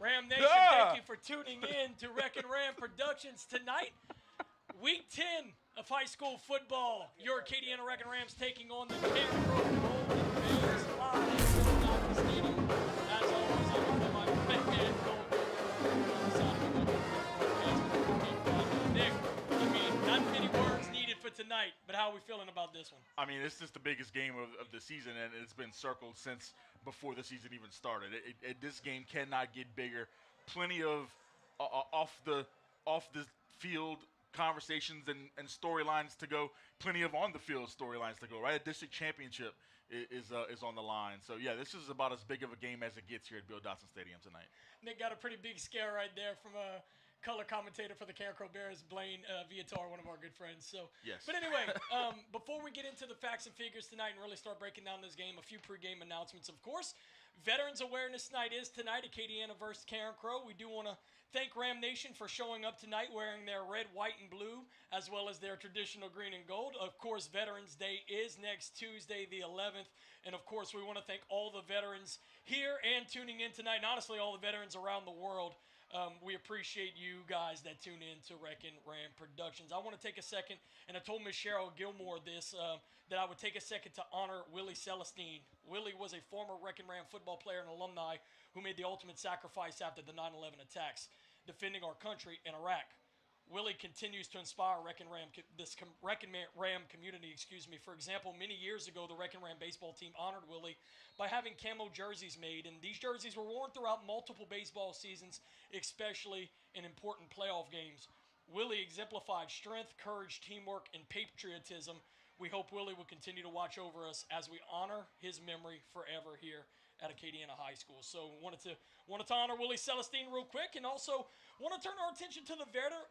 Ram Nation, thank you for tuning in to Wreckin' Ram Productions tonight. Week 10 of high school football. Your Acadiana Wreckin' Rams taking on the Carencro Golden Bears live at the stadium. As always, I'm with my big man, Nick, I mean, not many words needed for tonight, but how are we feeling about this one? I mean, it's just the biggest game of the season, and it's been circled since before the season even started. This game cannot get bigger. Plenty of off the field conversations and storylines to go. Plenty of on the field storylines to go. Right, a district championship is on the line. So yeah, this is about as big of a game as it gets here at Bill Dotson Stadium tonight. Nick got a pretty big scare right there from a color commentator for the Carencro Bears, Blaine Viator, one of our good friends. So, yes. But anyway, before we get into the facts and figures tonight and really start breaking down this game, a few pregame announcements, of course. Veterans Awareness Night is tonight, Acadiana versus Carencro. We do want to thank Ram Nation for showing up tonight wearing their red, white, and blue, as well as their traditional green and gold. Of course, Veterans Day is next Tuesday, the 11th. And, of course, we want to thank all the veterans here and tuning in tonight, and honestly, all the veterans around the world. We appreciate you guys that tune in to Wreckin' Ram Productions. I want to take a second, and I told Miss Cheryl Gilmore this, that I would take a second to honor Willie Celestine. Willie was a former Wreckin' Ram football player and alumni who made the ultimate sacrifice after the 9/11 attacks, defending our country in Iraq. Willie continues to inspire Wreckin' Ram community. For example, many years ago, the Wreckin' Ram baseball team honored Willie by having camo jerseys made, and these jerseys were worn throughout multiple baseball seasons, especially in important playoff games. Willie exemplified strength, courage, teamwork, and patriotism. We hope Willie will continue to watch over us as we honor his memory forever here at Acadiana High School. So wanted to honor Willie Celestine real quick, and also want to turn our attention to the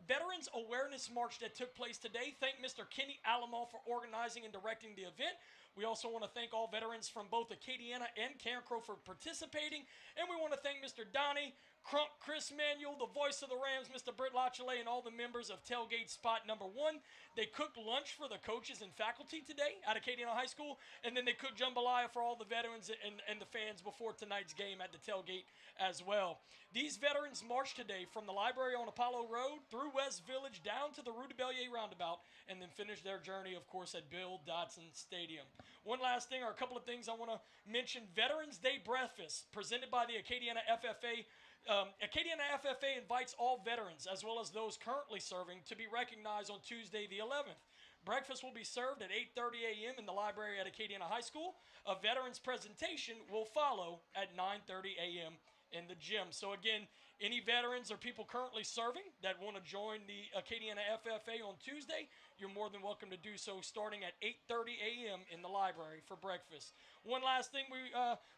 Veterans Awareness March that took place today. Thank Mr. Kenny Alamo for organizing and directing the event. We also want to thank all veterans from both Acadiana and Carencro for participating, and we want to thank Mr. Donnie Crump, Chris Manuel, the voice of the Rams, Mr. Britt Lachele, and all the members of Tailgate Spot Number 1. They cooked lunch for the coaches and faculty today at Acadiana High School, and then they cooked jambalaya for all the veterans and the fans before tonight's game at the tailgate as well. These veterans marched today from the library on Apollo Road through West Village down to the Rue de Bellier roundabout, and then finished their journey, of course, at Bill Dotson Stadium. One last thing, or a couple of things I want to mention. Veterans Day Breakfast presented by the Acadiana FFA. Acadiana FFA invites all veterans, as well as those currently serving, to be recognized on Tuesday the 11th. Breakfast will be served at 8:30 a.m. in the library at Acadiana High School. A veterans presentation will follow at 9:30 a.m. in the gym. So again, any veterans or people currently serving that want to join the Acadiana FFA on Tuesday, you're more than welcome to do so, starting at 8:30 a.m. in the library for breakfast. One last thing,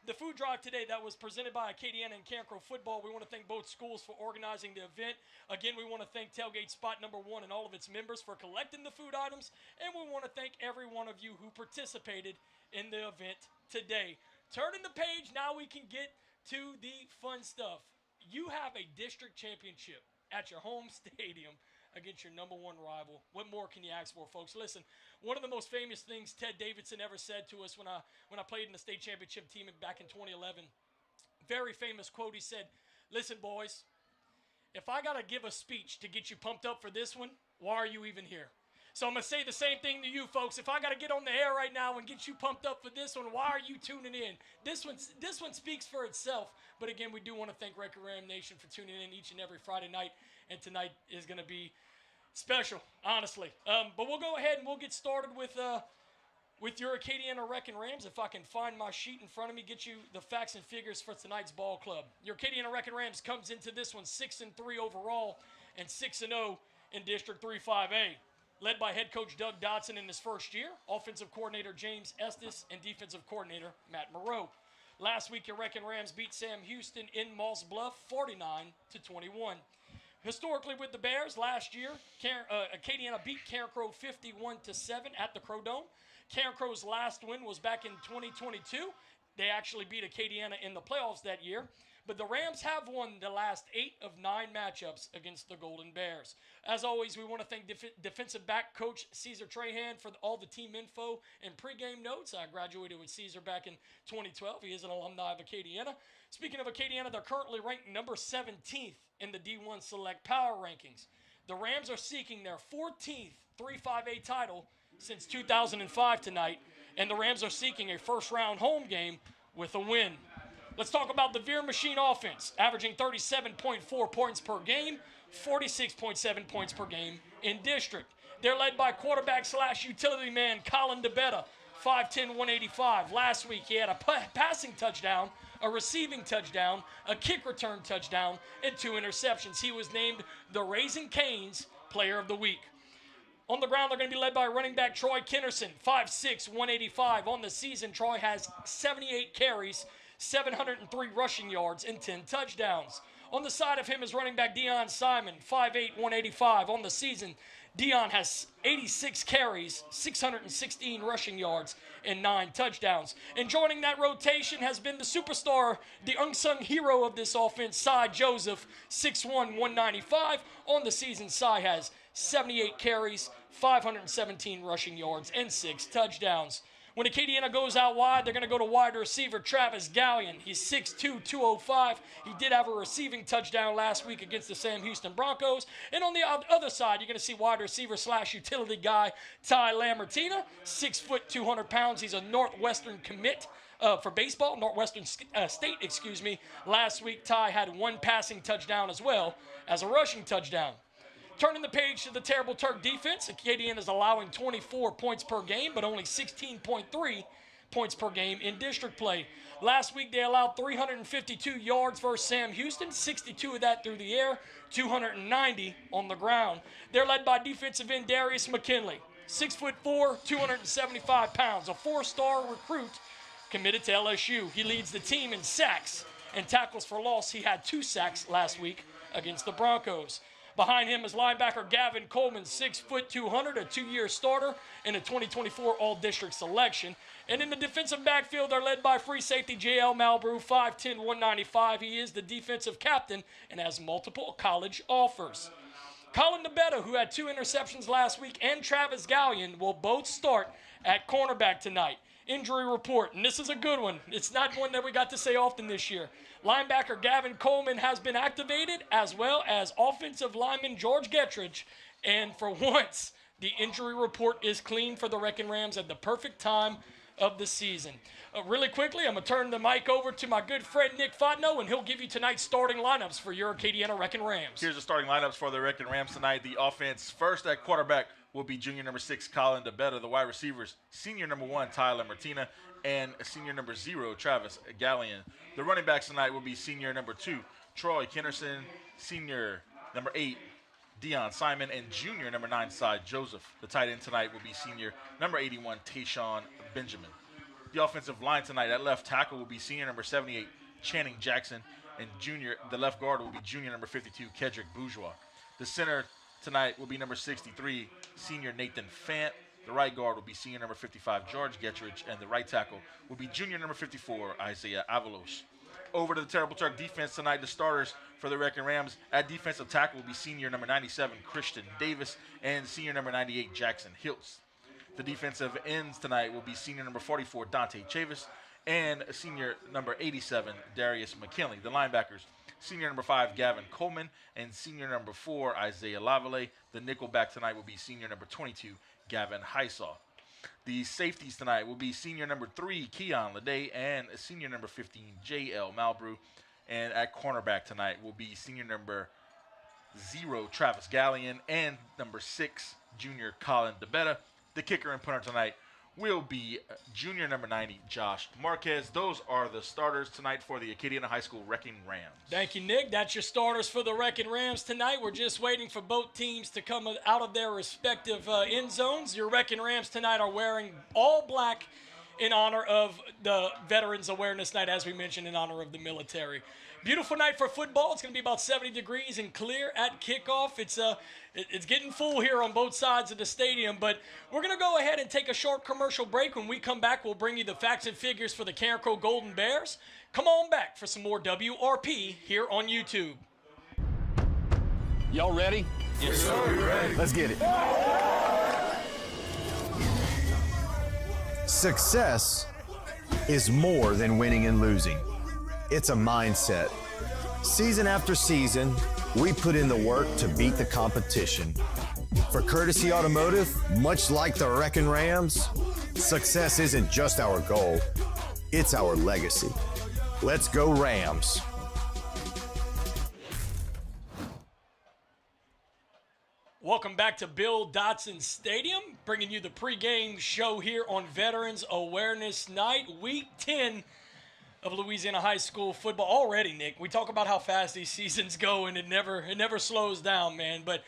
the food drive today that was presented by Acadiana and Carencro Football, we want to thank both schools for organizing the event. Again, we want to thank Tailgate Spot Number 1 and all of its members for collecting the food items, and we want to thank every one of you who participated in the event today. Turning the page, now we can get to the fun stuff. You have a district championship at your home stadium against your number one rival. What more can you ask for, folks? Listen, one of the most famous things Ted Davidson ever said to us when I played in the state championship team back in 2011, very famous quote, he said, "Listen, boys, if I got to give a speech to get you pumped up for this one, why are you even here?" So I'm going to say the same thing to you, folks. If I got to get on the air right now and get you pumped up for this one, why are you tuning in? This one speaks for itself. But again, we do want to thank Wreckin' Ram Nation for tuning in each and every Friday night. And tonight is going to be special, honestly. But we'll go ahead and we'll get started with your Acadiana Wreckin' Rams. If I can find my sheet in front of me, get you the facts and figures for tonight's ball club. Your Acadiana Wreckin' Rams comes into this one 6-3 overall and 6-0 in District 3-5A. Led by head coach Doug Dotson in his first year, offensive coordinator James Estes, and defensive coordinator Matt Moreau. Last week, your Wreckin' Rams beat Sam Houston in Moss Bluff 49-21. Historically with the Bears, last year, Acadiana beat Carencro 51-7 at the Crow Dome. Carencro's last win was back in 2022. They actually beat Acadiana in the playoffs that year. but the Rams have won the last 8 of 9 matchups against the Golden Bears. As always, we want to thank defensive back coach Caesar Trahan for all the team info and pregame notes. I graduated with Caesar back in 2012. He is an alumni of Acadiana. Speaking of Acadiana, they're currently ranked number 17th in the D1 Select Power Rankings. The Rams are seeking their 14th 3-5A title since 2005 tonight, and the Rams are seeking a first-round home game with a win. Let's talk about the Veer Machine offense, averaging 37.4 points per game, 46.7 points per game in district. They're led by quarterback/utility man Colin DeBetta, 5'10", 185. Last week he had a passing touchdown, a receiving touchdown, a kick return touchdown, and 2 interceptions. He was named the Raising Cane's Player of the Week. On the ground, they're going to be led by running back Troy Kinnerson, 5'6", 185. On the season, Troy has 78 carries, 703 rushing yards, and 10 touchdowns. On the side of him is running back Dion Simon, 5'8", 185. On the season, Dion has 86 carries, 616 rushing yards, and 9 touchdowns. And joining that rotation has been the superstar, the unsung hero of this offense, Cy Joseph, 6'1", 195. On the season, Cy has 78 carries, 517 rushing yards, and 6 touchdowns. When Acadiana goes out wide, they're going to go to wide receiver Travis Gallion. He's 6'2", 205. He did have a receiving touchdown last week against the Sam Houston Broncos. And on the other side, you're going to see wide receiver/utility guy Ty Lamartina, 6 foot, 200 pounds. He's a Northwestern commit for baseball, Northwestern State. Last week, Ty had 1 passing touchdown as well as a rushing touchdown. Turning the page to the Terrible Turk defense, Acadiana is allowing 24 points per game, but only 16.3 points per game in district play. Last week, they allowed 352 yards versus Sam Houston, 62 of that through the air, 290 on the ground. They're led by defensive end Darius McKinley, 6'4", 275 pounds, a 4-star recruit committed to LSU. He leads the team in sacks and tackles for loss. He had 2 sacks last week against the Broncos. Behind him is linebacker Gavin Coleman, 6 foot, 200, a 2-year starter and a 2024 All-District selection. And in the defensive backfield, they're led by free safety J.L. Malbrew, 5'10", 195. He is the defensive captain and has multiple college offers. Colin DeBetta, who had 2 interceptions last week, and Travis Gallion will both start at cornerback tonight. Injury report, and this is a good one. It's not one that we got to say often this year. Linebacker Gavin Coleman has been activated, as well as offensive lineman George Gettridge. And for once, the injury report is clean for the Wreckin' Rams at the perfect time of the season. Really quickly, I'm going to turn the mic over to my good friend Nick Fotno, and he'll give you tonight's starting lineups for your Acadiana Wreckin' Rams. Here's the starting lineups for the Wreckin' Rams tonight. The offense first at quarterback will be junior number 6, Colin DeBetta. The wide receivers, senior number 1, Tyler Martina, and senior number 0, Travis Gallion. The running backs tonight will be senior number 2, Troy Kinnerson, senior number 8, Dion Simon, and junior number 9, Cy Joseph. The tight end tonight will be senior number 81, Tayshawn Benjamin. The offensive line tonight at left tackle will be senior number 78, Channing Jackson, and the left guard will be junior number 52, Kedrick Bourgeois. The center tonight will be number 63, senior Nathan Fant. The right guard will be senior number 55, George Gettridge, and the right tackle will be junior number 54, Isaiah Avalos. Over to the Terrible Turk defense tonight, the starters for the Wreckin' Rams at defensive tackle will be senior number 97, Christian Davis, and senior number 98, Jackson Hiltz. The defensive ends tonight will be senior number 44, Dante Chavis, and senior number 87, Darius McKinley. The linebackers, senior number 5, Gavin Coleman, and senior number 4, Isaiah Lavallee. The nickel back tonight will be senior number 22, Gavin Heisaw. The safeties tonight will be senior number 3, Keon Leday, and senior number 15, J.L. Malbrew. And at cornerback tonight will be senior number 0, Travis Gallion, and number 6, junior Colin DeBetta. The kicker and punter tonight will be junior number 90, Josh Marquez. Those are the starters tonight for the Acadiana High School Wreckin' Rams. Thank you, Nick. That's your starters for the Wreckin' Rams tonight. We're just waiting for both teams to come out of their respective end zones. Your Wreckin' Rams tonight are wearing all black in honor of the Veterans Awareness Night, as we mentioned, in honor of the military. Beautiful night for football. It's going to be about 70 degrees and clear at kickoff. It's getting full here on both sides of the stadium, but we're going to go ahead and take a short commercial break. When we come back, we'll bring you the facts and figures for the Carencro Golden Bears. Come on back for some more WRP here on YouTube. Y'all ready? Yes, sir. We're ready. Let's get it. Success is more than winning and losing. It's a mindset. Season after season, we put in the work to beat the competition. For Courtesy Automotive, much like the Wreckin' Rams, success isn't just our goal, it's our legacy. Let's go Rams. Welcome back to Bill Dotson Stadium, bringing you the pregame show here on Veterans Awareness Night, Week 10 of Louisiana high school football. Already, Nick, we talk about how fast these seasons go, and it never slows down, man. But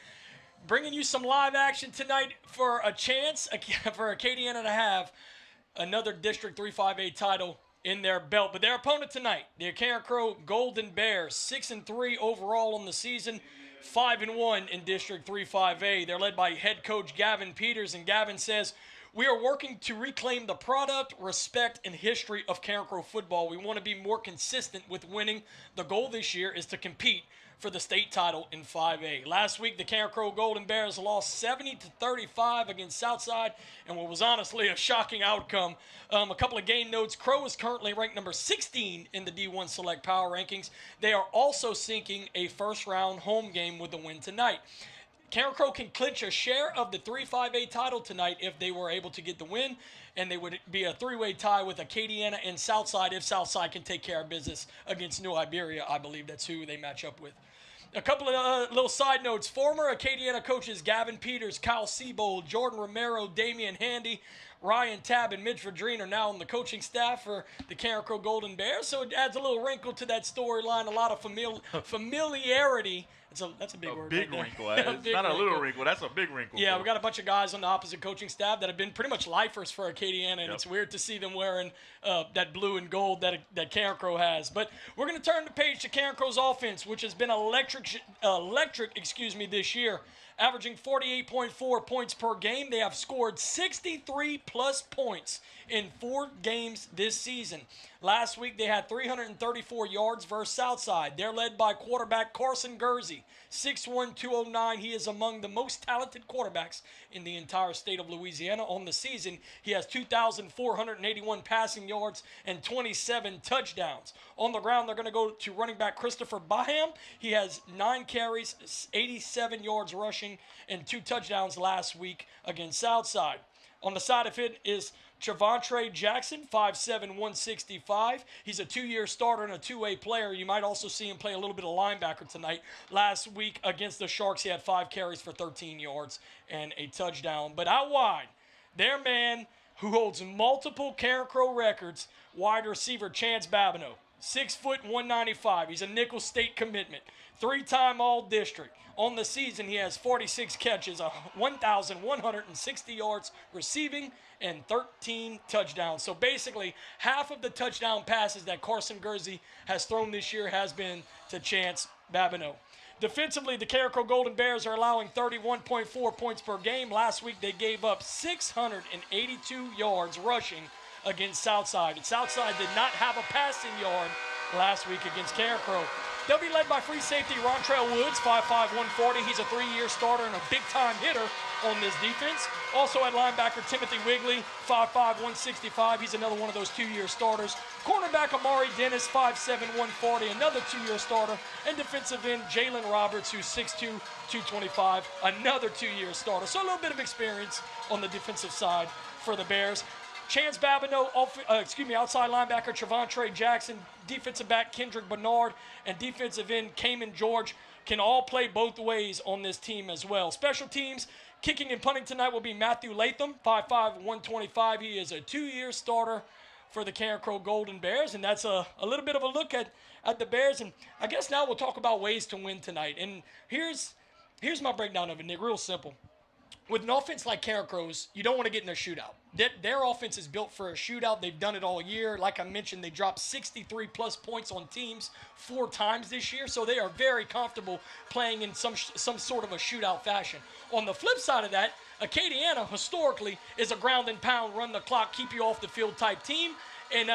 bringing you some live action tonight for a chance for Acadiana to have another District 3-5A title in their belt. But their opponent tonight, the Carencro Golden Bears, 6-3 overall on the season, 5-1 in District 3-5A. They're led by head coach Gavin Peters, and Gavin says, "We are working to reclaim the product, respect, and history of Carencro football. We want to be more consistent with winning. The goal this year is to compete for the state title in 5A. Last week, the Carencro Golden Bears lost 70-35 against Southside, and what was honestly a shocking outcome. A couple of game notes. Crow is currently ranked number 16 in the D1 Select Power Rankings. They are also sinking a first-round home game with a win tonight. Carencro can clinch a share of the 3-5A title tonight if they were able to get the win, and they would be a three-way tie with Acadiana and Southside if Southside can take care of business against New Iberia. I believe that's who they match up with. A couple of little side notes. Former Acadiana coaches Gavin Peters, Kyle Siebold, Jordan Romero, Damian Handy, Ryan Tabb, and Mitch Verdreen are now on the coaching staff for the Carencro Golden Bears, so it adds a little wrinkle to that storyline, a lot of familiarity. That's a big word. Big right wrinkle. there. It's not a little wrinkle. That's a big wrinkle. Yeah, we got a bunch of guys on the opposite coaching staff that have been pretty much lifers for Acadiana, and it's weird to see them wearing that blue and gold that Carencro has. But we're going to turn the page to Carencro's offense, which has been electric this year. Averaging 48.4 points per game. They have scored 63-plus points in 4 games this season. Last week, they had 334 yards versus Southside. They're led by quarterback Carson Gursey, 6'1", 209. He is among the most talented quarterbacks in the entire state of Louisiana. On the season, he has 2,481 passing yards and 27 touchdowns. On the ground, they're going to go to running back Christopher Baham. He has 9 carries, 87 yards rushing, and 2 touchdowns last week against Southside. On the side of it is Chavontre Jackson, 5'7", 165. He's a 2-year starter and a 2-way player. You might also see him play a little bit of linebacker tonight. Last week against the Sharks, he had 5 carries for 13 yards and a touchdown. But out wide, their man who holds multiple Carencro records, wide receiver Chance Babineau, 6', 195. He's a Nicholls State commitment, 3-time All-District. On the season, he has 46 catches, 1,160 yards receiving, and 13 touchdowns. So basically, half of the touchdown passes that Carson Gursey has thrown this year has been to Chance Babineau. Defensively, the Carencro Golden Bears are allowing 31.4 points per game. Last week, they gave up 682 yards rushing against Southside. And Southside did not have a passing yard last week against Carencro. They'll be led by free safety Rontrell Woods, 5'5", 140. He's a 3-year starter and a big-time hitter on this defense. Also at linebacker Timothy Wigley, 5'5", 165. He's another one of those 2-year starters. Cornerback Amari Dennis, 5'7", 140, another 2-year starter. And defensive end Jalen Roberts, who's 6'2", 225, another 2-year starter. So a little bit of experience on the defensive side for the Bears. Chance Babineau, outside linebacker Chavontre Jackson, defensive back Kendrick Bernard, and defensive end Cayman George can all play both ways on this team as well. Special teams, kicking and punting tonight will be Matthew Latham, 5'5", 125. He is a 2-year starter for the Carencro Golden Bears, and that's a little bit of a look at the Bears. And I guess now we'll talk about ways to win tonight. And here's my breakdown of it, Nick, real simple. With an offense like Carencro's, you don't want to get in a shootout. Their offense is built for a shootout. They've done it all year. Like I mentioned, they dropped 63-plus points on teams 4 times this year, so they are very comfortable playing in some sort of a shootout fashion. On the flip side of that, Acadiana historically is a ground and pound, run the clock, keep you off the field type team, and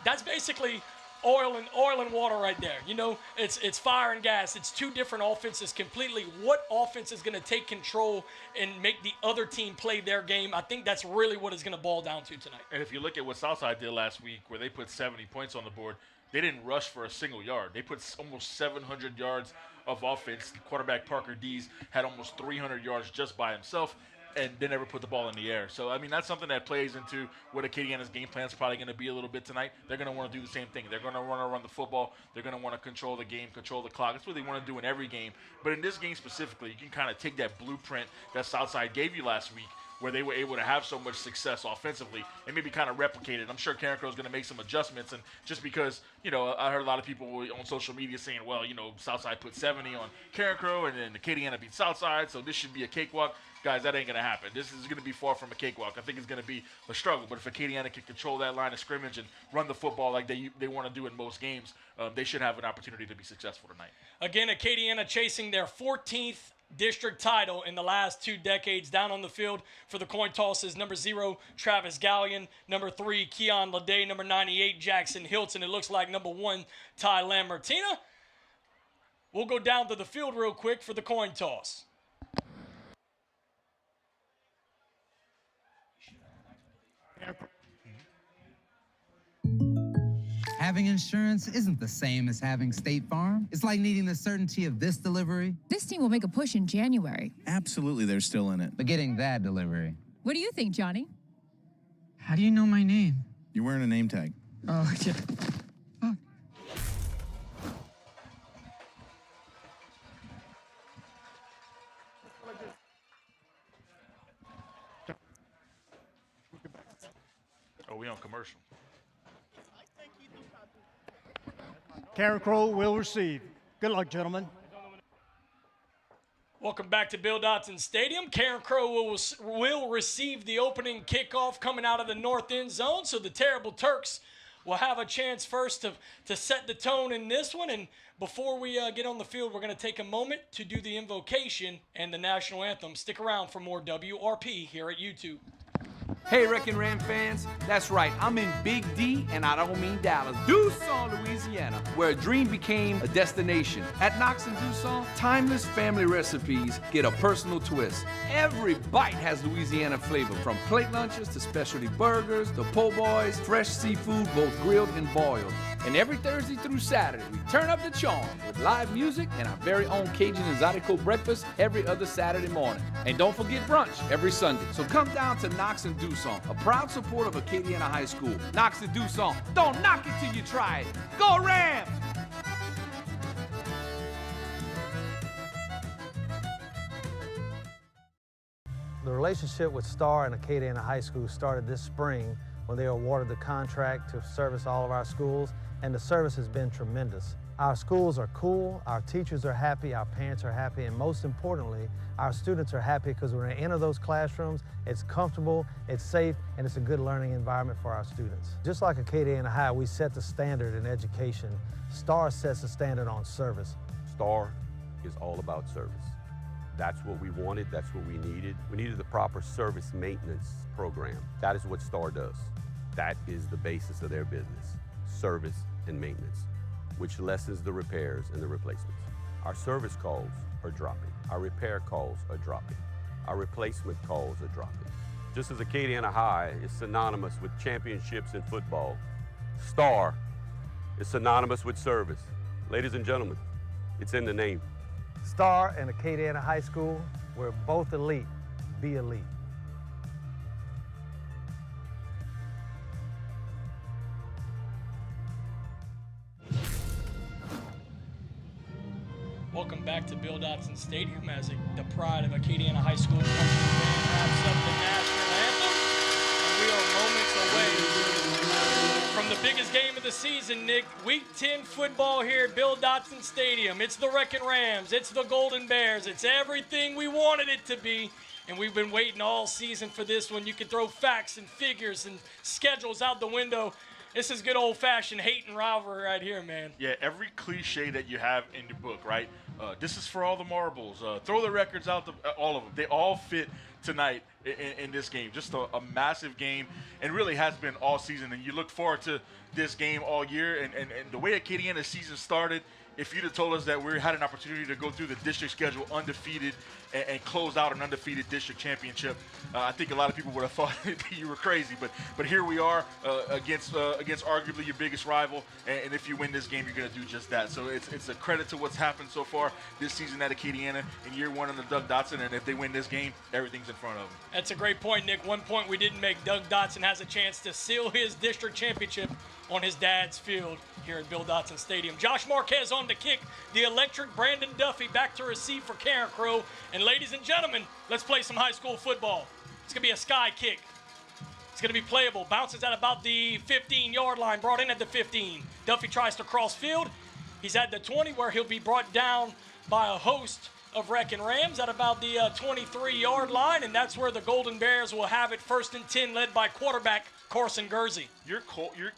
that's basically oil and water right there. You know, it's fire and gas. It's two different offenses completely. What offense is going to take control and make the other team play their game? I think that's really what it's going to boil down to tonight. And if you look at what Southside did last week, where they put 70 points on the board, they didn't rush for a single yard. They put almost 700 yards of offense. Quarterback Parker Dees had almost 300 yards just by himself, and they never put the ball in the air. So, I mean, that's something that plays into what Acadiana's game plan is probably going to be a little bit tonight. They're going to want to do the same thing. They're going to want to run the football. They're going to want to control the game, control the clock. That's what they want to do in every game. But in this game specifically, you can kind of take that blueprint that Southside gave you last week, where they were able to have so much success offensively, and maybe kind of replicate it. I'm sure Carencro is going to make some adjustments, and just because, you know, I heard a lot of people on social media saying, well, you know, Southside put 70 on Carencro, and then Acadiana beat Southside, so this should be a cakewalk. Guys, that ain't going to happen. This is going to be far from a cakewalk. I think it's going to be a struggle, but if Acadiana can control that line of scrimmage and run the football like they want to do in most games, they should have an opportunity to be successful tonight. Again, Acadiana chasing their 14th district title in the last 2 decades. Down on the field for the coin tosses, number 0, Travis Gallion, number 3, Keon Lede, number 98, Jackson Hilton. It looks like number 1, Ty Lambertina. We'll go down to the field real quick for the coin toss. Having insurance isn't the same as having State Farm. It's like needing the certainty of this delivery. This team will make a push in January. Absolutely, they're still in it. But getting that delivery. What do you think, Johnny? How do you know my name? You're wearing a name tag. Oh, yeah. Oh. Oh, we on commercial. Carencro will receive. Good luck, gentlemen. Welcome back to Bill Dotson Stadium. Carencro will receive the opening kickoff coming out of the north end zone, so the Terrible Turks will have a chance first to set the tone in this one. And before we get on the field, we're going to take a moment to do the invocation and the national anthem. Stick around for more WRP here at YouTube. Hey, Wreckin' Ram fans, that's right, I'm in Big D, and I don't mean Dallas, Dusson, Louisiana, where a dream became a destination. At Knox and Dusson, timeless family recipes get a personal twist. Every bite has Louisiana flavor, from plate lunches to specialty burgers, to po' boys, fresh seafood, both grilled and boiled. And every Thursday through Saturday, we turn up the charm with live music and our very own Cajun Exotico breakfast every other Saturday morning. And don't forget brunch every Sunday. So come down to Knox and Dusson, a proud supporter of Acadiana High School. Knox and Dusson, don't knock it till you try it. Go Rams! The relationship with Star and Acadiana High School started this spring when they were awarded the contract to service all of our schools, and the service has been tremendous. Our schools are cool, our teachers are happy, our parents are happy, and most importantly, our students are happy because when they enter those classrooms, it's comfortable, it's safe, and it's a good learning environment for our students. Just like Acadiana High, we set the standard in education. Star sets the standard on service. Star is all about service. That's what we wanted, that's what we needed. We needed the proper service maintenance program. That is what Star does. That is the basis of their business, service and maintenance, which lessens the repairs and the replacements. Our service calls are dropping. Our repair calls are dropping. Our replacement calls are dropping. Just as Acadiana High is synonymous with championships in football, Star is synonymous with service. Ladies and gentlemen, it's in the name. Star and Acadiana High School, we're both elite. Be elite. Welcome back to Bill Dotson Stadium as the pride of Acadiana High School wraps up the national anthem. And we are moments away from the biggest game of the season, Nick. Week 10 football here at Bill Dotson Stadium. It's the Wreckin' Rams. It's the Golden Bears. It's everything we wanted it to be. And we've been waiting all season for this one. You can throw facts and figures and schedules out the window. This is good old-fashioned hate and rivalry right here, man. Yeah, every cliche that you have in the book, right? This is for all the marbles. Throw the records out, all of them. They all fit tonight in this game. Just a massive game, and really has been all season. And you look forward to this game all year. And the way Acadiana's season started, if you'd have told us that we had an opportunity to go through the district schedule undefeated and close out an undefeated district championship, I think a lot of people would have thought you were crazy. But here we are against arguably your biggest rival, and if you win this game, you're going to do just that. So it's a credit to what's happened so far this season at Acadiana in year one under Doug Dotson, and if they win this game, everything's in front of them. That's a great point, Nick. One point we didn't make. Doug Dotson has a chance to seal his district championship on his dad's field here at Bill Dotson Stadium. Josh Marquez on the kick. The electric Brandon Duffy back to receive for Carencro. And ladies and gentlemen, let's play some high school football. It's going to be a sky kick. It's going to be playable. Bounces at about the 15-yard line, brought in at the 15. Duffy tries to cross field. He's at the 20 where he'll be brought down by a host of Wreckin Rams at about the 23-yard line, and that's where the Golden Bears will have it 1st and 10, led by quarterback Carson Gursey. Your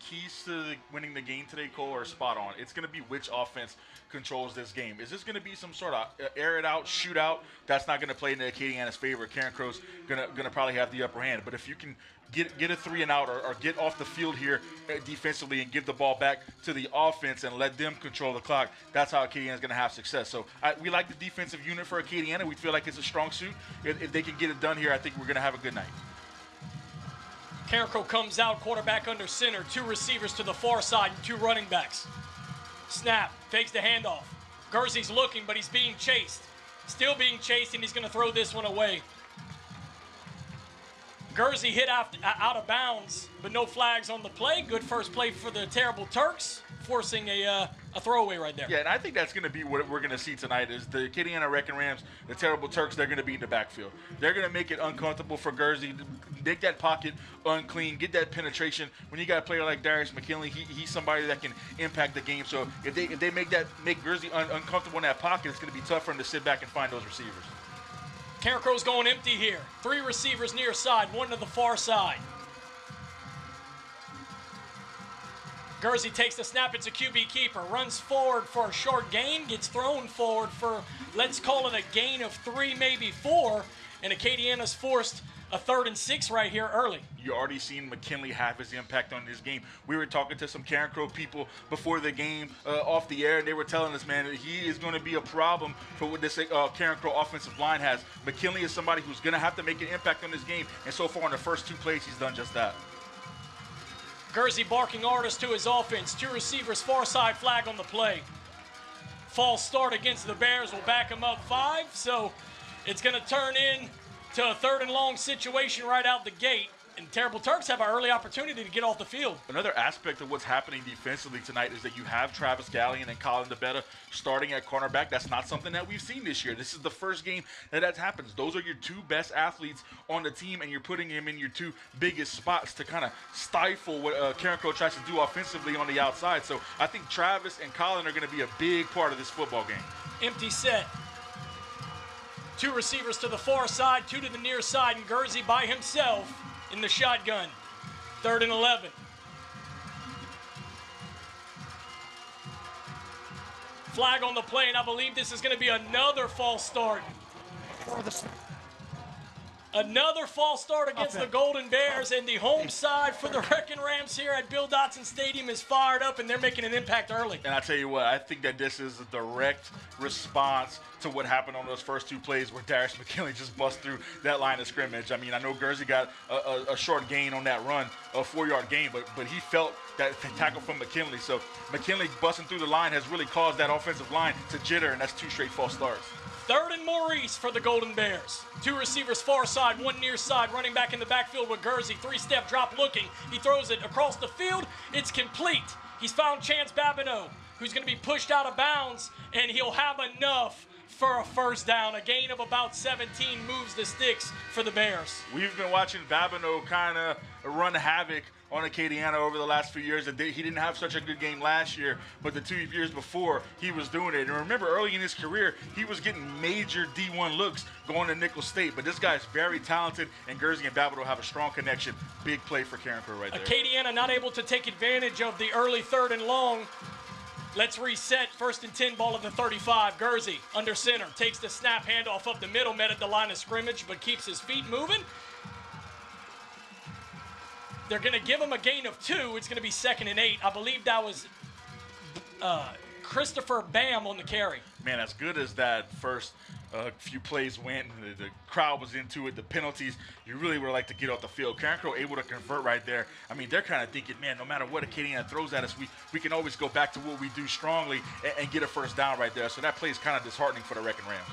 keys to winning the game today, Cole, are spot on. It's going to be which offense controls this game. Is this going to be some sort of air it out, shootout? That's not going to play in Acadiana's favor. Carencro's going to probably have the upper hand. But if you can get a 3 and out or get off the field here defensively and give the ball back to the offense and let them control the clock, that's how Acadiana's going to have success. So we like the defensive unit for Acadiana. We feel like it's a strong suit. If they can get it done here, I think we're going to have a good night. Carencro comes out, quarterback under center, 2 receivers to the far side, and 2 running backs. Snap, fakes the handoff. Gursey's looking, but he's being chased. Still being chased, and he's going to throw this one away. Gursey hit out of bounds, but no flags on the play. Good first play for the Terrible Turks, forcing a throwaway right there. Yeah, and I think that's going to be what we're going to see tonight is the Acadiana Wreckin Rams, the Terrible Turks, they're going to be in the backfield. They're going to make it uncomfortable for Gursey, make that pocket unclean, get that penetration. When you got a player like Darius McKinley, he's somebody that can impact the game. So if they make Gursey uncomfortable in that pocket, it's going to be tough for him to sit back and find those receivers. Carencro's going empty here. 3 receivers near side, 1 to the far side. Gursey takes the snap. It's a QB keeper. Runs forward for a short gain. Gets thrown forward for, let's call it a gain of 3, maybe 4. And Acadiana's forced a 3rd and 6 right here early. You already seen McKinley have his impact on this game. We were talking to some Carencro people before the game off the air, and they were telling us, man, he is going to be a problem for what this Carencro offensive line has. McKinley is somebody who's going to have to make an impact on this game, and so far in the first 2 plays, he's done just that. Gursey barking orders to his offense. 2 receivers, far side flag on the play. False start against the Bears will back him up 5, so it's going to turn in to a 3rd and long situation right out the gate. And Terrible Turks have an early opportunity to get off the field. Another aspect of what's happening defensively tonight is that you have Travis Gallion and Colin DeBetta starting at cornerback. That's not something that we've seen this year. This is the first game that happens. Those are your 2 best athletes on the team, and you're putting him in your 2 biggest spots to kind of stifle what Carencro tries to do offensively on the outside. So I think Travis and Colin are going to be a big part of this football game. Empty set. 2 receivers to the far side, 2 to the near side, and Gursey by himself in the shotgun. 3rd and 11. Flag on the play, and I believe this is going to be another false start. Another false start against the Golden Bears, and the home side for the Wreckin Rams here at Bill Dotson Stadium is fired up, and they're making an impact early. And I tell you what, I think that this is a direct response to what happened on those first 2 plays where Darius McKinley just bust through that line of scrimmage. I mean, I know Gursey got a short gain on that run, a 4-yard gain, but he felt that tackle from McKinley. So McKinley busting through the line has really caused that offensive line to jitter, and that's 2 straight false starts. 3rd and Maurice for the Golden Bears. 2 receivers far side, 1 near side, running back in the backfield with Gursey. 3-step drop looking. He throws it across the field. It's complete. He's found Chance Babineau, who's going to be pushed out of bounds, and he'll have enough for a first down. A gain of about 17 moves the sticks for the Bears. We've been watching Babineau kind of run havoc on Acadiana over the last few years. He didn't have such a good game last year, but the 2 years before, he was doing it. And remember, early in his career, he was getting major D1 looks going to Nicholls State. But this guy is very talented, and Guernsey and Babineau have a strong connection. Big play for Carencro right there. Acadiana not able to take advantage of the early 3rd and long. Let's reset. 1st and 10, ball at the 35. Guernsey under center, takes the snap, handoff up the middle, met at the line of scrimmage, but keeps his feet moving. They're going to give him a gain of 2. It's going to be 2nd and 8. I believe that was Christopher Bam on the carry. Man, as good as that first few plays went, the crowd was into it, the penalties, you really would like to get off the field. Carencro able to convert right there. I mean, they're kind of thinking, man, no matter what Acadiana throws at us, we can always go back to what we do strongly and get a first down right there. So that play is kind of disheartening for the Wreckin Rams.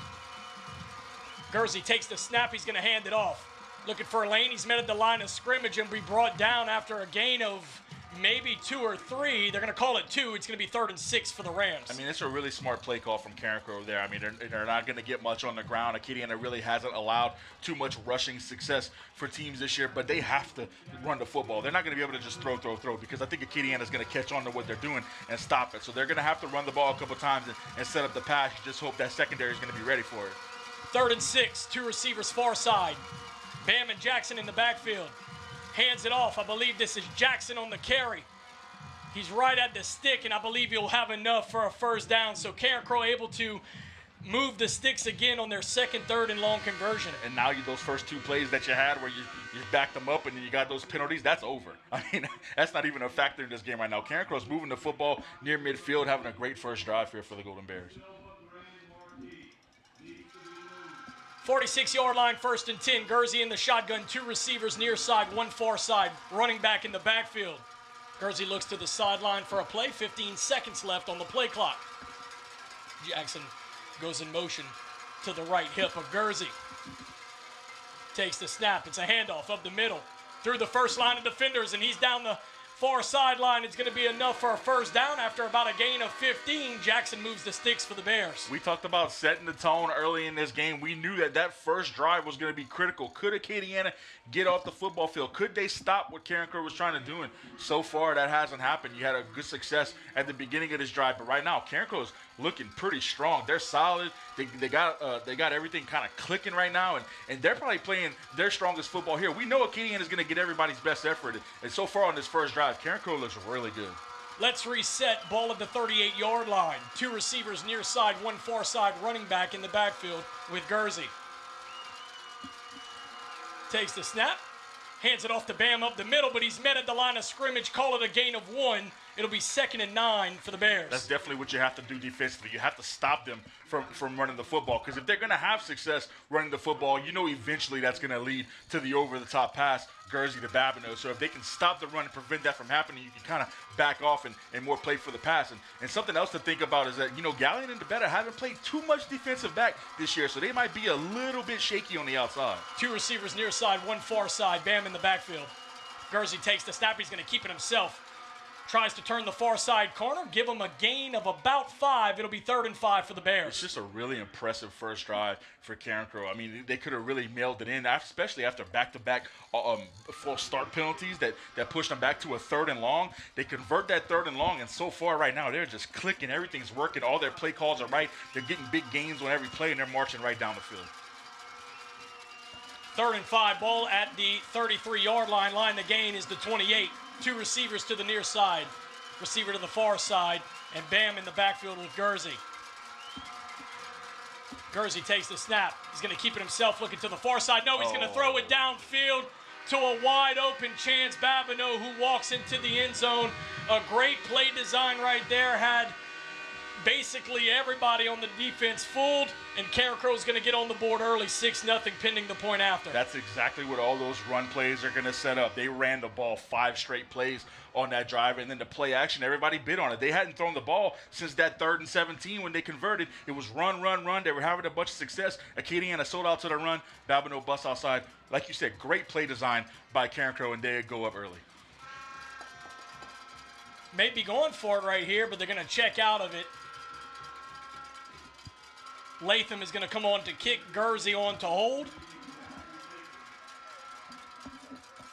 Guernsey takes the snap. He's going to hand it off. Looking for a lane. He's met at the line of scrimmage and be brought down after a gain of maybe 2 or 3. They're going to call it 2. It's going to be 3rd and 6 for the Rams. I mean, it's a really smart play call from Carencro there. I mean, they're not going to get much on the ground. Acadiana really hasn't allowed too much rushing success for teams this year, but they have to run the football. They're not going to be able to just throw, because I think Acadiana is going to catch on to what they're doing and stop it. So they're going to have to run the ball a couple times and set up the pass. You just hope that secondary is going to be ready for it. 3rd and 6, 2 receivers far side. Bam and Jackson in the backfield. Hands it off. I believe this is Jackson on the carry. He's right at the stick, and I believe he'll have enough for a first down. So Carencro able to move the sticks again on their 2nd, 3rd, and long conversion. And now those first 2 plays that you had where you backed them up and then you got those penalties, that's over. I mean, that's not even a factor in this game right now. Carencro's moving the football near midfield, having a great first drive here for the Golden Bears. 46-yard line, 1st and 10. Guernsey in the shotgun, 2 receivers near side, 1 far side, running back in the backfield. Guernsey looks to the sideline for a play. 15 seconds left on the play clock. Jackson goes in motion to the right hip of Guernsey. Takes the snap. It's a handoff up the middle through the first line of defenders, and he's down the far sideline. It's going to be enough for a first down after about a gain of 15. Jackson moves the sticks for the Bears. We talked about setting the tone early in this game. We knew that first drive was going to be critical. Could Acadiana get off the football field? Could they stop what Carencro was trying to do? And so far, that hasn't happened. You had a good success at the beginning of this drive, but right now, Carencro is looking pretty strong. They're solid. They got everything kind of clicking right now, and they're probably playing their strongest football here. We know Acadiana is going to get everybody's best effort, and so far on this first drive, Carencro looks really good. Let's reset. Ball at the 38-yard line. 2 receivers near side, 1 far side running back in the backfield with Guernsey. Takes the snap, hands it off to Bam up the middle, but he's met at the line of scrimmage. Call it a gain of 1. It'll be 2nd and 9 for the Bears. That's definitely what you have to do defensively. You have to stop them from running the football, because if they're going to have success running the football, you know eventually that's going to lead to the over-the-top pass, Guernsey to Babineau. So if they can stop the run and prevent that from happening, you can kind of back off and more play for the pass. And something else to think about is that, Gallion and DeBetta haven't played too much defensive back this year, so they might be a little bit shaky on the outside. 2 receivers near side, 1 far side. Bam in the backfield. Guernsey takes the snap. He's going to keep it himself. Tries to turn the far side corner, give him a gain of about 5. It'll be 3rd and 5 for the Bears. It's just a really impressive first drive for Carencro. I mean, they could have really mailed it in, especially after back-to-back false start penalties that pushed them back to a 3rd and long. They convert that 3rd and long, and so far right now, they're just clicking. Everything's working. All their play calls are right. They're getting big gains on every play, and they're marching right down the field. 3rd and 5, ball at the 33-yard line. Line the gain is the 28. 2 receivers to the near side, receiver to the far side, and Bam in the backfield with Guernsey. Guernsey takes the snap. He's going to keep it himself, looking to the far side. No, he's going to throw it downfield to a wide open chance. Babineau, who walks into the end zone. A great play design right there. Had basically everybody on the defense fooled, and Carencro is going to get on the board early, 6-0, pending the point after. That's exactly what all those run plays are going to set up. They ran the ball 5 straight plays on that drive, and then the play action, everybody bid on it. They hadn't thrown the ball since that 3rd and 17 when they converted. It was run, run, run. They were having a bunch of success. Acadiana sold out to the run. Babineau busts outside. Like you said, great play design by Carencro, and they go up early. May be going for it right here, but they're going to check out of it. Latham is going to come on to kick, Gursey on to hold.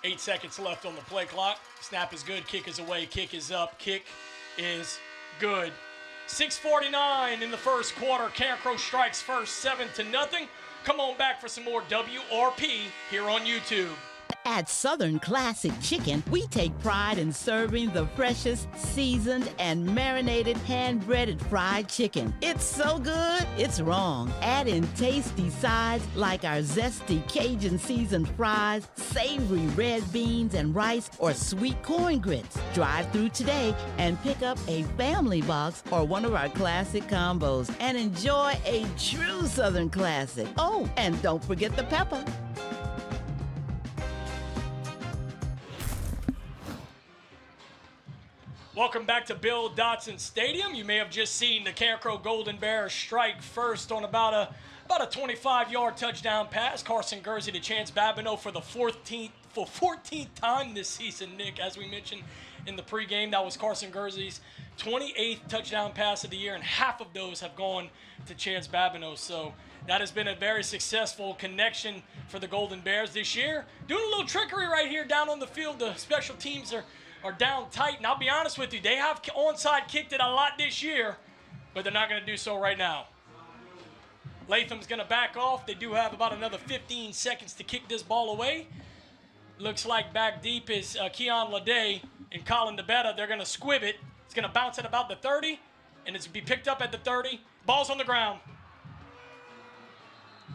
8 seconds left on the play clock. Snap is good, kick is away, kick is up, kick is good. 6:49 in the first quarter. Carencro strikes first, 7-0. Come on back for some more WRP here on YouTube. At Southern Classic Chicken, we take pride in serving the freshest, seasoned, and marinated hand-breaded fried chicken. It's so good, it's wrong. Add in tasty sides like our zesty Cajun seasoned fries, savory red beans and rice, or sweet corn grits. Drive through today and pick up a family box or one of our classic combos and enjoy a true Southern classic. Oh, and don't forget the pepper. Welcome back to Bill Dotson Stadium. You may have just seen the Carencro Golden Bears strike first on about a 25-yard touchdown pass. Carson Gursey to Chance Babineau for the 14th time this season, Nick, as we mentioned in the pregame. That was Carson Gursey's 28th touchdown pass of the year, and half of those have gone to Chance Babineau. So that has been a very successful connection for the Golden Bears this year. Doing a little trickery right here down on the field. The special teams are down tight, and I'll be honest with you, they have onside kicked it a lot this year, but they're not going to do so right now. Latham's going to back off. They do have about another 15 seconds to kick this ball away. Looks like back deep is Keon Leday and Colin DeBetta. They're going to squib it. It's going to bounce at about the 30, and it's going to be picked up at the 30. Ball's on the ground.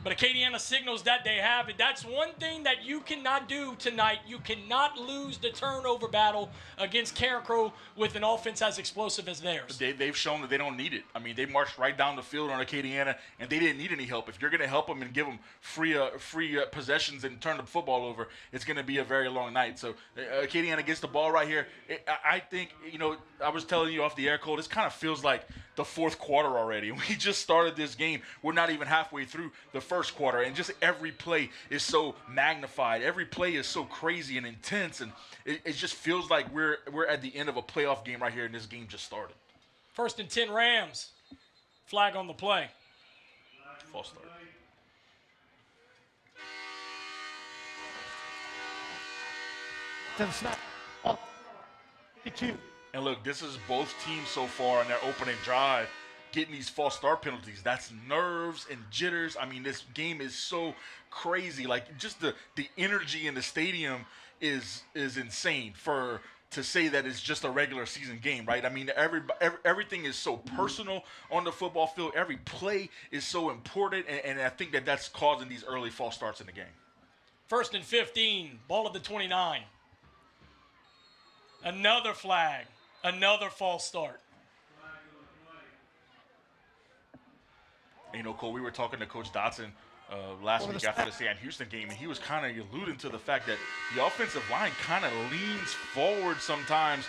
But Acadiana signals that they have it. That's one thing that you cannot do tonight. You cannot lose the turnover battle against Carencro with an offense as explosive as theirs. They've shown that they don't need it. I mean, they marched right down the field on Acadiana, and they didn't need any help. If you're going to help them and give them free possessions and turn the football over, it's going to be a very long night. So Acadiana gets the ball right here. I think, I was telling you off the air, Cole, this kind of feels like the fourth quarter already. We just started this game. We're not even halfway through the first quarter, and just every play is so magnified. Every play is so crazy and intense, and it just feels like we're at the end of a playoff game right here, and this game just started. 1st and 10 Rams. Flag on the play. False start. To the snap. 52. And look, this is both teams so far in their opening drive getting these false start penalties. That's nerves and jitters. I mean, this game is so crazy. Like, just the energy in the stadium is insane to say that it's just a regular season game, right? I mean, everything is so personal on the football field. Every play is so important, and I think that's causing these early false starts in the game. 1st and 15, ball at the 29. Another flag, another false start. Cole, we were talking to Coach Dotson last week after the Sam Houston game, and he was kind of alluding to the fact that the offensive line kind of leans forward sometimes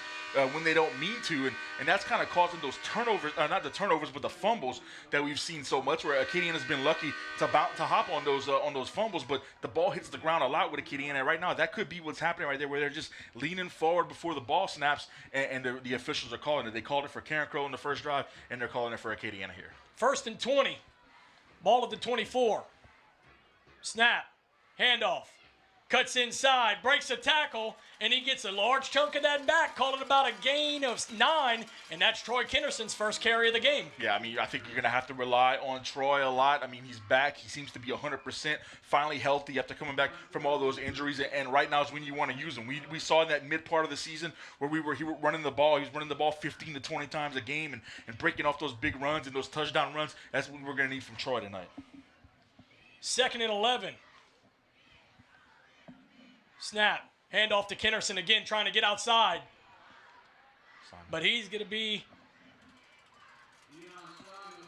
when they don't mean to, and that's kind of causing those turnovers, not the turnovers, but the fumbles that we've seen so much, where Acadiana's been lucky to hop on those fumbles, but the ball hits the ground a lot with Acadiana right now. That could be what's happening right there, where they're just leaning forward before the ball snaps, and the officials are calling it. They called it for Carencro in the first drive, and they're calling it for Acadiana here. 1st and 20. Ball at the 24. Snap. Handoff. Cuts inside. Breaks a tackle. And he gets a large chunk of that back. Call it about a gain of 9. And that's Troy Kinderson's first carry of the game. Yeah, I mean, I think you're going to have to rely on Troy a lot. I mean, he's back. He seems to be 100%, finally healthy after coming back from all those injuries. And right now is when you want to use him. We saw in that mid part of the season where he was running the ball. He was running the ball 15 to 20 times a game and breaking off those big runs and those touchdown runs. That's what we're going to need from Troy tonight. 2nd and 11. Snap. Handoff to Kinderson again, trying to get outside. But he's going to be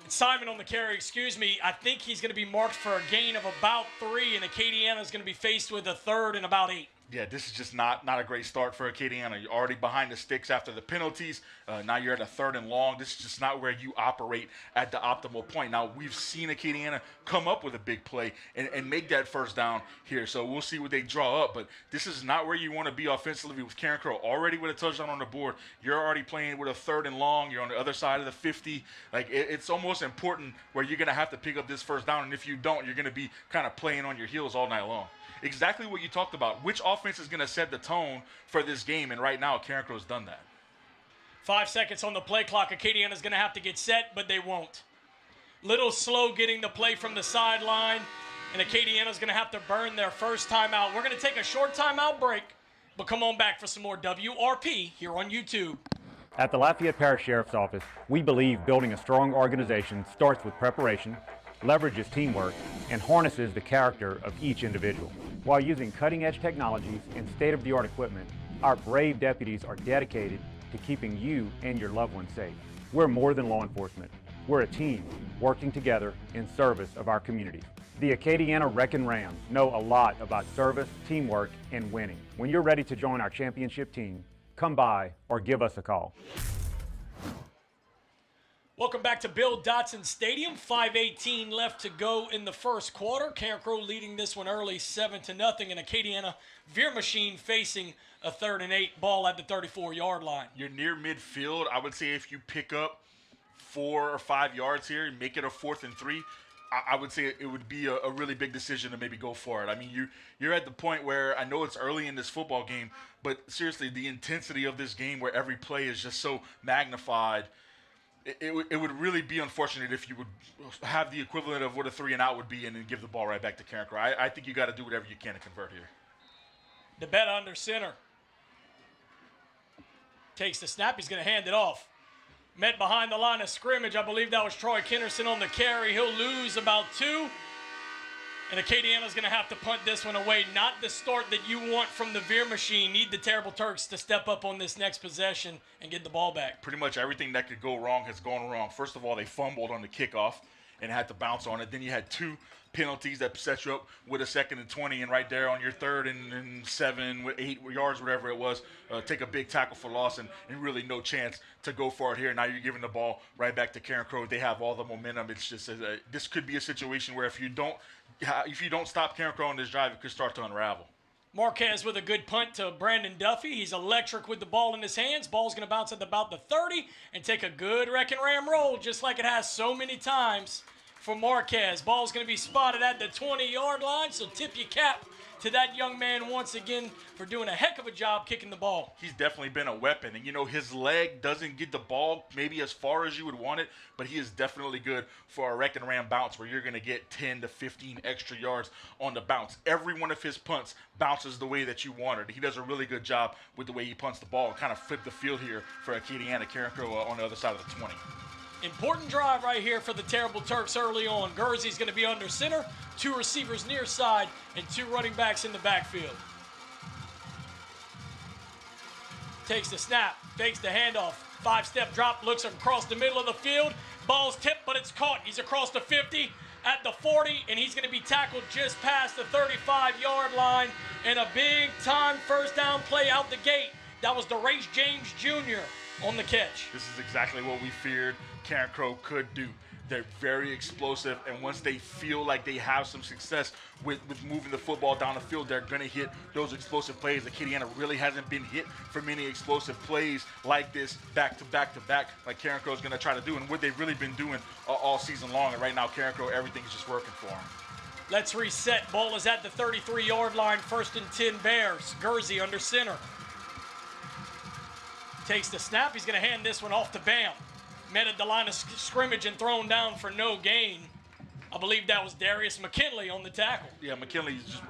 Simon on the carry, excuse me. I think he's going to be marked for a gain of about 3, and Acadiana is going to be faced with a 3rd and about 8. Yeah, this is just not a great start for Acadiana. You're already behind the sticks after the penalties. Now you're at a 3rd and long. This is just not where you operate at the optimal point. Now, we've seen Acadiana come up with a big play and make that first down here. So we'll see what they draw up. But this is not where you want to be offensively with Carencro already with a touchdown on the board. You're already playing with a 3rd and long. You're on the other side of the 50. Like, it's almost important where you're going to have to pick up this first down. And if you don't, you're going to be kind of playing on your heels all night long. Exactly what you talked about. Which offense is going to set the tone for this game? And right now, Carencro's done that. 5 seconds on the play clock. Acadiana's going to have to get set, but they won't. Little slow getting the play from the sideline, and Acadiana's going to have to burn their first timeout. We're going to take a short timeout break, but come on back for some more WRP here on YouTube. At the Lafayette Parish Sheriff's Office, we believe building a strong organization starts with preparation, leverages teamwork, and harnesses the character of each individual. While using cutting-edge technologies and state-of-the-art equipment, our brave deputies are dedicated to keeping you and your loved ones safe. We're more than law enforcement. We're a team working together in service of our communities. The Acadiana Wreckin Rams know a lot about service, teamwork, and winning. When you're ready to join our championship team, come by or give us a call. Welcome back to Bill Dotson Stadium. 5:18 left to go in the first quarter. Carencro leading this one early, 7-0, and Acadiana Veer Machine facing a 3rd and 8 ball at the 34-yard line. You're near midfield. I would say if you pick up 4 or 5 yards here and make it a 4th and 3, I would say it would be a really big decision to maybe go for it. I mean, you're at the point where I know it's early in this football game, but seriously, the intensity of this game where every play is just so magnified, it would really be unfortunate if you would have the equivalent of what a 3 and out would be and then give the ball right back to Carencro. I think you got to do whatever you can to convert here. DeBetta under center. Takes the snap. He's going to hand it off. Met behind the line of scrimmage. I believe that was Troy Kennerson on the carry. He'll lose about 2. And Acadiana's going to have to punt this one away. Not the start that you want from the Veer Machine. Need the Terrible Turks to step up on this next possession and get the ball back. Pretty much everything that could go wrong has gone wrong. First of all, they fumbled on the kickoff and had to bounce on it. Then you had 2 penalties that set you up with a 2nd and 20, and right there on your 3rd and 7 with 8 yards, whatever it was, take a big tackle for loss and really no chance to go for it here. Now you're giving the ball right back to Carencro. They have all the momentum. It's just this could be a situation where if you don't stop Carencro on this drive, it could start to unravel. Marquez with a good punt to Brandon Duffy. He's electric with the ball in his hands. Ball's going to bounce at about the 30 and take a good Wreckin' Ram roll, just like it has so many times for Marquez. Ball's going to be spotted at the 20-yard line, so tip your cap to that young man once again for doing a heck of a job kicking the ball. He's definitely been a weapon. And, you know, his leg doesn't get the ball maybe as far as you would want it, but he is definitely good for a Wreckin' Ram bounce where you're going to get 10 to 15 extra yards on the bounce. Every one of his punts bounces the way that you want it. He does a really good job with the way he punts the ball and kind of flip the field here for Acadiana. Carencro on the other side of the 20. Important drive right here for the Terrible Turks early on. Guernsey's going to be under center, 2 receivers near side, and 2 running backs in the backfield. Takes the snap, fakes the handoff, 5-step drop, looks across the middle of the field. Ball's tipped, but it's caught. He's across the 50, at the 40, and he's going to be tackled just past the 35-yard line. And a big-time first down play out the gate. That was DeRace James Jr. on the catch. This is exactly what we feared Carencro could do. They're very explosive, and once they feel like they have some success with moving the football down the field, they're going to hit those explosive plays. Acadiana really hasn't been hit for many explosive plays like this back to back to back, like Carencro is going to try to do, and what they've really been doing all season long. And right now, Carencro, everything's just working for them. Let's reset. Ball is at the 33-yard line. 1st and 10 Bears. Guernsey under center. Takes the snap. He's going to hand this one off to Bam. Met at the line of scrimmage and thrown down for no gain. I believe that was Darius McKinley on the tackle. Yeah, McKinley's just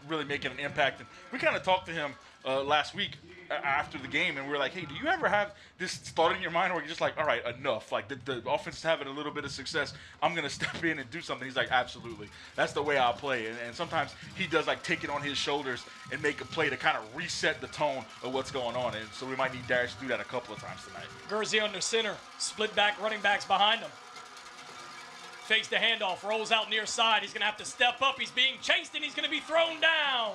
really making an impact. And we kind of talked to him last week after the game, and we were like, hey, do you ever have this thought in your mind where you're just like, all right, enough? Like, the offense is having a little bit of success. I'm going to step in and do something. He's like, absolutely. That's the way I play. And sometimes he does, like, take it on his shoulders and make a play to kind of reset the tone of what's going on. And so we might need Darius to do that a couple of times tonight. Guernsey under center. Split back running backs behind him. Fakes the handoff. Rolls out near side. He's going to have to step up. He's being chased, and he's going to be thrown down.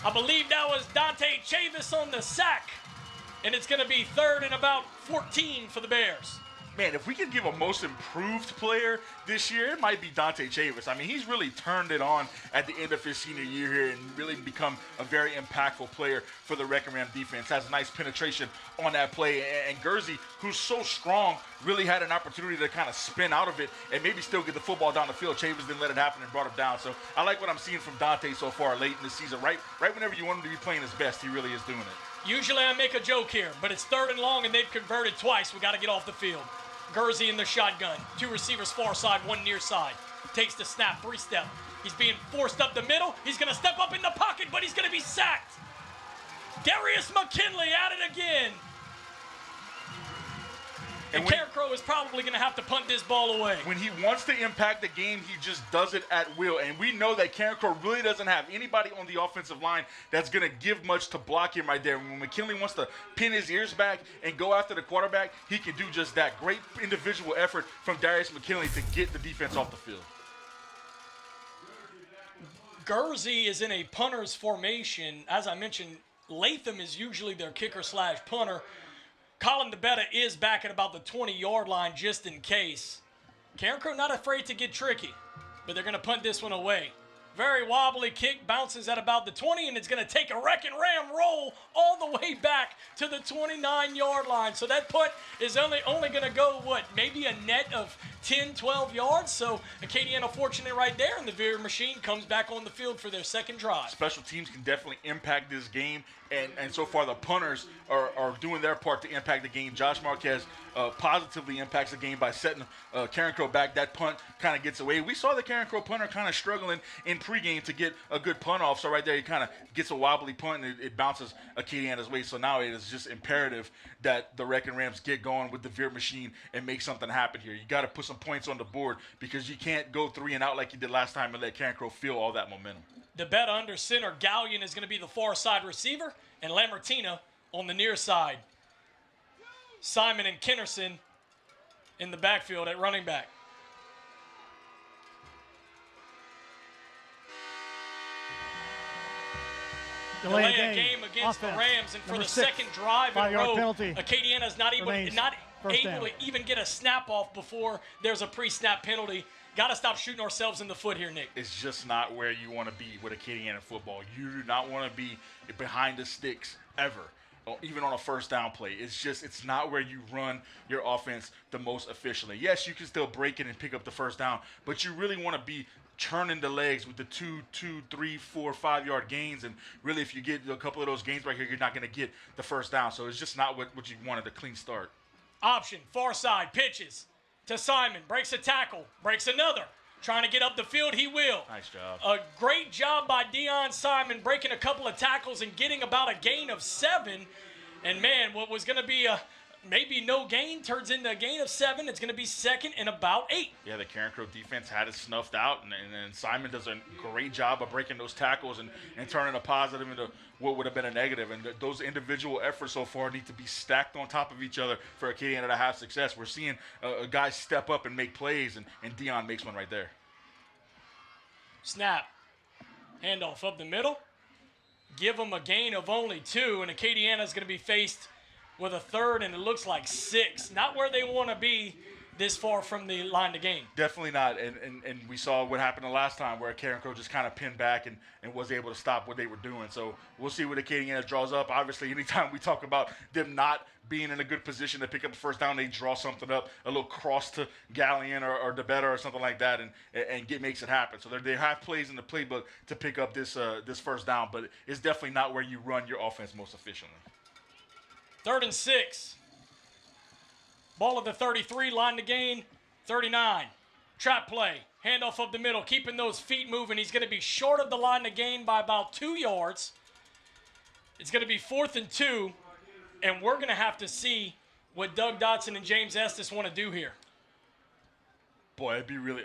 I believe that was Dante Chavis on the sack. And it's going to be 3rd and about 14 for the Bears. Man, if we could give a most improved player this year, it might be Dante Chavis. I mean, he's really turned it on at the end of his senior year here and really become a very impactful player for the Wreckin' Ram defense. Has a nice penetration on that play. And Gursey, who's so strong, really had an opportunity to kind of spin out of it and maybe still get the football down the field. Chavis didn't let it happen and brought him down. So I like what I'm seeing from Dante so far late in the season. Right whenever you want him to be playing his best, he really is doing it. Usually I make a joke here, but it's 3rd and long and they've converted twice. We got to get off the field. Gursey in the shotgun. 2 receivers far side, 1 near side. Takes the snap, 3-step. He's being forced up the middle. He's going to step up in the pocket, but he's going to be sacked. Darius McKinley at it again. And Carencro is probably going to have to punt this ball away. When he wants to impact the game, he just does it at will. And we know that Carencro really doesn't have anybody on the offensive line that's going to give much to block him right there. When McKinley wants to pin his ears back and go after the quarterback, he can do just that. Great individual effort from Darius McKinley to get the defense off the field. Gursey is in a punter's formation. As I mentioned, Latham is usually their kicker/punter. Colin DeBetta is back at about the 20-yard line just in case. Carencro not afraid to get tricky, but they're going to punt this one away. Very wobbly kick, bounces at about the 20, and it's going to take a Wreckin' Ram roll all the way back to the 29-yard line. So that punt is only going to go, maybe a net of 10, 12 yards. So Acadiana fortunate right there, and the Veer machine comes back on the field for their second drive. Special teams can definitely impact this game, and so far the punters are doing their part to impact the game. Josh Marquez positively impacts the game by setting Carencro back. That punt kind of gets away. We saw the Carencro punter kind of struggling in pregame to get a good punt off. So right there, he kind of gets a wobbly punt, and it bounces Acadiana's way. So now it is just imperative that the Wreckin' Rams get going with the Veer machine and make something happen here. You got to put some points on the board because you can't go 3 and out like you did last time and let Carencro feel all that momentum. DeBetta under center. Gallion is going to be the far side receiver, and Lamartina on the near side. Simon and Kennerson in the backfield at running back. Delay a game against the Rams, and for the 6, second drive in a row, Acadiana's not able to even get a snap off before there's a pre-snap penalty. Got to stop shooting ourselves in the foot here, Nick. It's just not where you want to be with Acadiana football. You do not want to be behind the sticks ever, even on a first down play. It's not where you run your offense the most efficiently. Yes, you can still break it and pick up the first down, but you really want to be churning the legs with the 2, 3, 4, 5 yard gains. And really, if you get a couple of those gains right here, you're not going to get the first down. So it's just not what you wanted, a clean start. Option, far side, pitches to Simon, breaks a tackle, breaks another. Trying to get up the field, he will. Nice job. A great job by Deion Simon, breaking a couple of tackles and getting about a gain of 7. And, man, what was going to be a maybe no gain turns into a gain of 7. It's going to be 2nd and about 8. Yeah, the Carencro defense had it snuffed out, and Simon does a great job of breaking those tackles and turning a positive into what would have been a negative. And those individual efforts so far need to be stacked on top of each other for Acadiana to have success. We're seeing a guy step up and make plays, and Deion makes one right there. Snap. Handoff up the middle. Give them a gain of only 2, and Acadiana's going to be faced with a 3rd, and it looks like 6. Not where they want to be this far from the line to gain. Definitely not, and we saw what happened the last time where Carencro just kind of pinned back and was able to stop what they were doing. So we'll see what Acadiana draws up. Obviously, anytime we talk about them not being in a good position to pick up the first down, they draw something up, a little cross to Gallion or DeBetta or something like that, and makes it happen. So they have plays in the playbook to pick up this first down, but it's definitely not where you run your offense most efficiently. 3rd and 6. Ball at the 33, line to gain, 39. Trap play, handoff up the middle, keeping those feet moving. He's going to be short of the line to gain by about 2 yards. It's going to be 4th and 2, and we're going to have to see what Doug Dotson and James Estes want to do here. Boy, it'd be really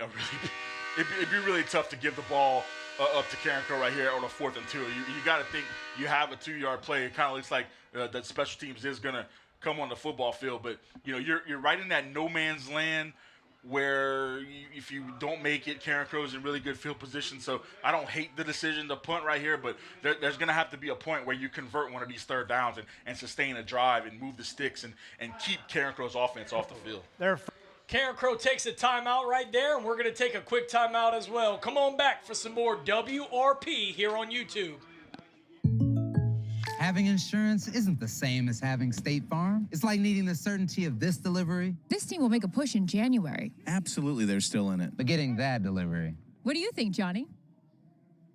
tough to give the ball up to Carencro right here on a 4th and 2. You got to think you have a 2-yard play. It kind of looks like that special teams is going to come on the football field, but you're right in that no man's land where if you don't make it, Carencro's in really good field position. So I don't hate the decision to punt right here, but there's going to have to be a point where you convert one of these third downs and sustain a drive and move the sticks and keep Carencro's offense off the field. Carencro takes a timeout right there, and we're going to take a quick timeout as well. Come on back for some more WRP here on YouTube. Having insurance isn't the same as having State Farm. It's like needing the certainty of this delivery, This team will make a push in January. Absolutely, they're still in it. but getting that delivery. What do you think, Johnny?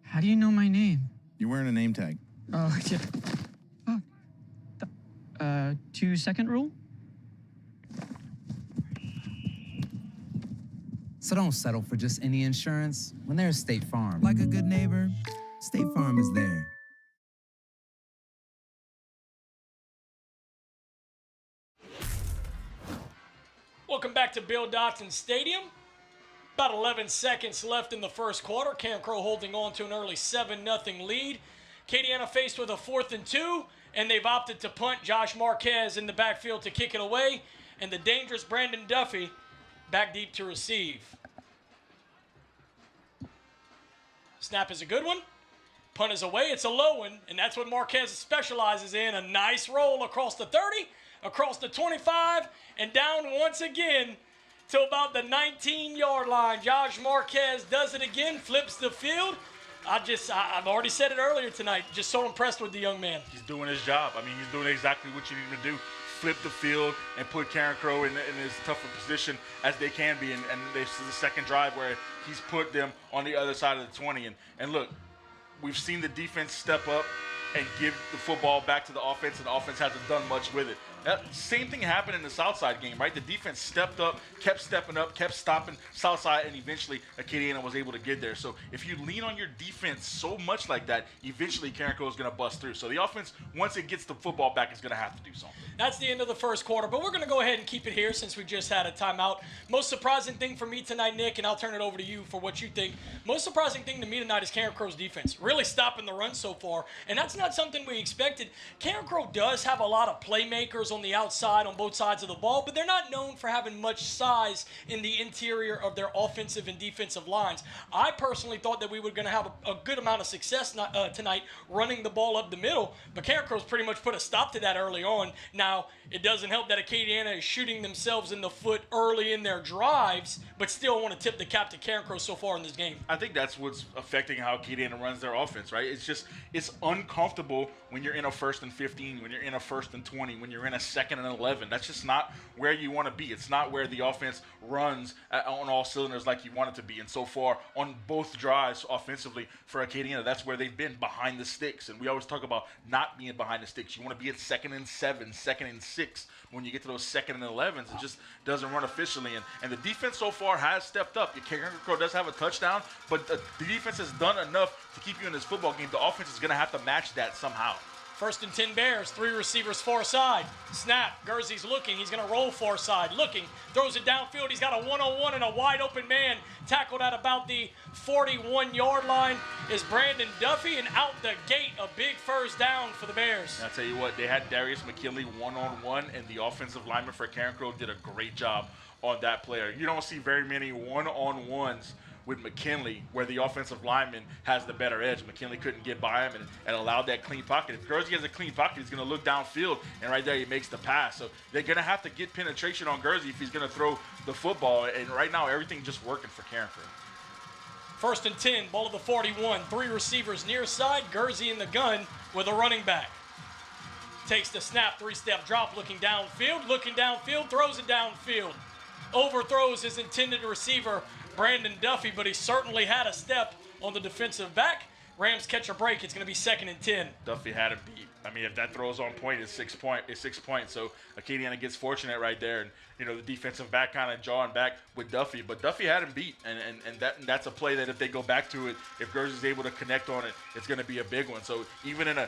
How do you know my name? You're wearing a name tag. Oh, yeah. Oh, 2-second rule? So don't settle for just any insurance. When there's State Farm, like a good neighbor, State Farm is there. Welcome back to Bill Dotson Stadium. About 11 seconds left in the first quarter. Carencro holding on to an early 7-0 lead. Acadiana faced with a 4th and 2, and they've opted to punt. Josh Marquez in the backfield to kick it away, and the dangerous Brandon Duffy back deep to receive. Snap is a good one. Punt is away. It's a low one, and that's what Marquez specializes in. A nice roll across the 30, across the 25, and down once again to about the 19-yard line. Josh Marquez does it again, flips the field. I've already said it earlier tonight, just so impressed with the young man. He's doing his job. I mean, he's doing exactly what you need him to do. Flip the field and put Carencro in as tougher position as they can be. And this is the second drive where he's put them on the other side of the 20. And look, we've seen the defense step up and give the football back to the offense, and the offense hasn't done much with it. That same thing happened in the Southside game, right? The defense stepped up, kept stepping up, kept stopping Southside, and eventually Acadiana was able to get there. So if you lean on your defense so much like that, eventually Carencro is going to bust through. So the offense, once it gets the football back, is going to have to do something. That's the end of the first quarter, but we're going to go ahead and keep it here since we just had a timeout. Most surprising thing for me tonight, Nick, and I'll turn it over to you for what you think. Most surprising thing to me tonight is Carencro's defense. Really stopping the run so far, and that's not something we expected. Carencro does have a lot of playmakers on the outside on both sides of the ball, but they're not known for having much size in the interior of their offensive and defensive lines. I personally thought that we were going to have a good amount of success tonight running the ball up the middle, but Carencro's pretty much put a stop to that early on. Now, it doesn't help that Acadiana is shooting themselves in the foot early in their drives, but still want to tip the cap to Carencro so far in this game. I think that's what's affecting how Acadiana runs their offense, right? It's uncomfortable when you're in a 1st and 15, when you're in a 1st and 20, when you're in a 2nd and 11. That's just not where you want to be. It's not where the offense runs on all cylinders like you want it to be. And so far, on both drives offensively for Acadiana, that's where they've been, behind the sticks. And we always talk about not being behind the sticks. You want to be at 2nd and 7, 2nd and 6. When you get to those 2nd and 11s, it just doesn't run efficiently. And the defense so far has stepped up. Carencro does have a touchdown, but the defense has done enough to keep you in this football game. The offense is going to have to match that somehow. 1st and 10 Bears, 3 receivers far side. Snap, Guernsey's looking, he's going to roll far side, looking, throws it downfield, he's got a one-on-one and a wide open man, tackled at about the 41-yard line is Brandon Duffy, and out the gate, a big first down for the Bears. I'll tell you what, they had Darius McKinley one-on-one, and the offensive lineman for Carencro did a great job on that player. You don't see very many one-on-ones with McKinley, where the offensive lineman has the better edge. McKinley couldn't get by him and allowed that clean pocket. If Guernsey has a clean pocket, he's going to look downfield, and right there he makes the pass. So they're going to have to get penetration on Guernsey if he's going to throw the football, and right now everything just working for Carencro. 1st and 10, ball of the 41, 3 receivers near side, Guernsey in the gun with a running back. Takes the snap, 3-step drop, looking downfield, throws it downfield. Overthrows his intended receiver, Brandon Duffy, but he certainly had a step on the defensive back. Rams catch a break. It's going to be 2nd and 10. Duffy had him beat. I mean, if that throws on point, it's 6 points. So Acadiana gets fortunate right there, and the defensive back kind of jawing back with Duffy, but Duffy had him beat, and that's a play that if they go back to it, if Guernsey's able to connect on it, it's going to be a big one. So even in a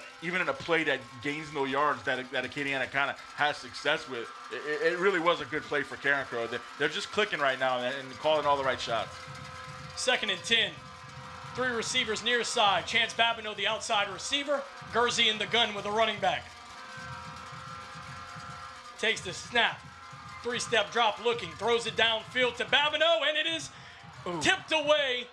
play that gains no yards that Acadiana kind of has success with, it really was a good play for Carencro. They're just clicking right now and calling all the right shots. 2nd and 10. 3 receivers near side. Chance Babineau, the outside receiver. Guernsey in the gun with a running back. Takes the snap. Three-step drop looking, throws it downfield to Babineau, and it is tipped away.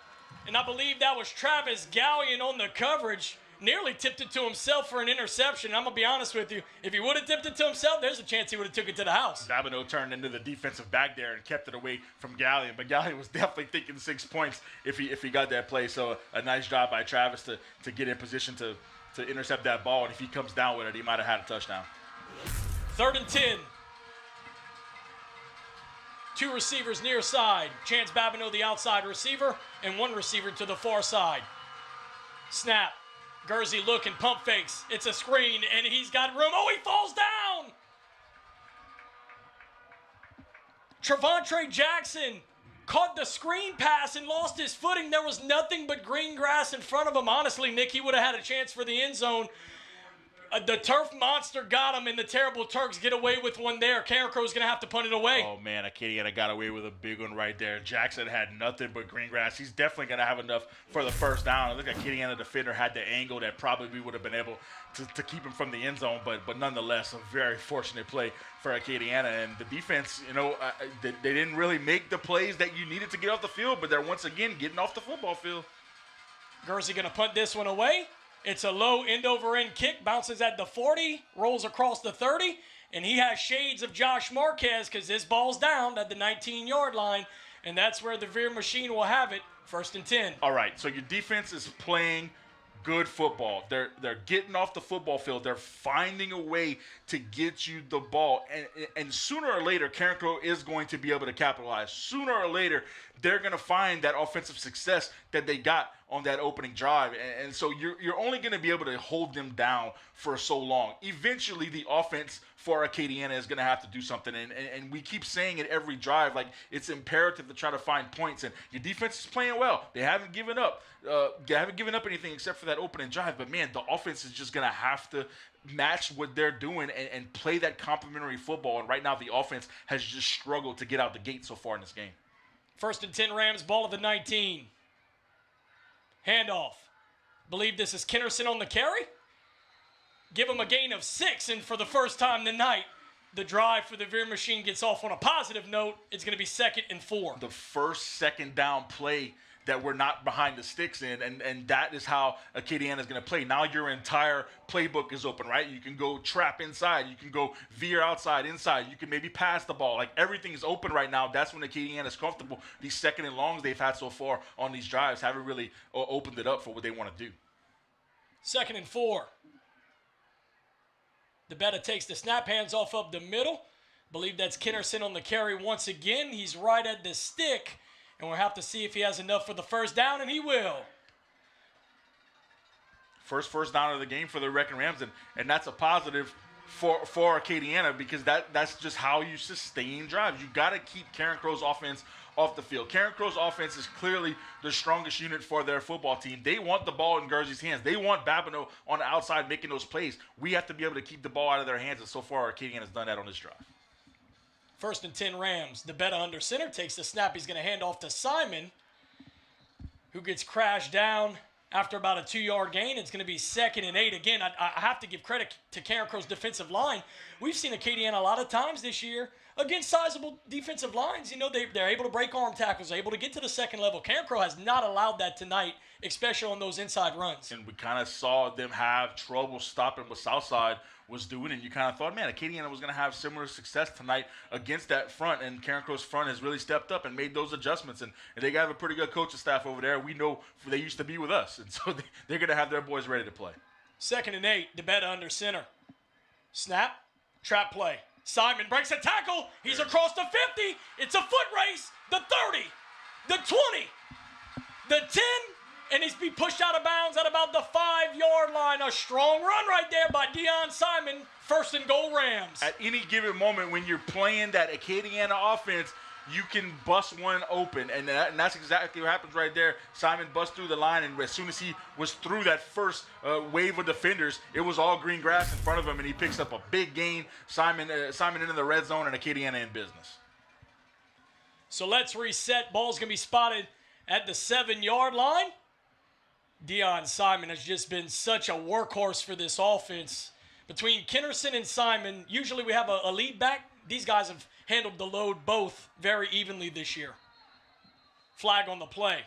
And I believe that was Travis Gallion on the coverage. Nearly tipped it to himself for an interception. I'm going to be honest with you. If he would have tipped it to himself, there's a chance he would have took it to the house. Babineau turned into the defensive back there and kept it away from Gallion. But Gallion was definitely thinking 6 points if he got that play. So a nice job by Travis to get in position to intercept that ball. And if he comes down with it, he might have had a touchdown. 3rd and 10. 2 receivers near side. Chance Babineau, the outside receiver, and 1 receiver to the far side. Snap. Gursey looking, pump fakes. It's a screen, and he's got room. Oh, he falls down! Trevontre Jackson caught the screen pass and lost his footing. There was nothing but green grass in front of him. Honestly, Nick, he would have had a chance for the end zone. The turf monster got him, and the terrible Turks get away with one there. Carencro's going to have to punt it away. Oh, man, Acadiana got away with a big one right there. Jackson had nothing but green grass. He's definitely going to have enough for the first down. I think Acadiana defender had the angle that probably would have been able to keep him from the end zone, but nonetheless, a very fortunate play for Acadiana. And the defense, they didn't really make the plays that you needed to get off the field, but they're once again getting off the football field. Gursey going to punt this one away. It's a low end-over-end kick, bounces at the 40, rolls across the 30, and he has shades of Josh Marquez because this ball's down at the 19-yard line, and that's where the Veer machine will have it, 1st and 10. All right, so your defense is playing good football. They're getting off the football field. They're finding a way to get you the ball. And sooner or later, Carencro is going to be able to capitalize. Sooner or later, they're going to find that offensive success that they got on that opening drive. And so you're only going to be able to hold them down for so long. Eventually, the offense for Acadiana is going to have to do something. And we keep saying it every drive, like it's imperative to try to find points. And your defense is playing well. They haven't given up. They haven't given up anything except for that opening drive. But, man, the offense is just going to have to match what they're doing and play that complementary football. And right now the offense has just struggled to get out the gate so far in this game. 1st and 10 Rams, ball of the 19. Handoff. Believe this is Kinnerson on the carry. Give him a gain of 6, and for the first time tonight, the drive for the Veer machine gets off on a positive note. It's going to be 2nd and 4. The first second down play that we're not behind the sticks in, and that is how Acadiana is going to play. Now your entire playbook is open, right? You can go trap inside. You can go veer outside, inside. You can maybe pass the ball. Like, everything is open right now. That's when Acadiana is comfortable. These 2nd and longs they've had so far on these drives haven't really opened it up for what they want to do. 2nd and 4. DeBetta takes the snap, hands off up the middle. Believe that's Kinnerson on the carry once again. He's right at the stick. And we'll have to see if he has enough for the first down, and he will. First down of the game for the Wreckin' Rams, and that's a positive for Acadiana because that's just how you sustain drives. You got to keep Carencro's offense off the field. Carencro's offense is clearly the strongest unit for their football team. They want the ball in Gursey's hands. They want Babineau on the outside making those plays. We have to be able to keep the ball out of their hands, and so far Acadiana has done that on this drive. 1st and 10 Rams. DeBetta under center takes the snap. He's going to hand off to Simon, who gets crashed down after about a 2-yard gain. It's going to be 2nd and 8. Again, I have to give credit to Carencro's defensive line. We've seen Acadiana a lot of times this year against sizable defensive lines. They're able to break arm tackles, able to get to the second level. Carencro has not allowed that tonight, especially on those inside runs. And we kind of saw them have trouble stopping what Southside was doing, and you kind of thought, man, Acadiana was going to have similar success tonight against that front, and Carencro's front has really stepped up and made those adjustments, and they got a pretty good coaching staff over there. We know they used to be with us, and so they're going to have their boys ready to play. 2nd and 8, DeBetta under center. Snap, trap play. Simon breaks a tackle. He's across the 50. It's a foot race. The 30, the 20, the 10, and he's be pushed out of bounds at about the 5-yard line. A strong run right there by Deion Simon. 1st and goal Rams. At any given moment when you're playing that Acadiana offense, you can bust one open, and that's exactly what happens right there. Simon busts through the line, and as soon as he was through that first wave of defenders, it was all green grass in front of him, and he picks up a big gain. Simon into the red zone, and Acadiana in business. So let's reset. Ball's going to be spotted at the 7-yard line. Deion Simon has just been such a workhorse for this offense. Between Kinnerson and Simon, usually we have a lead back these guys have handled the load both very evenly this year. Flag on the play.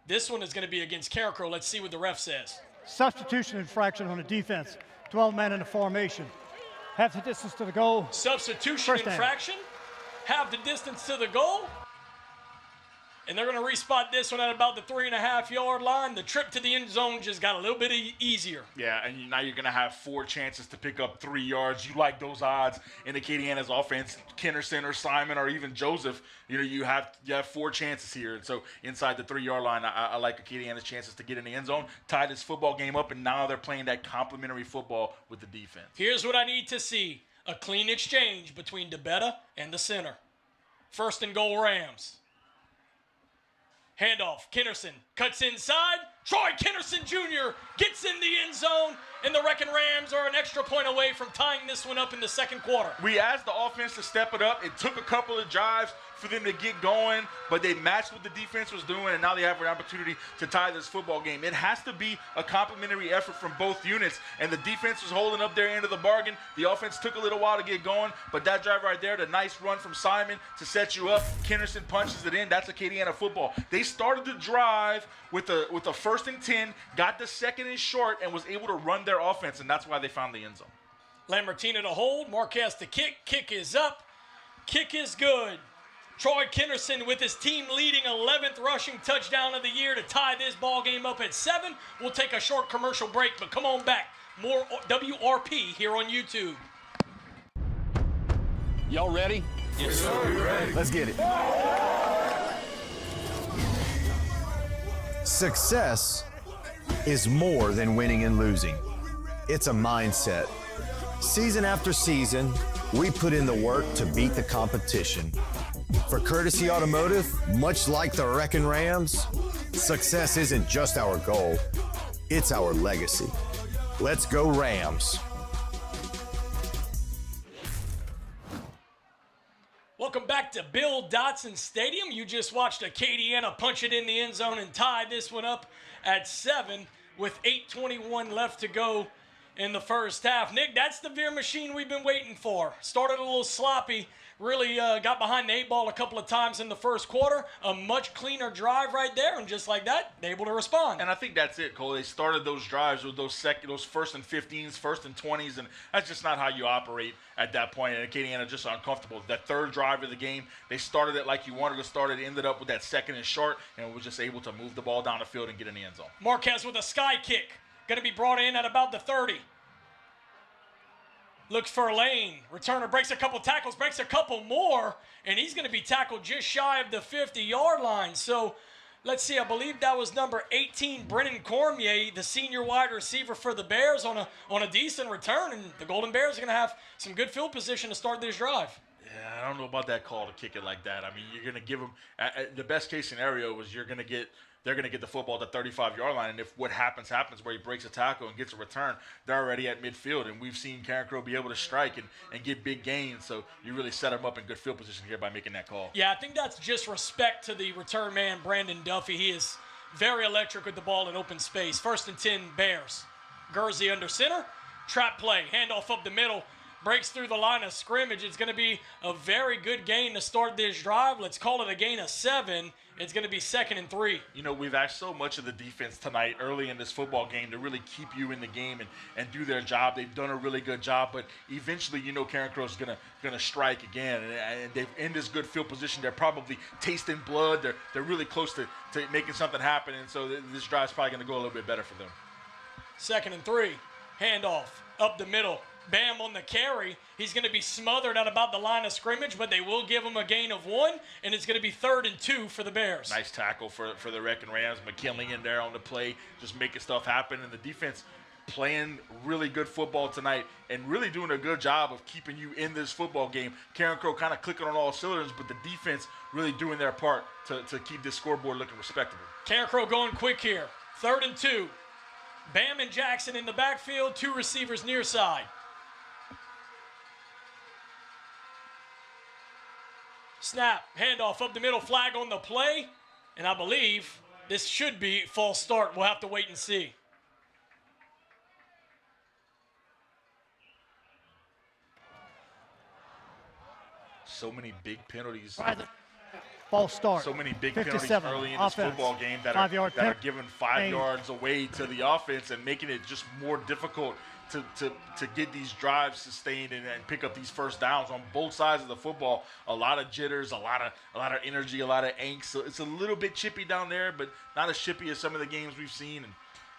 This one is going to be against Carencro. Let's see what the ref says. Substitution infraction on a defense. 12 men in a formation. Half the distance to the goal. Substitution infraction. Half the distance to the goal. And they're going to respot this one at about the 3.5-yard line. The trip to the end zone just got a little bit easier. Yeah, and now you're going to have 4 chances to pick up 3 yards. You like those odds in Acadiana's offense. Kennerson or Simon or even Joseph, you have 4 chances here. And so inside the 3-yard line, I like Acadiana's chances to get in the end zone, tie this football game up, and now they're playing that complementary football with the defense. Here's what I need to see. A clean exchange between DeBetta and the center. 1st and goal, Rams. Handoff, Kennerson cuts inside. Troy Kennerson Jr. gets in the end zone, and the Wreckin Rams are an extra point away from tying this one up in the second quarter. We asked the offense to step it up. It took a couple of drives for them to get going, but they matched what the defense was doing, and now they have an opportunity to tie this football game. It has to be a complimentary effort from both units, and the defense was holding up their end of the bargain. The offense took a little while to get going, but that drive right there, the nice run from Simon to set you up, Kennerson punches it in. That's Acadiana football. They started the drive with a 1st and 10, got the 2nd and short, and was able to run their offense, and that's why they found the end zone. Lambertina to hold, Marquez to kick. Kick is up. Kick is good. Troy Kennerson with his team leading 11th rushing touchdown of the year to tie this ball game up at 7. We'll take a short commercial break, but come on back. More WRP here on YouTube. Y'all ready? Yes, sir. We're ready. Let's get it. Success is more than winning and losing. It's a mindset. Season after season, we put in the work to beat the competition. For Courtesy Automotive, much like the Wreckin Rams, success isn't just our goal, it's our legacy. Let's go Rams. Welcome back to Bill Dotson Stadium. You just watched Acadiana punch it in the end zone and tie this one up at 7 with 8:21 left to go in the first half. Nick, that's the Veer machine we've been waiting for. Started a little sloppy, really got behind the 8 ball a couple of times in the first quarter. A much cleaner drive right there, and just like that, they're able to respond. And I think that's it, Cole. They started those drives with those 1st and 15s, 1st and 20s, and that's just not how you operate at that point. And Acadiana just uncomfortable. That 3rd drive of the game, they started it like you wanted to start it, ended up with that 2nd and short, and was just able to move the ball down the field and get in the end zone. Marquez with a sky kick. Going to be brought in at about the 30. Looks for a lane. Returner breaks a couple tackles, breaks a couple more, and he's going to be tackled just shy of the 50-yard line. So let's see, I believe that was number 18, Brennan Cormier, the senior wide receiver for the Bears on a decent return, and the Golden Bears are going to have some good field position to start this drive. Yeah, I don't know about that call to kick it like that. I mean, you're going to give them the best case scenario was they're going to get the football at the 35-yard line, and if what happens where he breaks a tackle and gets a return, they're already at midfield, and we've seen Carencro be able to strike and get big gains, so you really set him up in good field position here by making that call. Yeah, I think that's just respect to the return man, Brandon Duffy. He is very electric with the ball in open space. 1st and 10, Bears. Guernsey under center, trap play, handoff up the middle, breaks through the line of scrimmage. It's going to be a very good gain to start this drive. Let's call it a gain of 7. It's going to be 2nd and 3. We've asked so much of the defense tonight early in this football game to really keep you in the game and do their job. They've done a really good job, but eventually, Carencro is gonna strike again, and they've in this good field position. They're probably tasting blood. They're really close to making something happen, and so this drive's probably going to go a little bit better for them. 2nd and 3, handoff up the middle. Bam on the carry. He's going to be smothered at about the line of scrimmage, but they will give him a gain of 1, and it's going to be 3rd and 2 for the Bears. Nice tackle for the Wreckin Rams. McKinley in there on the play, just making stuff happen, and the defense playing really good football tonight and really doing a good job of keeping you in this football game. Carencro kind of clicking on all cylinders, but the defense really doing their part to keep this scoreboard looking respectable. Carencro going quick here. 3rd and 2. Bam and Jackson in the backfield, 2 receivers near side. Snap, handoff up the middle, flag on the play, and I believe this should be false start. We'll have to wait and see. so many big penalties. False start. So many big penalties 57, early in this offense. football game that 5-yard are pick. giving 5 Aim. yards away to the offense and making it just more difficult to get these drives sustained and pick up these first downs on both sides of the football. A lot of jitters, a lot of energy, a lot of angst. So it's a little bit chippy down there, but not as chippy as some of the games we've seen.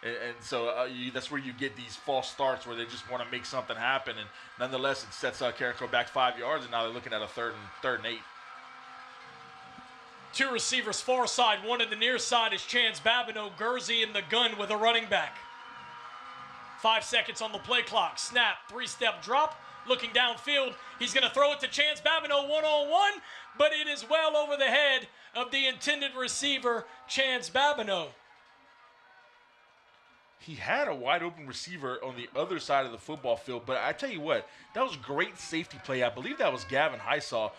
And so that's where you get these false starts where they just want to make something happen. And nonetheless, it sets Carencro back 5 yards, and now they're looking at a third and 8. 2 receivers far side, 1 in the near side is Chance Babineau. Gursey in the gun with a running back. 5 seconds on the play clock. Snap, 3-step drop, looking downfield. He's going to throw it to Chance Babineau one-on-one, but it is well over the head of the intended receiver, Chance Babineau. He had a wide open receiver on the other side of the football field, but I tell you what, that was great safety play. I believe that was Gavin Hysaw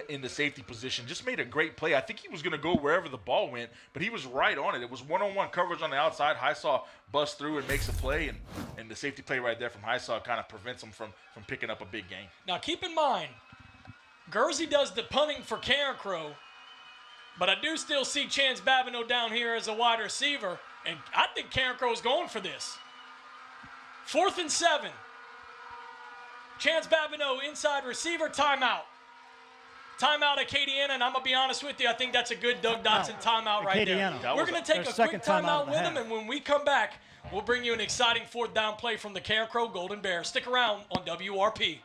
in the safety position. Just made a great play. I think he was going to go wherever the ball went, but he was right on it. It was one-on-one coverage on the outside. Hysaw busts through and makes a play, and the safety play right there from Hysaw kind of prevents him from picking up a big gain. Now keep in mind, Gursey does the punting for Carencro, but I do still see Chance Babineau down here as a wide receiver. And I think Carencro is going for this. 4th and 7. Chance Babineau, inside receiver, timeout. Timeout, Acadiana, and I'm going to be honest with you, I think that's a good Doug Dotson timeout right there. We're going to take a quick timeout with him, and when we come back, we'll bring you an exciting 4th down play from the Carencro Golden Bears. Stick around on WRP.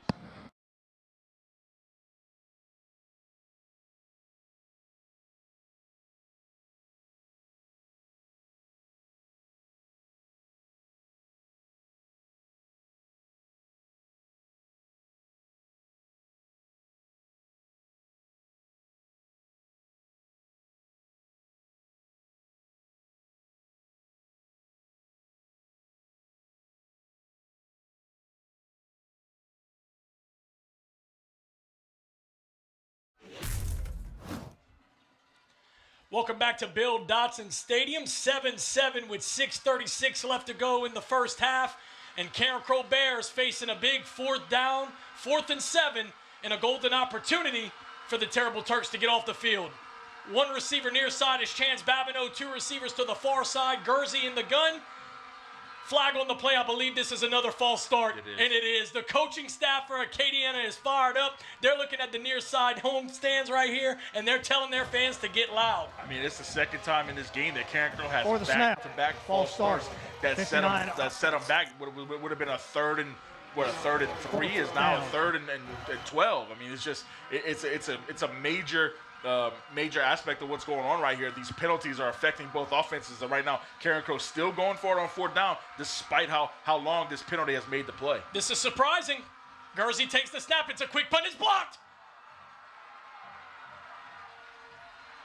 Welcome back to Bill Dotson Stadium. 7-7 with 6:36 left to go in the first half. And Carencro Bears facing a big 4th down, 4th and 7, and a golden opportunity for the Terrible Turks to get off the field. 1 receiver near side is Chance Babineau. 2 receivers to the far side. Gursey in the gun. Flag on the play. I believe this is another false start. And it is. The coaching staff for Acadiana is fired up. They're looking at the near side home stands right here, and they're telling their fans to get loud. I mean, it's the second time in this game that Carencro has back-to-back false starts that set them back. Would have been a third and 3 is now a 3rd and 12. I mean, it's just it's a major aspect of what's going on right here. These penalties are affecting both offenses, and right now Carencro still going for it on 4th down despite how long this penalty has made the play. This is surprising. Gursey takes the snap. It's a quick punt. It's blocked.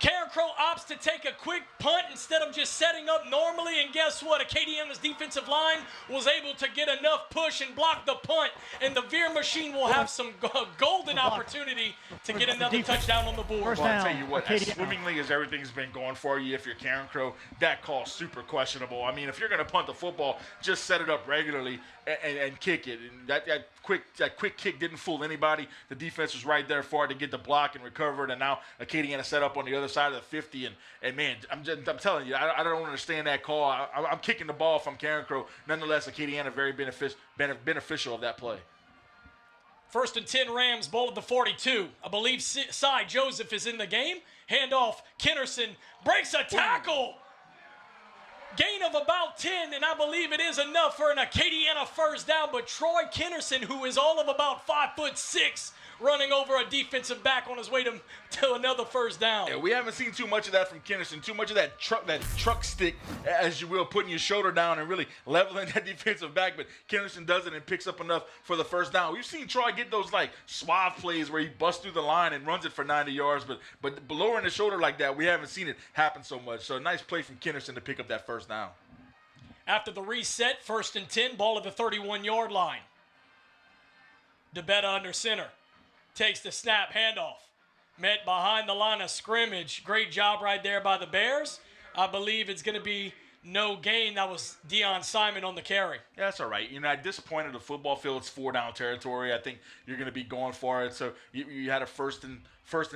Carencro opts to take a quick punt instead of just setting up normally, and guess what? Acadiana's defensive line was able to get enough push and block the punt, and the Veer machine will have some golden opportunity to get another touchdown on the board. Well, I'll tell you what, as swimmingly as everything's been going for you, if you're Carencro, that call's super questionable. I mean, if you're going to punt the football, just set it up regularly and kick it. And that quick kick didn't fool anybody. The defense was right there for it to get the block and recover it, and now Acadiana set up on the other side of the 50, and man, I'm telling you, I don't understand that call. I'm kicking the ball from Carencro. Nonetheless, Acadiana very beneficial of that play. 1st and 10 Rams, ball at the 42. I believe Cy Joseph is in the game. Handoff, Kennerson breaks a tackle. Gain of about 10, and I believe it is enough for an Acadiana 1st down, but Troy Kennerson, who is all of about 5'6", running over a defensive back on his way to another 1st down. Yeah, we haven't seen too much of that from Kennerson, too much of that truck stick, as you will, putting your shoulder down and really leveling that defensive back, but Kennerson does it and picks up enough for the 1st down. We've seen Troy get those like suave plays where he busts through the line and runs it for 90 yards, but lowering the shoulder like that, we haven't seen it happen so much. So a nice play from Kennerson to pick up that 1st down. After the reset, 1st and 10, ball at the 31-yard line. DeBetta under center. Takes the snap, handoff. Met behind the line of scrimmage. Great job right there by the Bears. I believe it's going to be no gain. That was Deion Simon on the carry. Yeah, that's all right. At this point of the football field, it's 4-down territory. I think you're going to be going for it. So you had a first and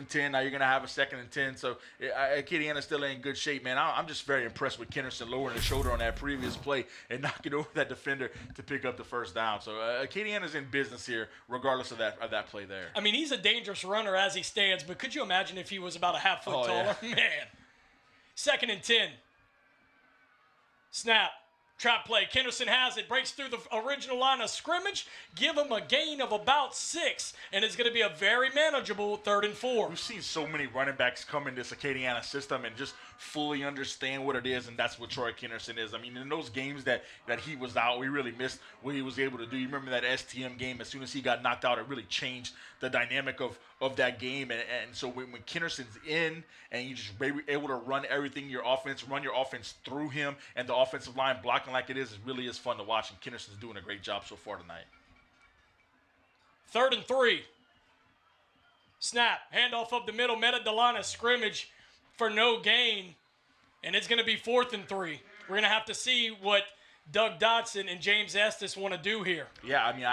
10. Now you're going to have a 2nd and 10. So Acadiana's still in good shape, man. I'm just very impressed with Kennerson lowering his shoulder on that previous play and knocking over that defender to pick up the first down. So Acadiana's in business here, regardless of that play there. I mean, he's a dangerous runner as he stands, but could you imagine if he was about a half foot taller? Yeah. Man. 2nd and 10. Snap. Trap play. Kennerson has it. Breaks through the original line of scrimmage. Give him a gain of about 6. And it's going to be a very manageable 3rd and 4. We've seen so many running backs come in this Acadiana system and just fully understand what it is, and that's what Troy Kennerson is. I mean, in those games that he was out, we really missed what he was able to do. You remember that STM game? As soon as he got knocked out, it really changed the dynamic of that game. And so when Kennerson's in and you just able to run everything, run your offense through him, and the offensive line blocking like it really is fun to watch. And Kennerson's doing a great job so far tonight. 3rd and 3. Snap. Handoff up the middle. Met at the line of scrimmage for no gain. And it's going to be 4th and 3. We're going to have to see what Doug Dotson and James Estes want to do here. Yeah, I mean,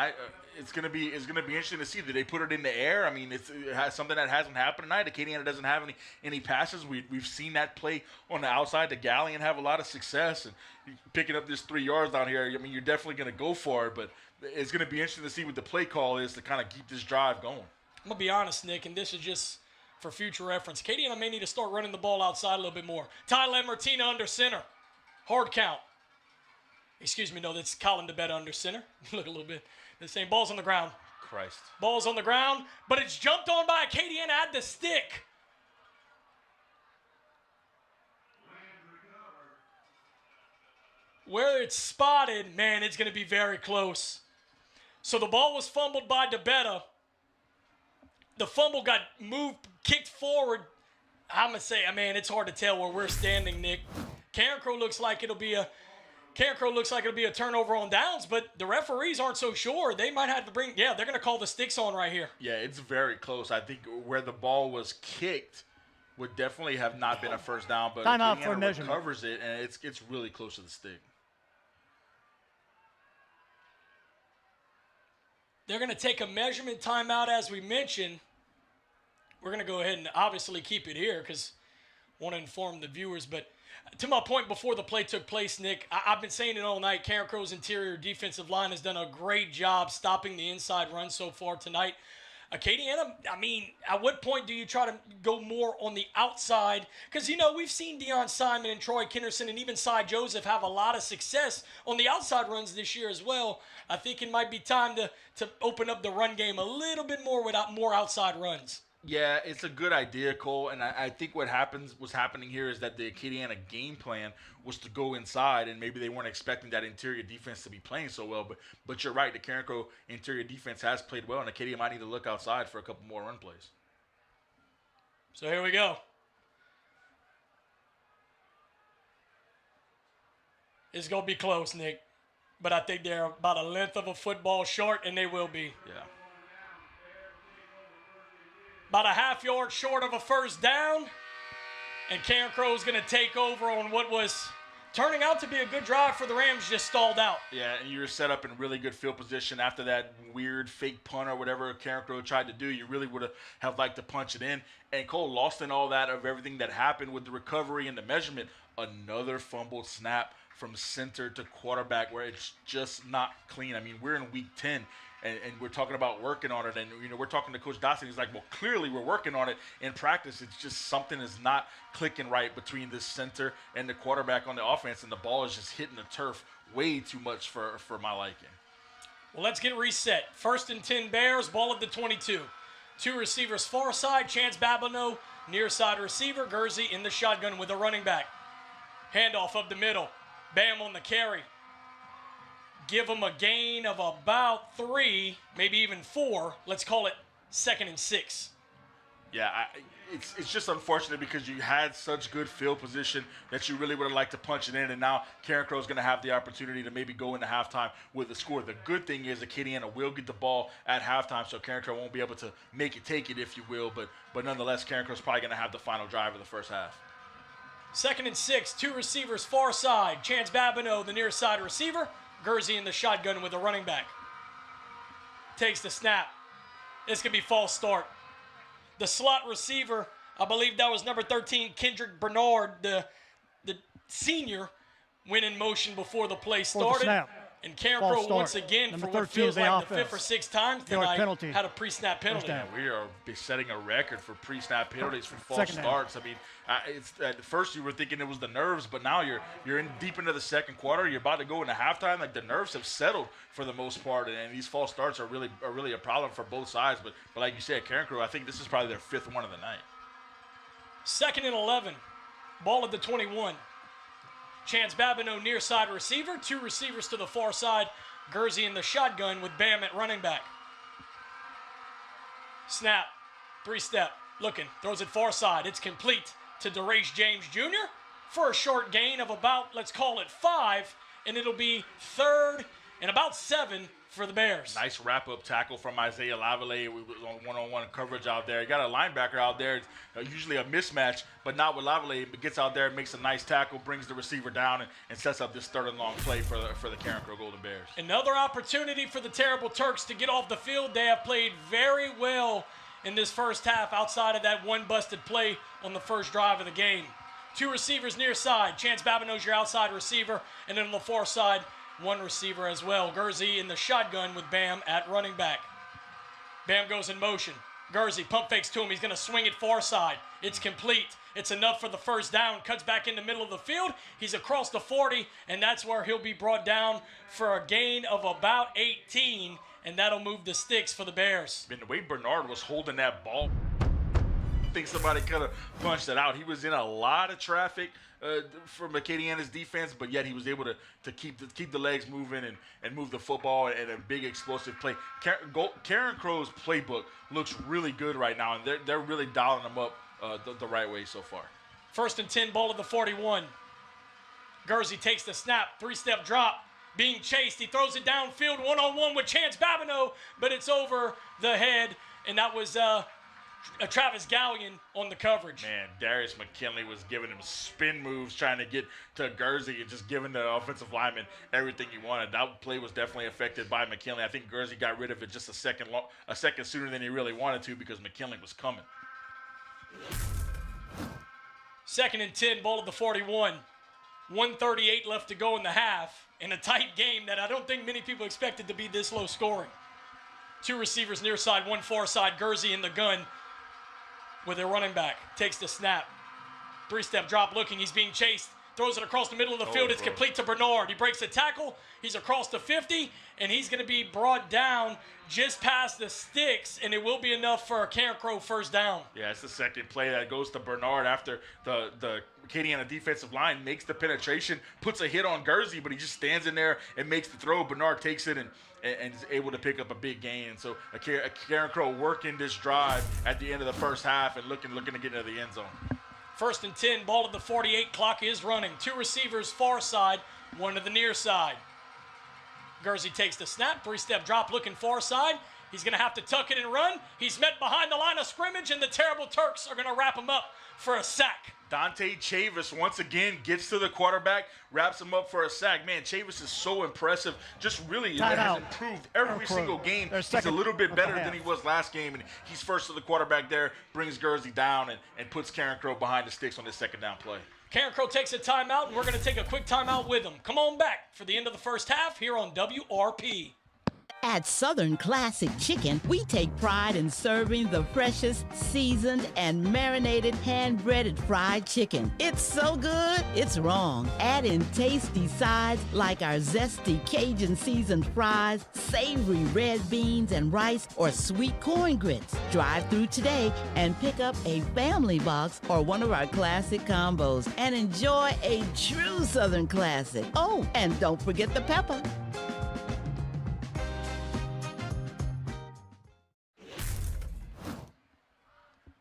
it's gonna be interesting to see that they put it in the air. I mean, it has something that hasn't happened tonight. Acadiana doesn't have any passes. We've seen that play on the outside to Gallion have a lot of success, and picking up this 3 yards down here. I mean, you're definitely gonna go for it, but it's gonna be interesting to see what the play call is to kind of keep this drive going. I'm gonna be honest, Nick, and this is just for future reference. Acadiana may need to start running the ball outside a little bit more. Tyler Martina under center. Hard count. Excuse me, no, that's Colin DeBetta under center. Look a little bit the same. Ball's on the ground. Christ. Ball's on the ground, but it's jumped on by Acadiana at the stick. Where it's spotted, man, it's going to be very close. So the ball was fumbled by DeBetta. The fumble got moved, kicked forward. I'm going to say, man, it's hard to tell where we're standing, Nick. Carencro looks like it'll be a turnover on downs, but the referees aren't so sure. They might have to they're going to call the sticks on right here. Yeah, it's very close. I think where the ball was kicked would definitely have not been a first down, but Timeout for Acadiana measurement. recovers it, and it's really close to the stick. They're going to take a measurement timeout, as we mentioned. We're going to go ahead and obviously keep it here because I want to inform the viewers. But to my point before the play took place, Nick, I've been saying it all night. Carencro's interior defensive line has done a great job stopping the inside run so far tonight. Acadiana, I mean, at what point do you try to go more on the outside? Because, we've seen Deion Simon and Troy Kennerson and even Cy Joseph have a lot of success on the outside runs this year as well. I think it might be time to open up the run game a little bit more without more outside runs. Yeah, it's a good idea, Cole, and I think what's happening here is that the Acadiana game plan was to go inside, and maybe they weren't expecting that interior defense to be playing so well, but you're right, the Carencro interior defense has played well, and Acadiana might need to look outside for a couple more run plays. So here we go. It's going to be close, Nick, but I think they're about a length of a football short, and they will be. Yeah. About a half yard short of a first down. And Carencro is going to take over on what was turning out to be a good drive for the Rams, just stalled out. Yeah, and you were set up in really good field position after that weird fake punt or whatever Carencro tried to do. You really would have liked to punch it in. And Cole, lost in all that of everything that happened with the recovery and the measurement, another fumbled snap from center to quarterback where it's just not clean. I mean, we're in week 10. And we're talking about working on it, and we're talking to Coach Dotson. He's like, well, clearly we're working on it in practice. It's just something is not clicking right between the center and the quarterback on the offense, and the ball is just hitting the turf way too much for my liking. Well, let's get reset. 1st and 10 Bears, ball at the 22. 2 receivers far side, Chance Babineau, near side receiver, Gursey in the shotgun with a running back. Handoff up the middle, Bam on the carry. Give them a gain of about 3, maybe even 4. Let's call it 2nd and 6. Yeah, it's just unfortunate because you had such good field position that you really would have liked to punch it in, and now Carencro is going to have the opportunity to maybe go into halftime with a score. The good thing is Acadiana will get the ball at halftime, so Carencro won't be able to make it take it, if you will, but nonetheless, Carencro is probably going to have the final drive of the first half. 2nd and 6, 2 receivers far side. Chance Babineau, the near side receiver. Guernsey in the shotgun with a running back. Takes the snap. This could be false start. The slot receiver, I believe that was number 13, Kendrick Bernard, the senior, went in motion before the play started. And Carencro, once again, for what feels like the 5th or 6th time tonight, had a pre-snap penalty. We are setting a record for pre-snap penalties for false starts. I mean, at first you were thinking it was the nerves, but now you're in deep into the second quarter. You're about to go into halftime. Like, the nerves have settled for the most part, and these false starts are really a problem for both sides. But like you said, Carencro, I think this is probably their 5th one of the night. 2nd and 11, ball at the 21. Chance Babineau, near side receiver. 2 receivers to the far side. Guernsey in the shotgun with Bam at running back. Snap. 3-step. Looking. Throws it far side. It's complete to DeRace James Jr. for a short gain of about, let's call it 5. And it'll be 3rd and about 7 for the Bears. Nice wrap-up tackle from Isaiah Lavallee. We was on one-on-one coverage out there. You got a linebacker out there, usually a mismatch, but not with Lavallee. But gets out there, makes a nice tackle, brings the receiver down, and sets up this 3rd and long play for the Carencro Golden Bears. Another opportunity for the Terrible Turks to get off the field. They have played very well in this first half outside of that one busted play on the first drive of the game. 2 receivers near side. Chance Babineau's your outside receiver, and then on the far side, 1 receiver as well. Guernsey in the shotgun with Bam at running back. Bam goes in motion. Guernsey pump fakes to him. He's going to swing it far side. It's complete. It's enough for the first down. Cuts back in the middle of the field. He's across the 40, and that's where he'll be brought down for a gain of about 18, and that'll move the sticks for the Bears. And the way Bernard was holding that ball, I think somebody could have punched it out. He was in a lot of traffic from Acadiana's defense, but yet he was able to keep the legs moving and move the football at a big explosive play. Carencro's playbook looks really good right now, and they're really dialing them up the right way so far. 1st and 10, ball at the 41. Guernsey takes the snap, 3-step drop, being chased. He throws it downfield, one-on-one with Chance Babineau, but it's over the head, and that was Travis Gallion on the coverage. Man, Darius McKinley was giving him spin moves, trying to get to Guernsey and just giving the offensive lineman everything he wanted. That play was definitely affected by McKinley. I think Guernsey got rid of it just a second sooner than he really wanted to because McKinley was coming. 2nd and 10, ball at the 41. 1:38 left to go in the half, in a tight game that I don't think many people expected to be this low scoring. 2 receivers near side, 1 far side. Guernsey in the gun with a running back. Takes the snap. 3-step drop looking. He's being chased. Throws it across the middle of the field. It's complete to Bernard. He breaks a tackle. He's across the 50, and he's going to be brought down just past the sticks, and it will be enough for a Carencro first down. Yeah, it's the second play that goes to Bernard after the Acadiana defensive line makes the penetration, puts a hit on Guernsey, but he just stands in there and makes the throw. Bernard takes it and is able to pick up a big gain. And so a Carencro working this drive at the end of the first half and looking to get into the end zone. 1st and 10, ball at the 48, clock is running. 2 receivers far side, 1 to the near side. Guernsey takes the snap, 3-step drop looking far side. He's going to have to tuck it and run. He's met behind the line of scrimmage, and the Terrible Turks are going to wrap him up for a sack. Dante Chavis once again gets to the quarterback, wraps him up for a sack. Man, Chavis is so impressive. Just really has improved every single game. He's a little bit better than he was last game, and he's first to the quarterback there, brings Guernsey down, and puts Carencro behind the sticks on this 2nd down play. Carencro takes a timeout, and we're going to take a quick timeout with him. Come on back for the end of the first half here on WRP. At Southern Classic Chicken, we take pride in serving the freshest, seasoned, and marinated hand-breaded fried chicken. It's so good, it's wrong. Add in tasty sides like our zesty Cajun seasoned fries, savory red beans and rice, or sweet corn grits. Drive through today and pick up a family box or one of our classic combos and enjoy a true Southern classic. Oh, and don't forget the pepper.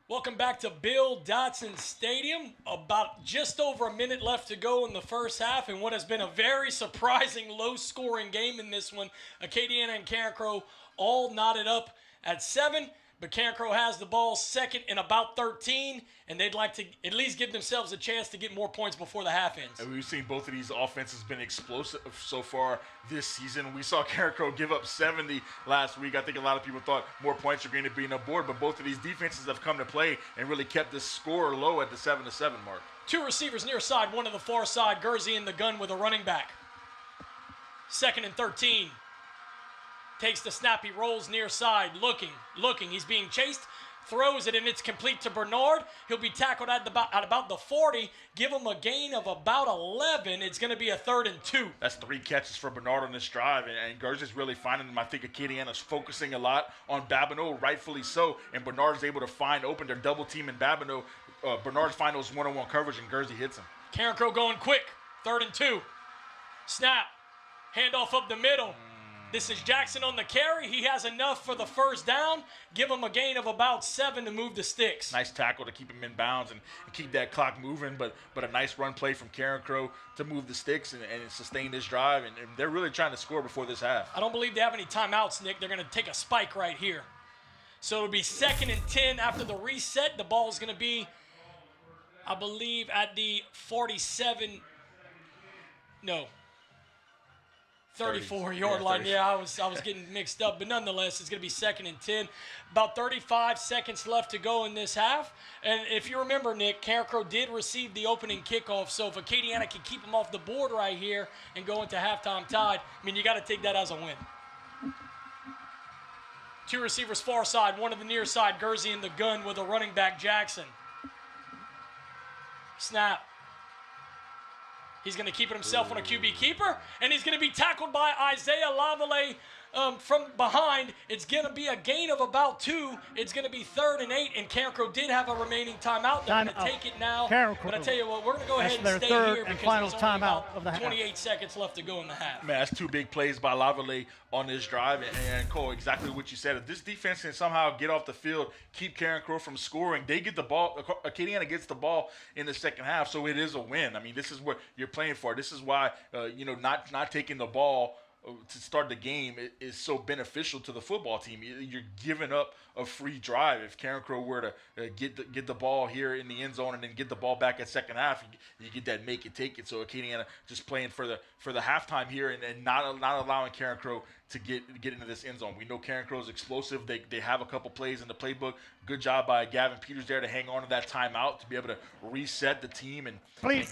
Welcome back to Bill Dotson Stadium. About just over a minute left to go in the first half, and what has been a very surprising low-scoring game in this one. Acadiana and Carencro all knotted up at 7. But Carencro has the ball second and about 13, and they'd like to at least give themselves a chance to get more points before the half ends. And we've seen both of these offenses been explosive so far this season. We saw Carencro give up 70 last week. I think a lot of people thought more points are going to be on the board, but both of these defenses have come to play and really kept this score low at the 7-7 mark. 2 receivers near side, 1 to the far side. Gursey in the gun with a running back. Second and 13. Takes the snap, he rolls near side, looking. He's being chased, throws it, and it's complete to Bernard. He'll be tackled at about the 40. Give him a gain of about 11. It's going to be a 3rd and 2. That's 3 catches for Bernard on this drive, and Gursey's really finding him. I think Acadiana's focusing a lot on Babineau, rightfully so, and Bernard's able to find open. They're double teaming Babineau. Bernard's find those one-on-one coverage, and Gursey hits him. Carencro going quick, 3rd and 2. Snap, handoff up the middle. This is Jackson on the carry. He has enough for the first down. Give him a gain of about 7 to move the sticks. Nice tackle to keep him in bounds and keep that clock moving, but a nice run play from Carencro to move the sticks and sustain this drive, and they're really trying to score before this half. I don't believe they have any timeouts, Nick. They're going to take a spike right here. So it'll be 2nd and 10 after the reset. The ball is going to be, I believe, at the 47. No. 34-yard line. Yeah, I was getting mixed up. But nonetheless, it's going to be 2nd and 10. About 35 seconds left to go in this half. And if you remember, Nick, Carencro did receive the opening kickoff. So if Acadiana can keep him off the board right here and go into halftime tied, I mean, you got to take that as a win. 2 receivers far side, 1 to the near side. Gursey in the gun with a running back, Jackson. Snap. He's going to keep it himself on a QB keeper, and he's going to be tackled by Isaiah Lavallee from behind. It's going to be a gain of about 2. It's going to be 3rd and 8, and Carencro did have a remaining timeout. They're going to take it now. But I tell you what, we're going to go ahead and stay here because final there's only timeout about of the 28 seconds left to go in the half. Man, that's 2 big plays by Lavallee on this drive, and Cole, exactly what you said. If this defense can somehow get off the field, keep Carencro from scoring, they get the ball. Acadiana gets the ball in the second half, so it is a win. I mean, this is what you're playing for. This is why not taking the ball to start the game is so beneficial to the football team. You're giving up a free drive. If Carencro were to get the ball here in the end zone and then get the ball back at second half, you get that make it take it. So Acadiana just playing for the halftime here and not allowing Carencro to get into this end zone. We know Carencro is explosive. They have a couple plays in the playbook. Good job by Gavin Peters there to hang on to that timeout to be able to reset the team and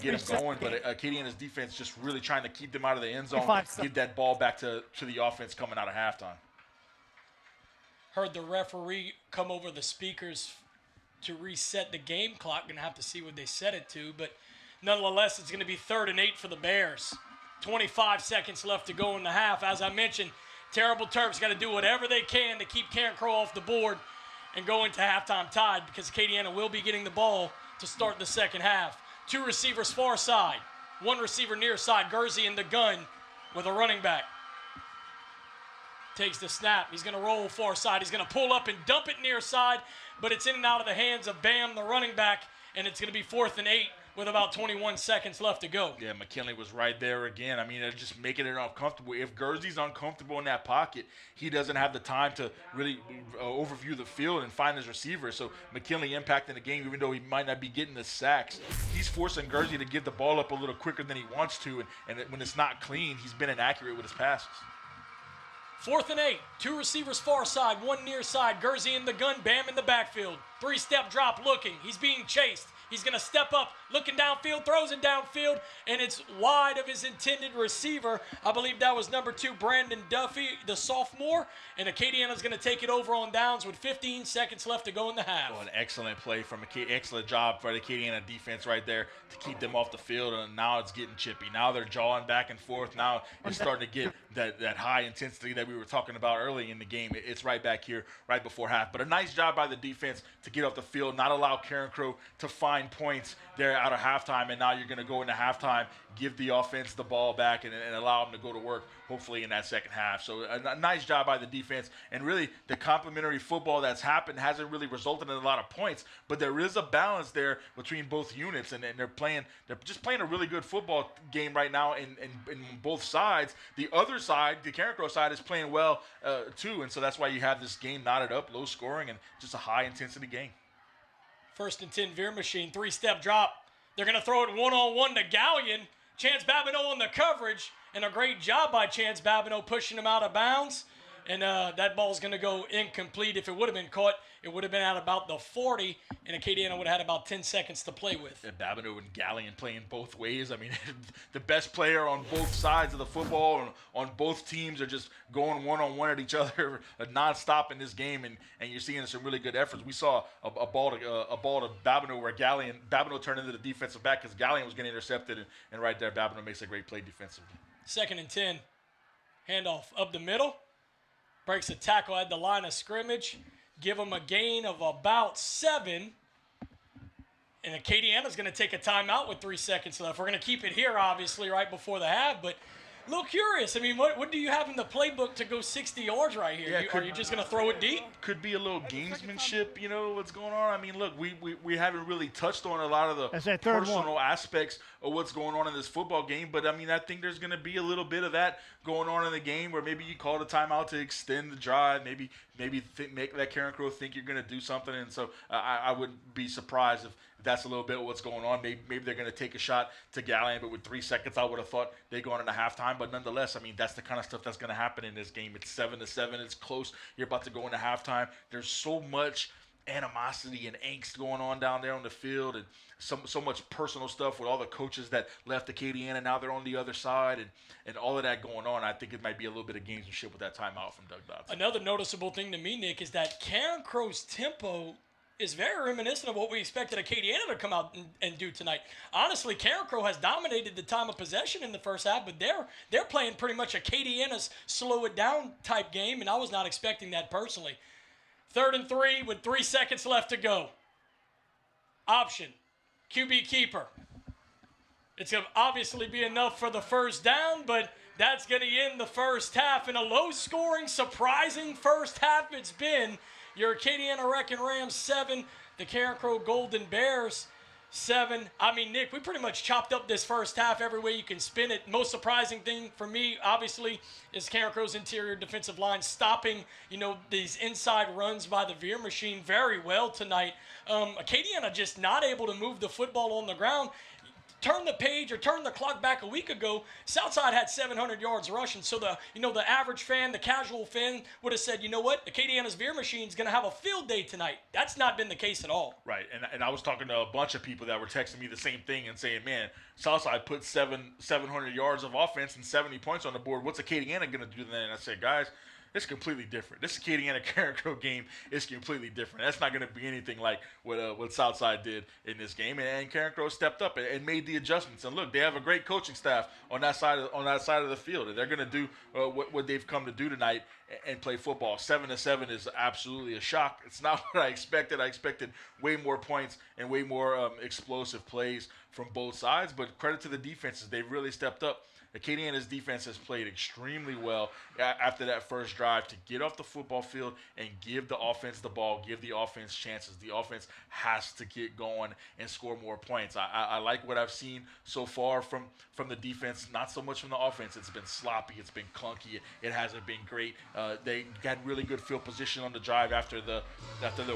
get them going. But Acadiana's defense just really trying to keep them out of the end zone, get that ball back to the offense coming out of halftime. Heard the referee come over the speakers to reset the game clock. Going to have to see what they set it to. But nonetheless, it's going to be 3rd and 8 for the Bears. 25 seconds left to go in the half. As I mentioned, Terrible Turks got to do whatever they can to keep Carencro off the board and go into halftime tied because Acadiana will be getting the ball to start the second half. 2 receivers far side, 1 receiver near side. Gursey in the gun with a running back. Takes the snap. He's going to roll far side. He's going to pull up and dump it near side, but it's in and out of the hands of Bam, the running back, and it's going to be 4th and 8 with about 21 seconds left to go. Yeah, McKinley was right there again. I mean, they're just making it uncomfortable. If Gursey's uncomfortable in that pocket, he doesn't have the time to really overview the field and find his receiver. So McKinley impacting the game, even though he might not be getting the sacks. He's forcing Gursey to give the ball up a little quicker than he wants to, and when it's not clean, he's been inaccurate with his passes. 4th and 8, 2 receivers far side, 1 near side. Gursey in the gun, Bam in the backfield. 3-step drop looking. He's being chased. He's going to step up, looking downfield, throws it downfield, and it's wide of his intended receiver. I believe that was number 2, Brandon Duffy, the sophomore. And Acadiana's going to take it over on downs with 15 seconds left to go in the half. Well, an excellent play from excellent job for the Acadiana defense right there to keep them off the field. And now it's getting chippy. Now they're jawing back and forth. Now it's starting to get that high intensity that we were talking about early in the game. It's right back here, right before half. But a nice job by the defense to get off the field, not allow Carencro to find 9 points there out of halftime, and now you're going to go into halftime, give the offense the ball back, and allow them to go to work, hopefully, in that second half. So a nice job by the defense. And really, the complementary football that's happened hasn't really resulted in a lot of points, but there is a balance there between both units, and they're just playing a really good football game right now in both sides. The other side, the Carencro side, is playing well too, and so that's why you have this game knotted up, low scoring, and just a high-intensity game. 1st and 10 Veer Machine, 3-step drop. They're going to throw it one-on-one to Gallion. Chance Babineau on the coverage, and a great job by Chance Babineau pushing him out of bounds. And that ball's going to go incomplete. If it would have been caught, it would have been at about the 40, and Acadiana would have had about 10 seconds to play with. And Babineau and Gallion playing both ways. I mean, the best player on both sides of the football and on both teams are just going one-on-one at each other nonstop in this game, and you're seeing some really good efforts. We saw a ball to Babineau where Babineau turned into the defensive back because Gallion was getting intercepted, and right there Babineau makes a great play defensively. 2nd and 10, handoff up the middle. Breaks a tackle at the line of scrimmage. Give them a gain of about 7. And Acadiana's going to take a timeout with 3 seconds left. We're going to keep it here, obviously, right before the half. But a little curious. I mean, what do you have in the playbook to go 60 yards right here? Yeah, are you just going to throw it deep? Could be a little gamesmanship, what's going on. I mean, look, we haven't really touched on a lot of the personal aspects of what's going on in this football game. But, I mean, I think there's going to be a little bit of that going on in the game where maybe you call the timeout to extend the drive, maybe make that Carencro think you're going to do something. And so I wouldn't be surprised if that's a little bit of what's going on. Maybe they're going to take a shot to Gallion, but with 3 seconds, I would have thought they'd gone into halftime. But nonetheless, I mean, that's the kind of stuff that's going to happen in this game. It's 7-7. It's close. You're about to go into halftime. There's so much animosity and angst going on down there on the field, and so much personal stuff with all the coaches that left Acadiana. Now they're on the other side, and all of that going on. I think it might be a little bit of gamesmanship with that timeout from Doug Dodson. Another noticeable thing to me, Nick, is that Carencro's tempo is very reminiscent of what we expected Acadiana to come out and do tonight. Honestly, Carencro has dominated the time of possession in the first half, but they're playing pretty much Acadiana's slow it down type game, and I was not expecting that personally. 3rd and 3 with 3 seconds left to go. Option, QB keeper. It's going to obviously be enough for the first down, but that's going to end the first half in a low-scoring, surprising first half it's been. Your Acadiana Wreckin Rams 7, the Carencro Golden Bears 7. I mean, Nick, we pretty much chopped up this first half every way you can spin it. Most surprising thing for me, obviously, is Carencro's interior defensive line stopping, these inside runs by the Veer Machine very well tonight. Acadiana just not able to move the football on the ground. Turn the page or turn the clock back a week ago, Southside had 700 yards rushing. So the average fan, the casual fan would have said, you know what, Acadiana's Veer Machine is going to have a field day tonight. That's not been the case at all. Right, and I was talking to a bunch of people that were texting me the same thing and saying, man, Southside put 700 yards of offense and 70 points on the board. What's Acadiana going to do then? And I said, guys, it's completely different. This Acadiana Carencro game is completely different. That's not going to be anything like what Southside did in this game. And Carencro stepped up and made the adjustments. And look, they have a great coaching staff on that side of the field. And they're going to do what they've come to do tonight and play football. 7-7 is absolutely a shock. It's not what I expected. I expected way more points and way more explosive plays from both sides. But credit to the defenses. They've really stepped up. Acadiana's defense has played extremely well after that first drive to get off the football field and give the offense the ball, give the offense chances. The offense has to get going and score more points. I like what I've seen so far from the defense, not so much from the offense. It's been sloppy. It's been clunky. It hasn't been great. They got really good field position on the drive after the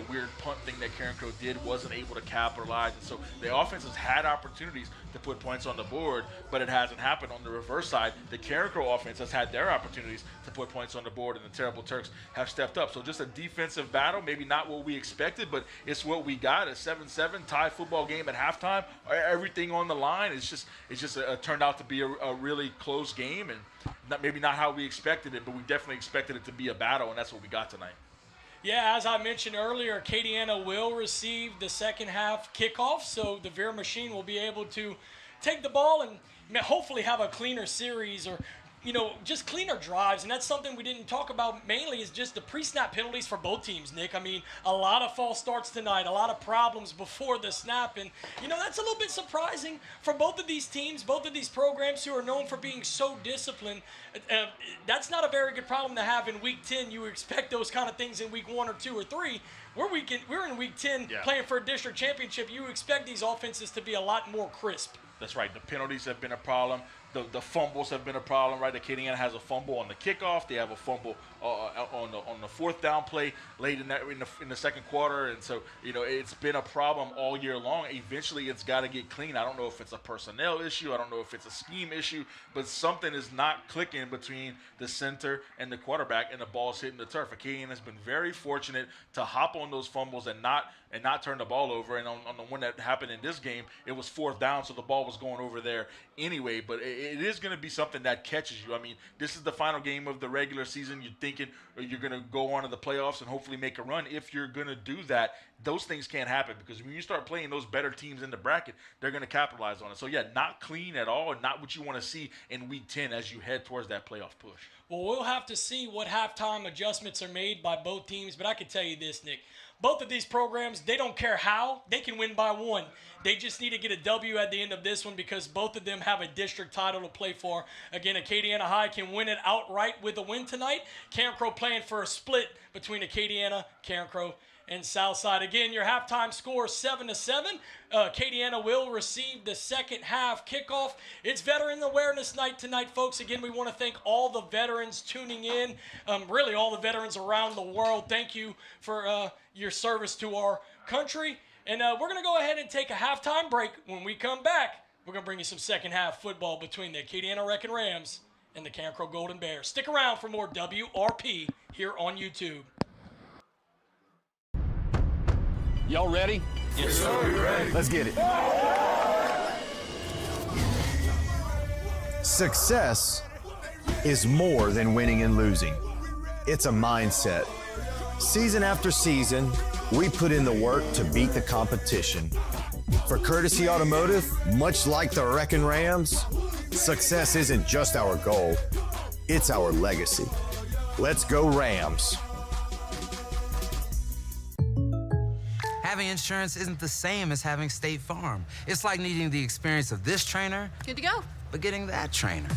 weird punt thing that Carencro did, wasn't able to capitalize. And so the offense has had opportunities to put points on the board, but it hasn't happened. On the reverse side, the Carencro offense has had their opportunities to put points on the board, and the Terrible Turks have stepped up. So just a defensive battle, maybe not what we expected, but it's what we got. A 7-7 tie football game at halftime, everything on the line. It's just turned out to be a really close game, and maybe not how we expected it, but we definitely expected it to be a battle, and that's what we got tonight. Yeah, as I mentioned earlier, Acadiana will receive the second half kickoff, so the Veer Machine will be able to take the ball and hopefully have a cleaner series, or just cleaner drives, and that's something we didn't talk about mainly is just the pre-snap penalties for both teams, Nick. I mean, a lot of false starts tonight, a lot of problems before the snap, and, that's a little bit surprising for both of these teams, both of these programs who are known for being so disciplined. That's not a very good problem to have in Week 10. You expect those kind of things in Week 1 or 2 or 3. We're in Week 10 playing for a district championship. You expect these offenses to be a lot more crisp. That's right. The penalties have been a problem. The fumbles have been a problem, right? Acadiana has a fumble on the kickoff. They have a fumble on the fourth down play late in the second quarter, and so it's been a problem all year long. Eventually, it's got to get clean. I don't know if it's a personnel issue. I don't know if it's a scheme issue, but something is not clicking between the center and the quarterback, and the ball's hitting the turf. Acadiana has been very fortunate to hop on those fumbles and not turn the ball over. And on the one that happened in this game, it was fourth down, so the ball was going over there anyway. But it is going to be something that catches you. I mean, this is the final game of the regular season. You're thinking you're going to go on to the playoffs and hopefully make a run. If you're going to do that, those things can't happen, because when you start playing those better teams in the bracket, they're going to capitalize on it. So, not clean at all, and not what you want to see in Week 10 as you head towards that playoff push. Well, we'll have to see what halftime adjustments are made by both teams, but I can tell you this, Nick. Both of these programs, they don't care how. They can win by 1. They just need to get a W at the end of this one, because both of them have a district title to play for. Again, Acadiana High can win it outright with a win tonight. Carencro playing for a split between Acadiana, Carencro, and Southside. Again, your halftime score 7-7. Acadiana will receive the second half kickoff. It's Veteran Awareness Night tonight, folks. Again, we want to thank all the veterans tuning in, really all the veterans around the world. Thank you for your service to our country. And we're going to go ahead and take a halftime break. When we come back, we're going to bring you some second half football between the Acadiana Wreckin Rams and the Carencro Golden Bears. Stick around for more WRP here on YouTube. Y'all ready? Yes, sir. We're ready. Let's get it. Success is more than winning and losing. It's a mindset. Season after season, we put in the work to beat the competition. For Courtesy Automotive, much like the Wreckin Rams, success isn't just our goal, it's our legacy. Let's go Rams. Having insurance isn't the same as having State Farm. It's like needing the experience of this trainer, good to go, but getting that trainer.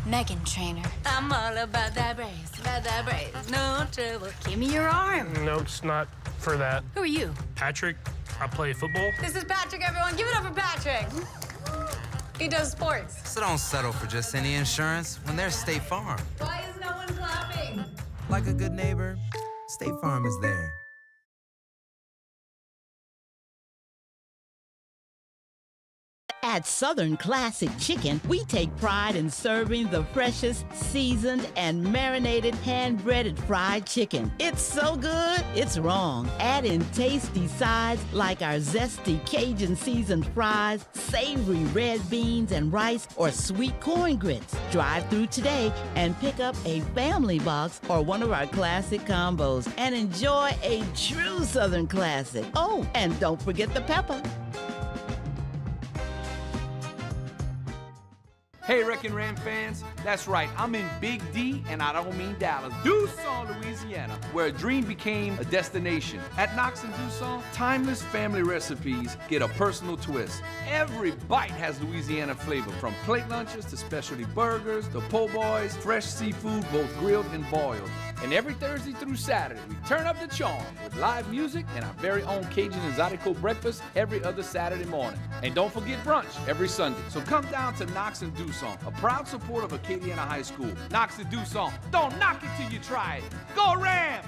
Megan Trainer. I'm all about that brace, no trouble. Give me your arm. No, it's not for that. Who are you? Patrick, I play football. This is Patrick, everyone. Give it up for Patrick. He does sports. So don't settle for just any insurance when there's State Farm. Why is no one clapping? Like a good neighbor, State Farm is there. At Southern Classic Chicken, we take pride in serving the freshest, seasoned, and marinated hand-breaded fried chicken. It's so good, it's wrong. Add in tasty sides like our zesty Cajun seasoned fries, savory red beans and rice, or sweet corn grits. Drive through today and pick up a family box or one of our classic combos and enjoy a true Southern classic. Oh, and don't forget the pepper. Hey, Wreckin Ram fans, that's right, I'm in Big D, and I don't mean Dallas, Dusson, Louisiana, where a dream became a destination. At Knox and Dusson, timeless family recipes get a personal twist. Every bite has Louisiana flavor, from plate lunches to specialty burgers, to po' boys, fresh seafood, both grilled and boiled. And every Thursday through Saturday, we turn up the charm with live music and our very own Cajun Exotico breakfast every other Saturday morning. And don't forget brunch every Sunday. So come down to Knox and Dusson, a proud supporter of Acadiana High School. Knox and Dusson, don't knock it till you try it. Go Rams!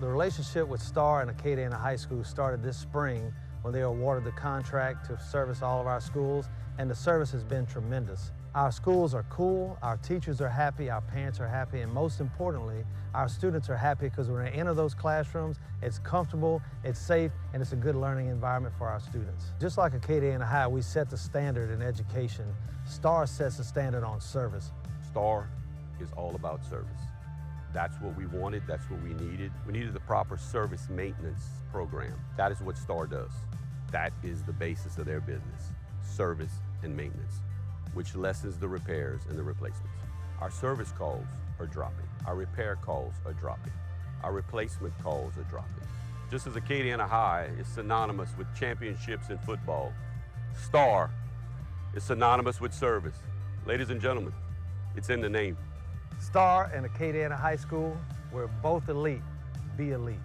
The relationship with Star and Acadiana High School started this spring when they were awarded the contract to service all of our schools, and the service has been tremendous. Our schools are cool, our teachers are happy, our parents are happy, and most importantly, our students are happy because when they enter those classrooms, it's comfortable, it's safe, and it's a good learning environment for our students. Just like Acadiana High, we set the standard in education. Star sets the standard on service. Star is all about service. That's what we wanted, that's what we needed. We needed the proper service maintenance program. That is what Star does. That is the basis of their business, service and maintenance, which lessens the repairs and the replacements. Our service calls are dropping. Our repair calls are dropping. Our replacement calls are dropping. Just as Acadiana High is synonymous with championships in football, STAR is synonymous with service. Ladies and gentlemen, it's in the name. Star and Acadiana High School, we're both elite. Be elite.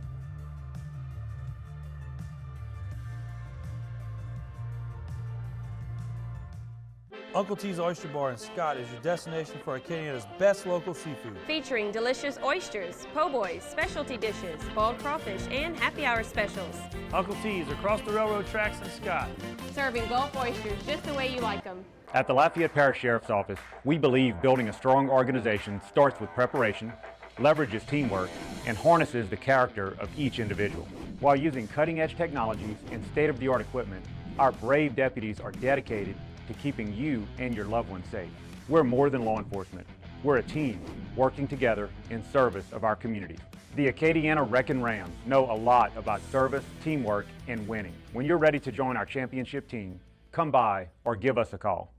Uncle T's Oyster Bar in Scott is your destination for Acadiana's best local seafood. Featuring delicious oysters, po' boys, specialty dishes, boiled crawfish, and happy hour specials. Uncle T's across the railroad tracks in Scott. Serving Gulf oysters just the way you like them. At the Lafayette Parish Sheriff's Office, we believe building a strong organization starts with preparation, leverages teamwork, and harnesses the character of each individual. While using cutting-edge technologies and state-of-the-art equipment, our brave deputies are dedicated to keeping you and your loved ones safe. We're more than law enforcement. We're a team working together in service of our communities. The Acadiana Wreckin Rams know a lot about service, teamwork, and winning. When you're ready to join our championship team, come by or give us a call.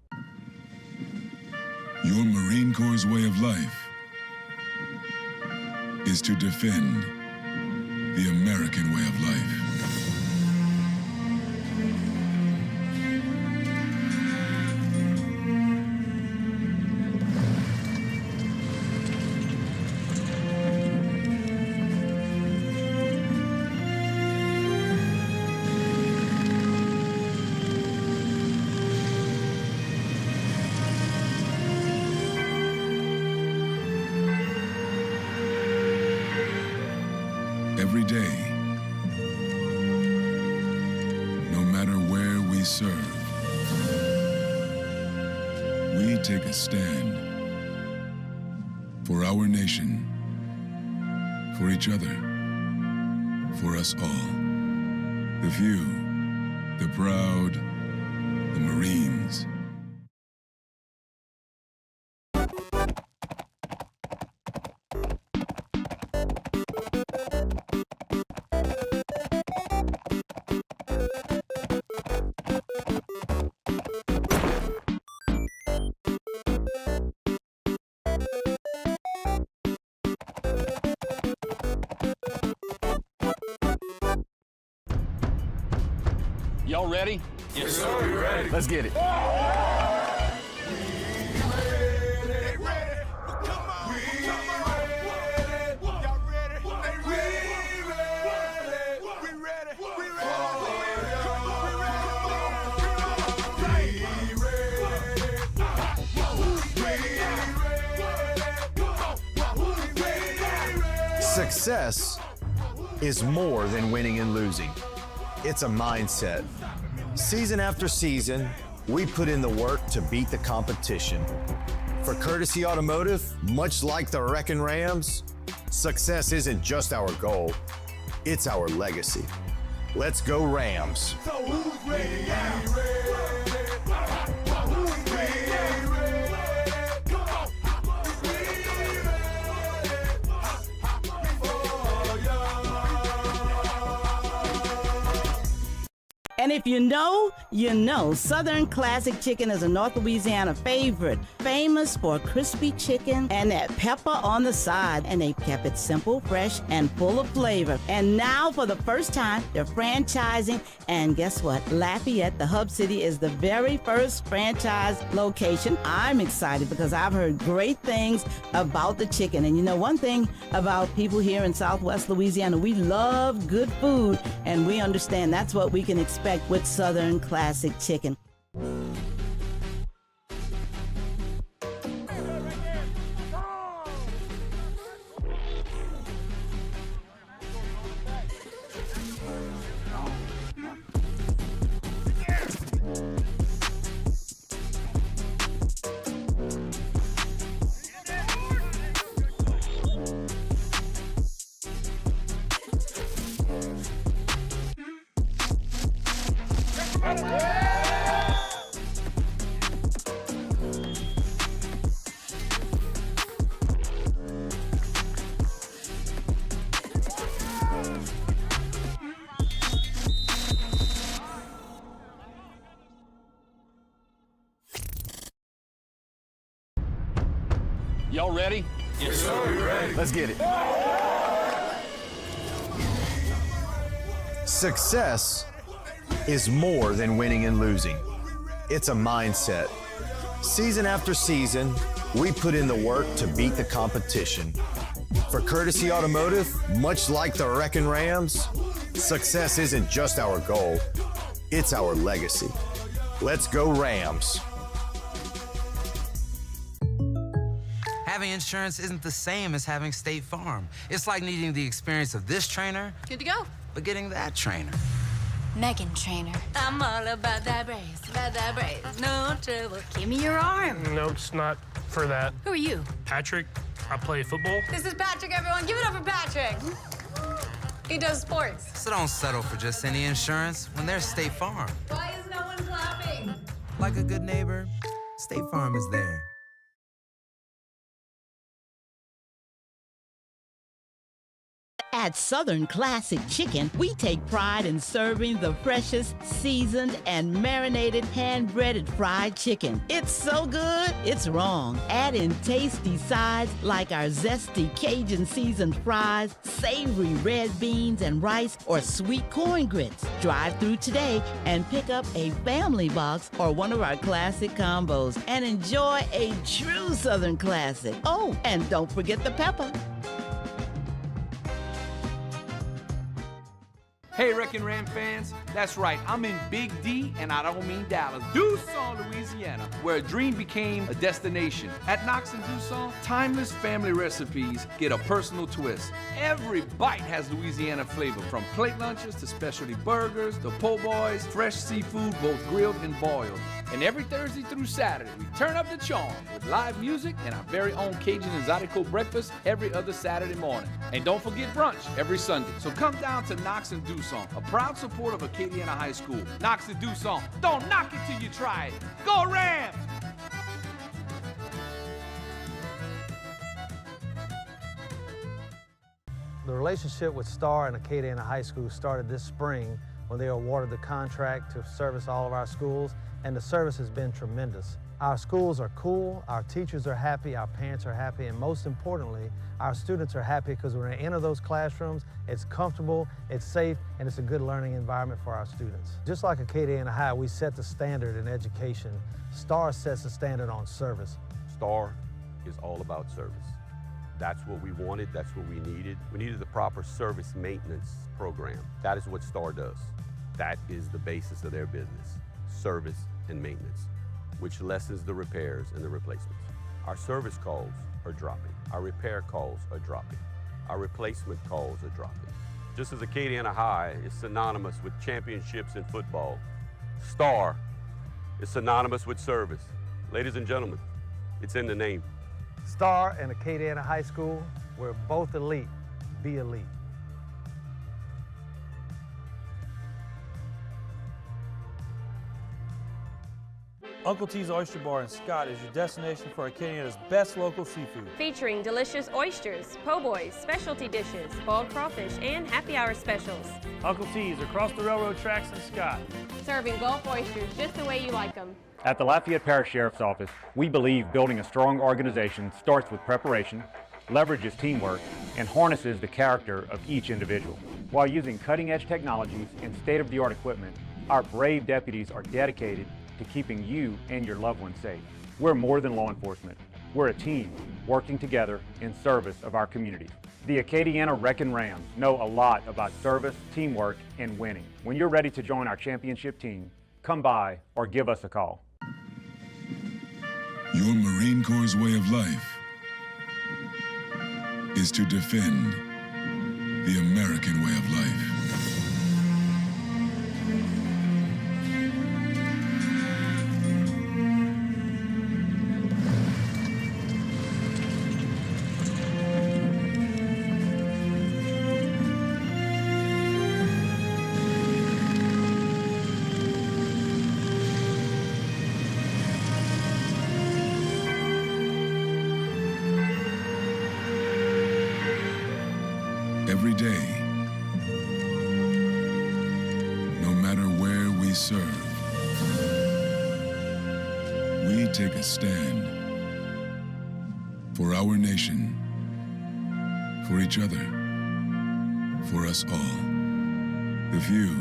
Your Marine Corps' way of life is to defend the American way of life. Every day, no matter where we serve, we take a stand for our nation, for each other, for us all. The few, the proud, the Marines. Y'all ready? Yes, sir. We're ready. Let's get it. Success is more than winning and losing. It's a mindset. Season after season, we put in the work to beat the competition. For Courtesy Automotive, much like the Wreckin Rams, success isn't just our goal, it's our legacy. Let's go Rams. So who's ready now? And if you know, you know. Southern Classic Chicken is a North Louisiana favorite, famous for crispy chicken and that pepper on the side. And they kept it simple, fresh, and full of flavor. And now, for the first time, they're franchising. And guess what? Lafayette, the hub city, is the very first franchise location. I'm excited because I've heard great things about the chicken. And you know, one thing about people here in Southwest Louisiana, we love good food, and we understand that's what we can expect with Southern Classic Chicken. Y'all ready? Yes, sir. We're ready. Let's get it. Success is more than winning and losing. It's a mindset. Season after season, we put in the work to beat the competition. For Courtesy Automotive, much like the Wreckin' Rams, success isn't just our goal, it's our legacy. Let's go Rams. Having insurance isn't the same as having State Farm. It's like needing the experience of this trainer, Good to go. but getting that trainer. Megan Trainer. I'm all about that brace, no trouble. Give me your arm. No, it's not for that. Who are you? Patrick, I play football. This is Patrick, everyone. Give it up for Patrick. He does sports. So don't settle for just any insurance when there's State Farm. Why is no one clapping? Like a good neighbor, State Farm is there. At Southern Classic Chicken, we take pride in serving the freshest, seasoned, and marinated hand-breaded fried chicken. It's so good, it's wrong. Add in tasty sides like our zesty Cajun seasoned fries, savory red beans and rice, or sweet corn grits. Drive through today and pick up a family box or one of our classic combos and enjoy a true Southern classic. Oh, and don't forget the pepper. Hey, Wreckin' Ram fans, that's right, I'm in Big D, and I don't mean Dallas, Doosan, Louisiana, where a dream became a destination. At Knox and Doosan, timeless family recipes get a personal twist. Every bite has Louisiana flavor, from plate lunches to specialty burgers, to po' boys, fresh seafood, both grilled and boiled. And every Thursday through Saturday, we turn up the charm with live music and our very own Cajun and Zydeco breakfast every other Saturday morning. And don't forget brunch every Sunday. So come down to Knox and Doosan, a proud supporter of Acadiana High School. Knox and Doosan, don't knock it till you try it. Go Rams! The relationship with Star and Acadiana High School started this spring when they were awarded the contract to service all of our schools, and the service has been tremendous. Our schools are cool, our teachers are happy, our parents are happy, and most importantly, our students are happy because when they enter those classrooms, it's comfortable, it's safe, and it's a good learning environment for our students. Just like Acadiana High, we set the standard in education. Star sets the standard on service. Star is all about service. That's what we wanted, that's what we needed. We needed the proper service maintenance program. That is what Star does. That is the basis of their business, service and maintenance, which lessens the repairs and the replacements. Our service calls are dropping. Our repair calls are dropping. Our replacement calls are dropping. Just as Acadiana High is synonymous with championships in football, Star is synonymous with service. Ladies and gentlemen, it's in the name. Star and Acadiana High School, we're both elite. Be elite. Uncle T's Oyster Bar in Scott is your destination for Acadiana's best local seafood. Featuring delicious oysters, po' boys, specialty dishes, boiled crawfish, and happy hour specials. Uncle T's across the railroad tracks in Scott. Serving Gulf oysters just the way you like them. At the Lafayette Parish Sheriff's Office, we believe building a strong organization starts with preparation, leverages teamwork, and harnesses the character of each individual. While using cutting-edge technologies and state-of-the-art equipment, our brave deputies are dedicated to keeping you and your loved ones safe. We're more than law enforcement. We're a team working together in service of our communities. The Acadiana Wreckin' Rams know a lot about service, teamwork, and winning. When you're ready to join our championship team, come by or give us a call. Your Marine Corps' way of life is to defend the American way of life. Every day, no matter where we serve, we take a stand For our nation. For each other. For us all. The few.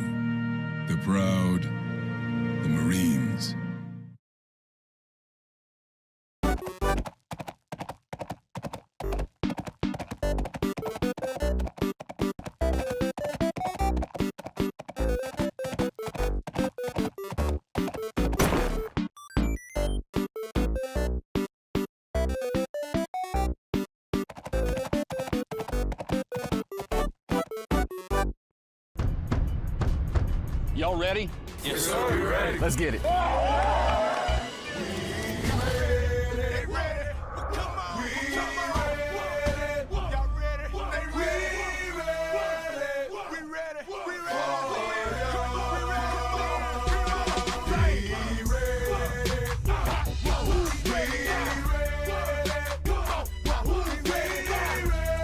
The proud. The Marines. Y'all ready? Yes, sir. We're ready. Let's get it.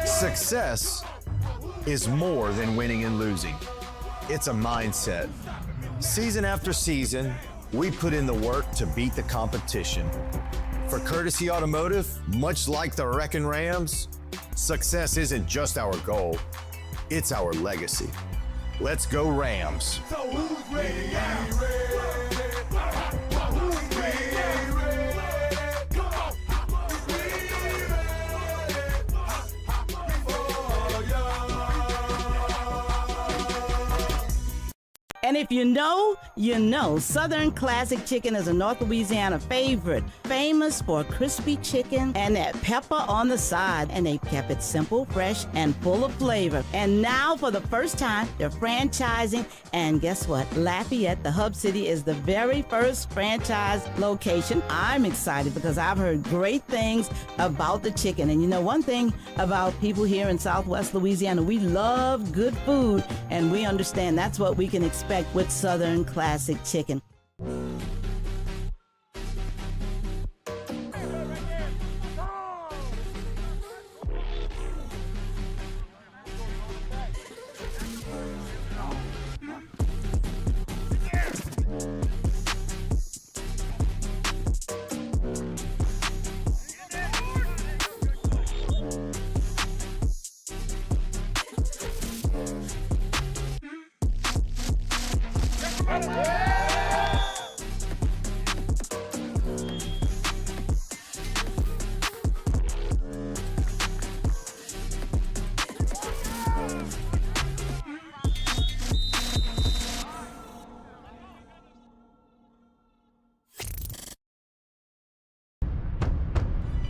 Success is more than winning and losing. It's a mindset. Season after season, we put in the work to beat the competition. For Courtesy Automotive, much like the Wreckin' Rams, success isn't just our goal, it's our legacy. Let's go Rams. So who's ready now? And if you know, you know. Southern Classic Chicken is a North Louisiana favorite, famous for crispy chicken and that pepper on the side. And they've kept it simple, fresh, and full of flavor. And now, for the first time, they're franchising. And guess what? Lafayette, the hub city, is the very first franchise location. I'm excited because I've heard great things about the chicken. And you know, one thing about people here in Southwest Louisiana, we love good food, and we understand that's what we can expect with Southern Classic Chicken.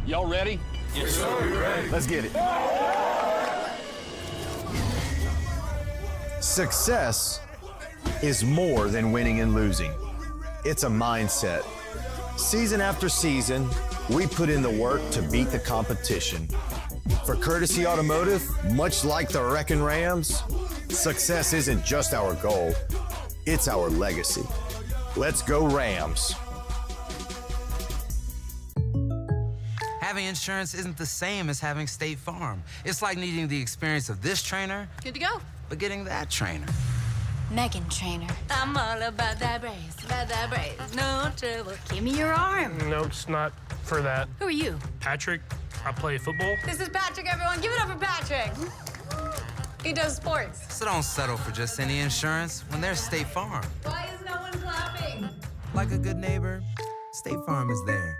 Y'all ready? Yes, sir. We're ready. Let's get it. Success is more than winning and losing. It's a mindset. Season after season, we put in the work to beat the competition. For Courtesy Automotive, much like the Wreckin' Rams, success isn't just our goal, it's our legacy. Let's go Rams. Having insurance isn't the same as having State Farm. It's like needing the experience of this trainer, Good to go. but getting that trainer. Megan Trainer. I'm all about that brace, no trouble. Give me your arm. No, it's not for that. Who are you? Patrick, I play football. This is Patrick, everyone. Give it up for Patrick. He does sports. So don't settle for just any insurance when there's State Farm. Why is no one clapping? Like a good neighbor, State Farm is there.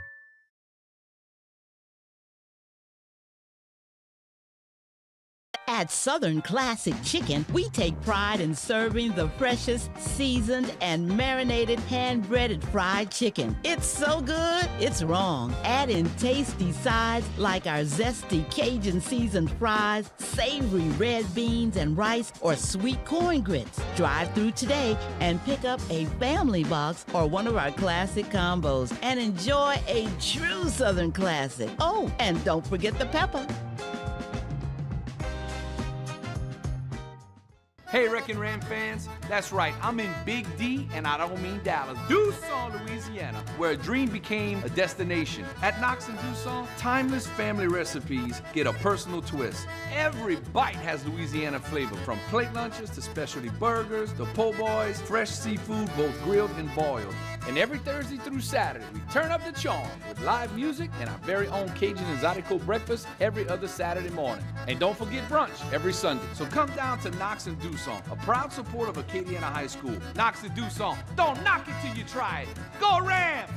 At Southern Classic Chicken, we take pride in serving the freshest, seasoned, and marinated hand-breaded fried chicken. It's so good, it's wrong. Add in tasty sides like our zesty Cajun seasoned fries, savory red beans and rice, or sweet corn grits. Drive through today and pick up a family box or one of our classic combos and enjoy a true Southern classic. Oh, and don't forget the pepper. Hey, Wreckin' Ram fans, that's right, I'm in Big D, and I don't mean Dallas, Doosan, Louisiana, where a dream became a destination. At Knox and Doosan, timeless family recipes get a personal twist. Every bite has Louisiana flavor, from plate lunches to specialty burgers, to po' boys, fresh seafood, both grilled and boiled. And every Thursday through Saturday, we turn up the charm with live music and our very own Cajun Exotico breakfast every other Saturday morning. And don't forget brunch every Sunday. So come down to Knox and Dusson, a proud supporter of Acadiana High School. Knox and Dusson, don't knock it till you try it. Go Rams!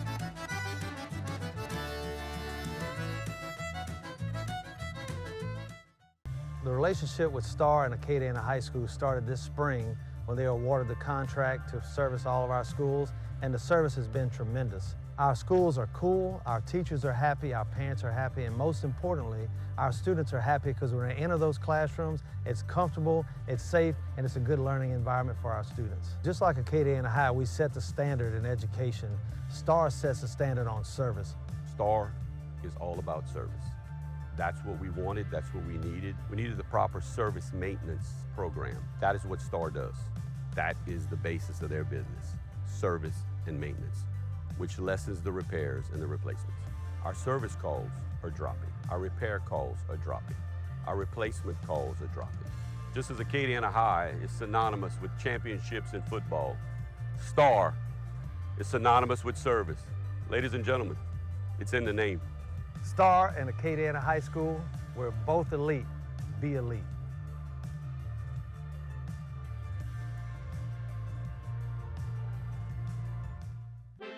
The relationship with Star and Acadiana High School started this spring when they were awarded the contract to service all of our schools, and the service has been tremendous. Our schools are cool, our teachers are happy, our parents are happy, and most importantly, our students are happy because when they enter those classrooms, it's comfortable, it's safe, and it's a good learning environment for our students. Just like Acadiana High, we set the standard in education. Star sets the standard on service. Star is all about service. That's what we wanted, that's what we needed. We needed the proper service maintenance program. That is what Star does. That is the basis of their business, service and maintenance, which lessens the repairs and the replacements. Our service calls are dropping. Our repair calls are dropping. Our replacement calls are dropping. Just as Acadiana High is synonymous with championships in football, Star is synonymous with service. Ladies and gentlemen, it's in the name. Star and Acadiana High School, we're both elite. Be elite.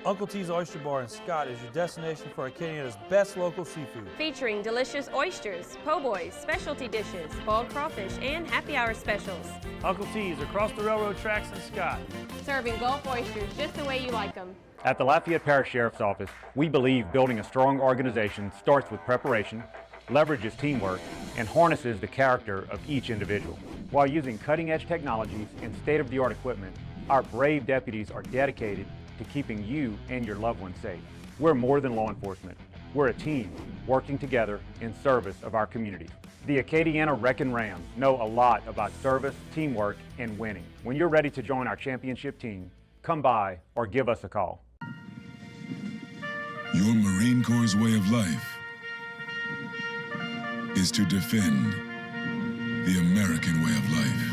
Uncle T's Oyster Bar in Scott is your destination for Acadiana's best local seafood. Featuring delicious oysters, po' boys, specialty dishes, boiled crawfish, and happy hour specials. Uncle T's across the railroad tracks in Scott. Serving Gulf oysters just the way you like them. At the Lafayette Parish Sheriff's Office, we believe building a strong organization starts with preparation, leverages teamwork, and harnesses the character of each individual. While using cutting-edge technologies and state-of-the-art equipment, our brave deputies are dedicated to keeping you and your loved ones safe. We're more than law enforcement. We're a team working together in service of our community. The Acadiana Wreckin Rams know a lot about service, teamwork, and winning. When you're ready to join our championship team, come by or give us a call. Your Marine Corps' way of life is to defend the American way of life.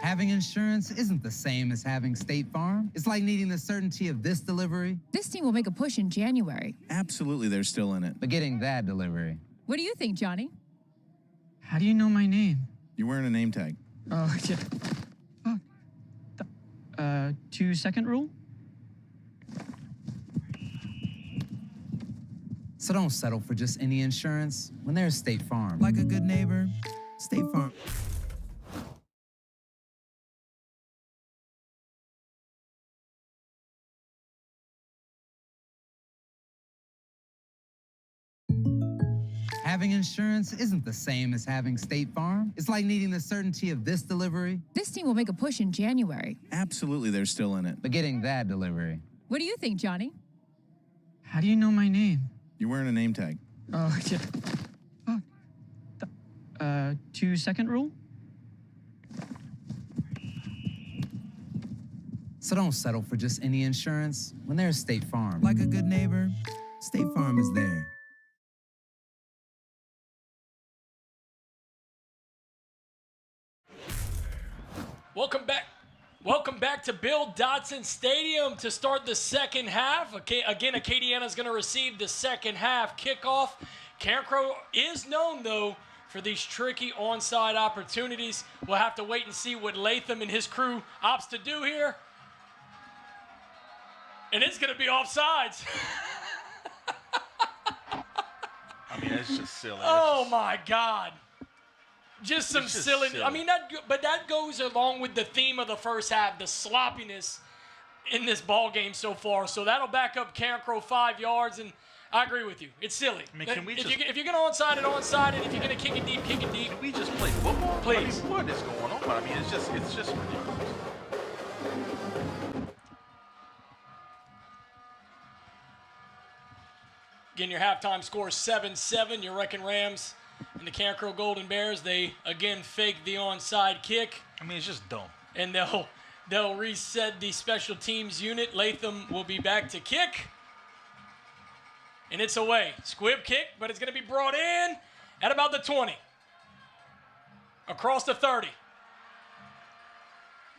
Having insurance isn't the same as having State Farm. It's like needing the certainty of this delivery. This team will make a push in January. Absolutely, they're still in it. But getting that delivery. What do you think, Johnny? How do you know my name? You're wearing a name tag. Oh, yeah. 2-second rule? So don't settle for just any insurance when there's State Farm. Like a good neighbor, State Farm. Having insurance isn't the same as having State Farm. It's like needing the certainty of this delivery. This team will make a push in January. Absolutely, they're still in it. But getting that delivery. What do you think, Johnny? How do you know my name? You're wearing a name tag. Oh, yeah. 2-second rule? So don't settle for just any insurance when there's State Farm. Like a good neighbor, State Farm is there. Welcome back to Bill Dotson Stadium to start the second half. Again, Acadiana is going to receive the second half kickoff. Carencro is known, though, for these tricky onside opportunities. We'll have to wait and see what Latham and his crew opts to do here. And it's going to be offsides. I mean, it's just silly. Oh, my God. Just some silly. silly. I mean, that goes along with the theme of the first half, the sloppiness in this ball game so far. So that'll back up Carencro 5 yards, and I agree with you. It's silly. I mean, can we if just... you're going to onside it, onside it. If you're going to kick it deep, kick it deep. Can we just play football? Please. I mean, what is going on? I mean, it's just ridiculous. Again, your halftime score is 7-7. Your Wreckin Rams And the Carencro Golden Bears, they again fake the onside kick. I mean, it's just dumb. And they'll reset the special teams unit. Latham will be back to kick. And it's away. Squib kick, but it's going to be brought in at about the 20. Across the 30.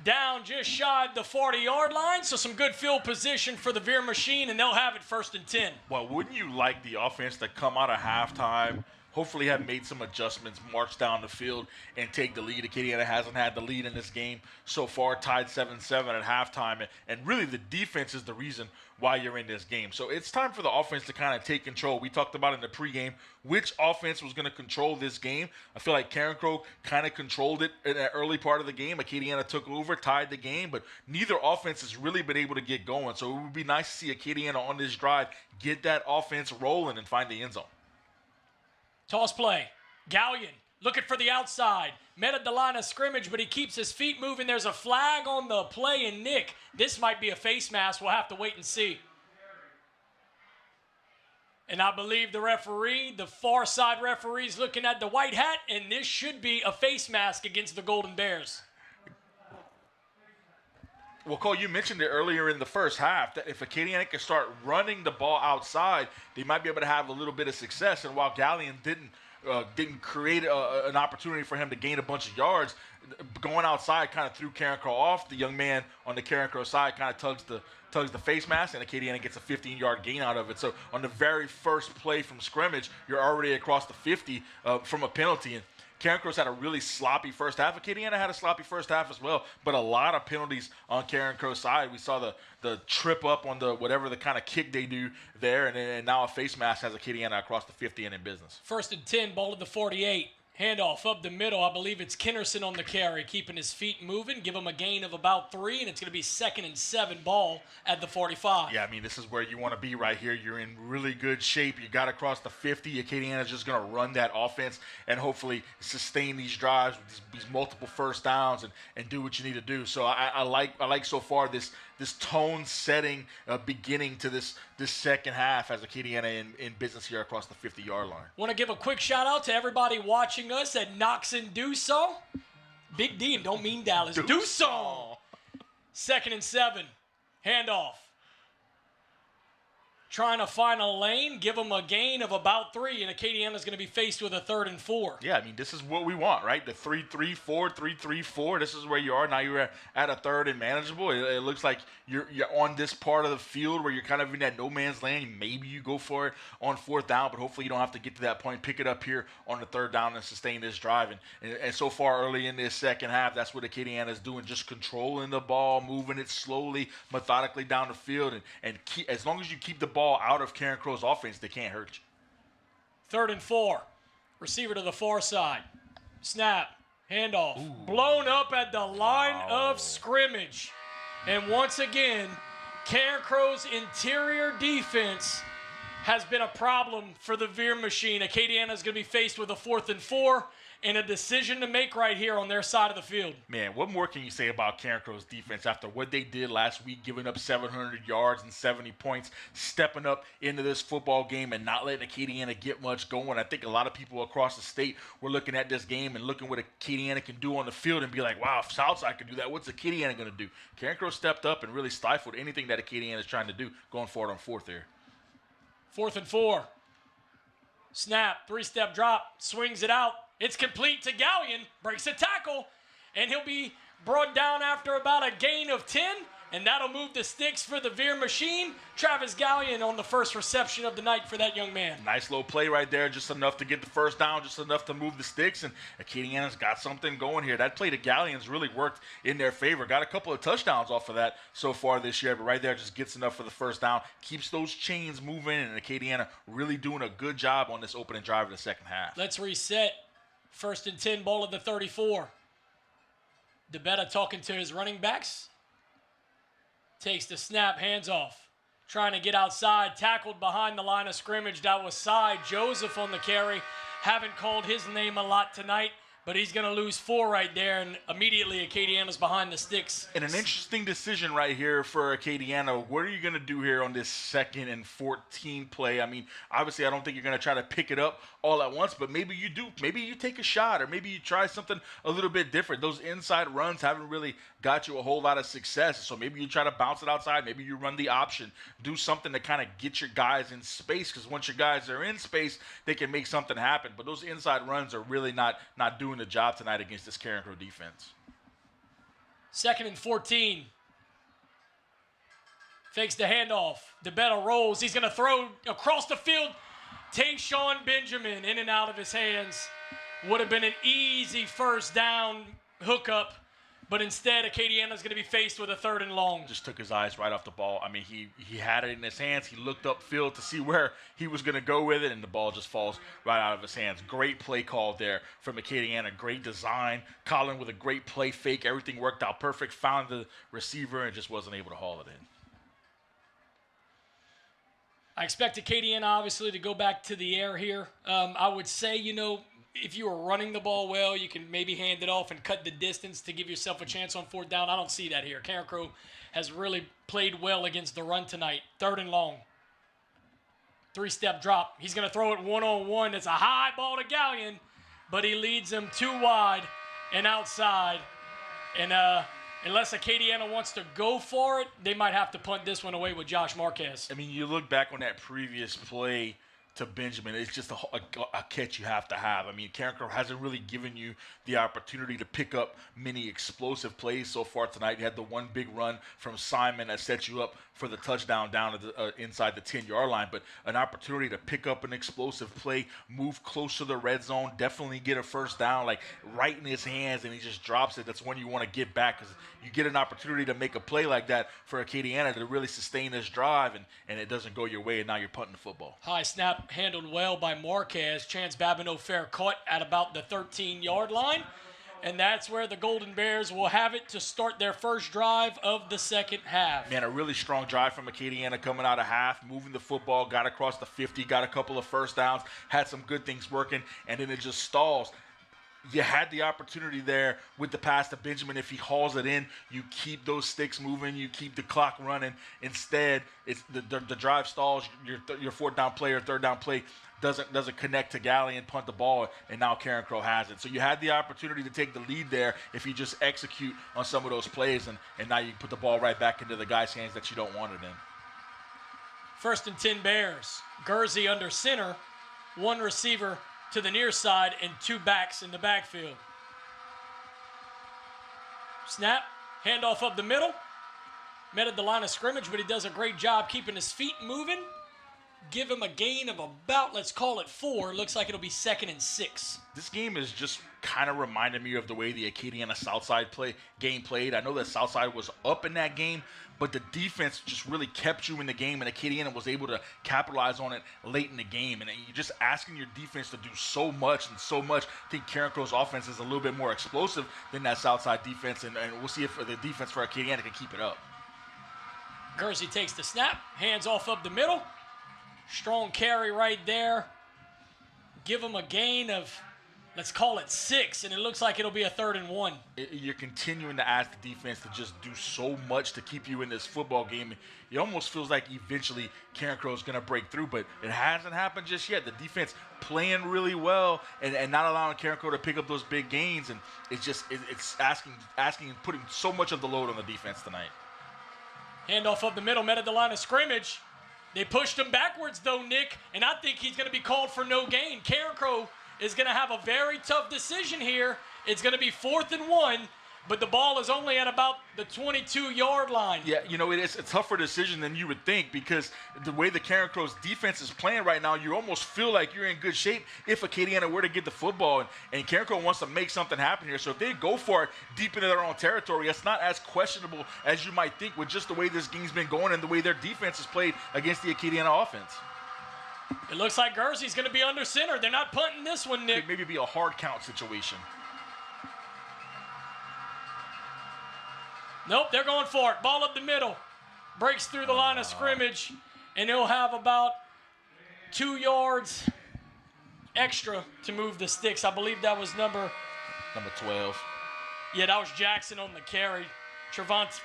Down just shy of the 40-yard line, so some good field position for the Veer Machine, and they'll have it 1st and 10. Well, wouldn't you like the offense to come out of halftime, hopefully have made some adjustments, march down the field, and take the lead? Acadiana hasn't had the lead in this game so far, tied 7-7 at halftime, and really the defense is the reason why you're in this game. So it's time for the offense to kind of take control. We talked about in the pregame which offense was going to control this game. I feel like Carencro kind of controlled it in the early part of the game. Acadiana took over, tied the game, but neither offense has really been able to get going. So it would be nice to see Acadiana on this drive get that offense rolling and find the end zone. Toss play. Gallion looking for the outside. Met at the line of scrimmage, but he keeps his feet moving. There's a flag on the play, and Nick, this might be a face mask. We'll have to wait and see. And I believe the referee, the far side referee, is looking at the white hat, and this should be a face mask against the Golden Bears. Well, Cole, you mentioned it earlier in the first half that if Acadiana can start running the ball outside, they might be able to have a little bit of success. And while Gallion didn't create an opportunity for him to gain a bunch of yards, going outside kind of threw Carencro off. The young man on the Carencro side kind of tugs the face mask, and Acadiana gets a 15-yard gain out of it. So on the very first play from scrimmage, you're already across the 50 from a penalty. And Carencro's had a really sloppy first half. Acadiana had a sloppy first half as well, but a lot of penalties on Carencro's side. We saw the trip up on the whatever the kind of kick they do there, and now a face mask has Acadiana across the 50 and in business. 1st and 10, ball at the 48. Handoff up the middle. I believe it's Kinnerson on the carry, keeping his feet moving. Give him a gain of about 3, and it's going to be 2nd and 7, ball at the 45. Yeah, I mean, this is where you want to be right here. You're in really good shape. You got across the 50. Acadiana's just going to run that offense and hopefully sustain these drives with these multiple first downs and do what you need to do. So I like so far this tone setting beginning to this second half as Acadiana in business here across the 50-yard line. Want to give a quick shout out to everybody watching us at Knox and Duso. Big D and don't mean Dallas. Duso. 2nd and 7. Handoff. Trying to find a lane, give them a gain of about 3, and Acadiana's going to be faced with a 3rd and 4. Yeah, I mean, this is what we want, right? The 3-3-4, 3-3-4. This is where you are. Now you're at a 3rd and manageable. It looks like you're on this part of the field where you're kind of in that no man's land. Maybe you go for it on 4th down, but hopefully you don't have to get to that point. Pick it up here on the 3rd down and sustain this drive. And so far early in this second half, that's what Acadiana is doing, just controlling the ball, moving it slowly, methodically down the field. And as long as you keep the ball out of Carencro's offense, they can't hurt you. 3rd and 4. Receiver to the far side. Snap. Handoff. Ooh. Blown up at the line of scrimmage. And once again, Carencro's interior defense has been a problem for the Veer Machine. Acadiana is going to be faced with a 4th and 4 and a decision to make right here on their side of the field. Man, what more can you say about Carencro's defense after what they did last week, giving up 700 yards and 70 points, stepping up into this football game and not letting Acadiana get much going? I think a lot of people across the state were looking at this game and looking what Acadiana can do on the field and be like, wow, if Southside can do that, what's Acadiana going to do? Carencro stepped up and really stifled anything that Acadiana is trying to do going forward on 4th there. 4th and 4. Snap, 3-step drop, swings it out. It's complete to Gallion, breaks a tackle, and he'll be brought down after about a gain of 10, and that'll move the sticks for the Veer Machine. Travis Gallion on the first reception of the night for that young man. Nice little play right there, just enough to get the first down, just enough to move the sticks, and Acadiana's got something going here. That play to Gallion's really worked in their favor. Got a couple of touchdowns off of that so far this year, but right there just gets enough for the first down, keeps those chains moving, and Acadiana really doing a good job on this opening drive of the second half. Let's reset. 1st and 10, ball at the 34. DeBetta talking to his running backs. Takes the snap, hands off. Trying to get outside, tackled behind the line of scrimmage. That was Cy Joseph on the carry. Haven't called his name a lot tonight, but he's going to lose 4 right there, and immediately Acadiana's behind the sticks. And an interesting decision right here for Acadiana. What are you going to do here on this 2nd and 14 play? I mean, obviously, I don't think you're going to try to pick it up all at once, but maybe you do. Maybe you take a shot, or maybe you try something a little bit different. Those inside runs haven't really got you a whole lot of success, so maybe you try to bounce it outside. Maybe you run the option. Do something to kind of get your guys in space, because once your guys are in space, they can make something happen. But those inside runs are really not doing the job tonight against this Carencro defense. 2nd and 14. Fakes the handoff. DeBetta rolls. He's going to throw across the field. Tayshawn Benjamin in and out of his hands. Would have been an easy first down hookup, but instead Acadiana's going to be faced with a 3rd and long. Just took his eyes right off the ball. I mean, he had it in his hands. He looked upfield to see where he was going to go with it, and the ball just falls right out of his hands. Great play call there from Acadiana. Great design. Colin with a great play fake. Everything worked out perfect. Found the receiver and just wasn't able to haul it in. I expect Acadiana, obviously, to go back to the air here. I would say, if you are running the ball well, you can maybe hand it off and cut the distance to give yourself a chance on 4th down. I don't see that here. Carencro has really played well against the run tonight. 3rd and long. 3-step drop. He's going to throw it one-on-one. It's a high ball to Gallion, but he leads him too wide and outside. And unless Acadiana wants to go for it, they might have to punt this one away with Josh Marquez. I mean, you look back on that previous play to Benjamin, it's just a catch you have to have. I mean, Carencro hasn't really given you the opportunity to pick up many explosive plays so far tonight. You had the one big run from Simon that set you up for the touchdown down at the, inside the 10-yard line, but an opportunity to pick up an explosive play, move close to the red zone, definitely get a first down, like right in his hands, and he just drops it. That's when you want to get back, because you get an opportunity to make a play like that for Acadiana to really sustain this drive, and it doesn't go your way, and now you're punting the football. High snap handled well by Marquez. Chance Babineau fair caught at about the 13-yard line. And that's where the Golden Bears will have it to start their first drive of the second half. Man, a really strong drive from Acadiana coming out of half, moving the football, got across the 50, got a couple of first downs, had some good things working, and then it just stalls. You had the opportunity there with the pass to Benjamin. If he hauls it in, you keep those sticks moving, you keep the clock running. Instead, it's the drive stalls, your 4th down play or 3rd down play doesn't connect to Galley and punt the ball, and now Carencro has it. So you had the opportunity to take the lead there if you just execute on some of those plays, and now you put the ball right back into the guy's hands that you don't want it in. 1st and 10 Bears. Gursey under center, 1 receiver to the near side, and 2 backs in the backfield. Snap, handoff up the middle. Met at the line of scrimmage, but he does a great job keeping his feet moving. Give him a gain of about, let's call it 4. Looks like it'll be 2nd and 6. This game is just kind of reminded me of the way the Acadiana Southside game played. I know that Southside was up in that game, but the defense just really kept you in the game, and Acadiana was able to capitalize on it late in the game. And you're just asking your defense to do so much and so much. I think Carencro's offense is a little bit more explosive than that Southside defense, and we'll see if the defense for Acadiana can keep it up. Gursey takes the snap, hands off up the middle. Strong carry right there. Give him a gain of, let's call it 6, and it looks like it'll be a 3rd and 1. You're continuing to ask the defense to just do so much to keep you in this football game. It almost feels like eventually Carencro is going to break through, but it hasn't happened just yet. The defense playing really well and not allowing Carencro to pick up those big gains, and it's asking and putting so much of the load on the defense tonight. Handoff up the middle, met at the line of scrimmage. They pushed him backwards, though, Nick, and I think he's going to be called for no gain. Carencro is going to have a very tough decision here. It's going to be 4th and 1, but the ball is only at about the 22-yard line. Yeah, it's a tougher decision than you would think, because the way the Carencro's defense is playing right now, you almost feel like you're in good shape if Acadiana were to get the football, and Carencro wants to make something happen here. So if they go for it deep into their own territory, it's not as questionable as you might think with just the way this game's been going and the way their defense has played against the Acadiana offense. It looks like Gursey's going to be under center. They're not punting this one, Nick. Could maybe be a hard count situation. Nope, they're going for it. Ball up the middle. Breaks through the line of scrimmage, and he'll have about 2 yards extra to move the sticks. I believe that was number Number 12. Yeah, that was Jackson on the carry. Trevontre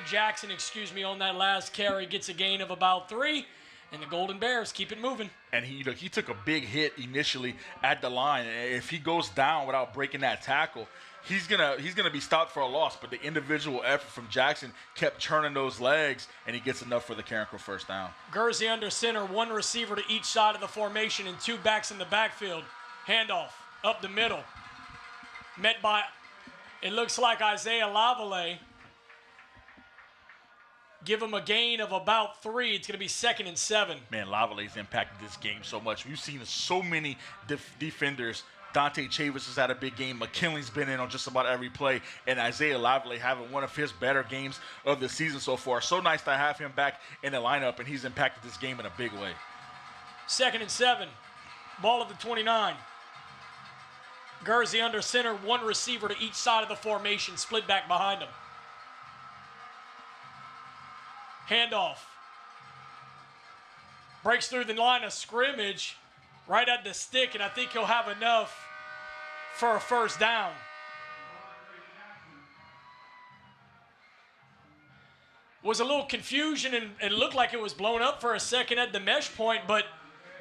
Jackson, on that last carry gets a gain of about 3, and the Golden Bears keep it moving. And he took a big hit initially at the line. If he goes down without breaking that tackle, he's gonna be stopped for a loss. But the individual effort from Jackson kept churning those legs, and he gets enough for the Carencro first down. Gursey under center, 1 receiver to each side of the formation, and 2 backs in the backfield. Handoff up the middle, met by, it looks like Isaiah Lavallee. Give him a gain of about 3. It's going to be 2nd and 7. Man, Lavallee's impacted this game so much. We've seen so many defenders. Dante Chavis has had a big game. McKinley's been in on just about every play. And Isaiah Lavallee having one of his better games of the season so far. So nice to have him back in the lineup, and he's impacted this game in a big way. 2nd and 7. Ball at the 29. Gursey under center, 1 receiver to each side of the formation, split back behind him. Handoff. Breaks through the line of scrimmage, right at the stick, and I think he'll have enough for a first down. Was a little confusion, and it looked like it was blown up for a second at the mesh point, but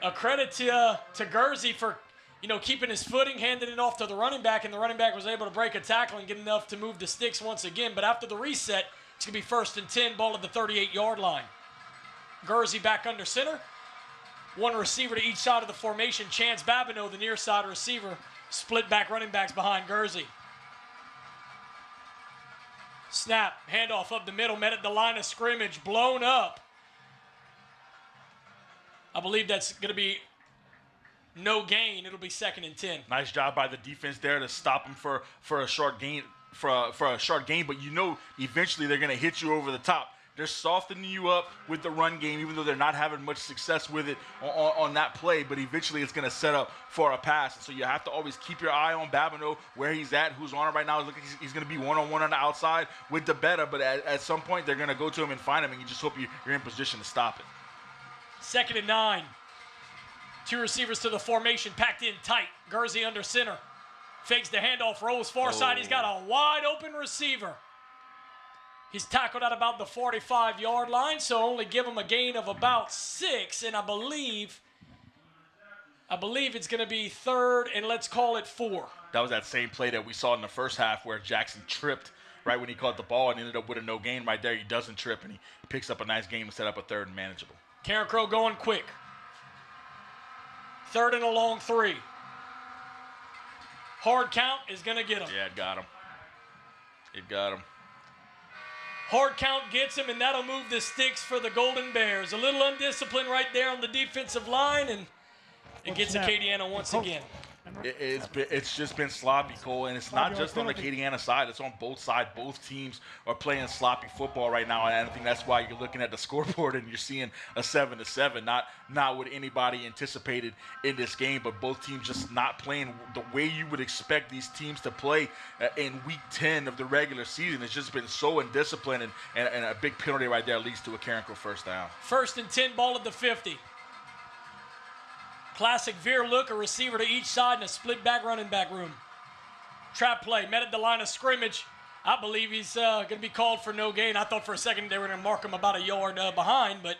a credit to Gursey for keeping his footing, handing it off to the running back, and the running back was able to break a tackle and get enough to move the sticks once again. But after the reset, it's going to be 1st and 10, ball at the 38-yard line. Gursey back under center. 1 receiver to each side of the formation. Chance Babineau, the near side receiver. Split back running backs behind Gursey. Snap, handoff up the middle, met at the line of scrimmage, blown up. I believe that's going to be no gain. It'll be 2nd and 10. Nice job by the defense there to stop him for a short gain. For a short game, but eventually they're going to hit you over the top. They're softening you up with the run game, even though they're not having much success with it on that play, but eventually it's going to set up for a pass. So you have to always keep your eye on Babineau, where he's at, who's on it right now. It looks like he's going to be one-on-one on the outside with the beta, but at some point they're going to go to him and find him, and you just hope you're in position to stop it. 2nd and 9. 2 receivers to the formation, packed in tight. Gursey under center. Fakes the handoff, rolls far side. He's got a wide open receiver. He's tackled at about the 45-yard line, so only give him a gain of about 6. And I believe it's going to be 3rd and let's call it 4. That was that same play that we saw in the first half where Jackson tripped right when he caught the ball and ended up with a no gain right there. He doesn't trip, and he picks up a nice game and set up a 3rd and manageable. Carencro going quick. 3rd and a long 3. Hard count is going to get him. Yeah, it got him. It got him. Hard count gets him, and that'll move the sticks for the Golden Bears. A little undisciplined right there on the defensive line, and it gets Acadiana once again. It's just been sloppy, Cole, and it's not just on the Acadiana side. It's on both sides. Both teams are playing sloppy football right now, and I think that's why you're looking at the scoreboard and you're seeing a 7-7. Not what anybody anticipated in this game, but both teams just not playing the way you would expect these teams to play in Week 10 of the regular season. It's just been so undisciplined, and a big penalty right there leads to a Carencro first down. 1st and 10, ball at the 50. Classic veer look, a receiver to each side and a split back running back room. Trap play, met at the line of scrimmage. I believe he's going to be called for no gain. I thought for a second they were going to mark him about a yard behind, but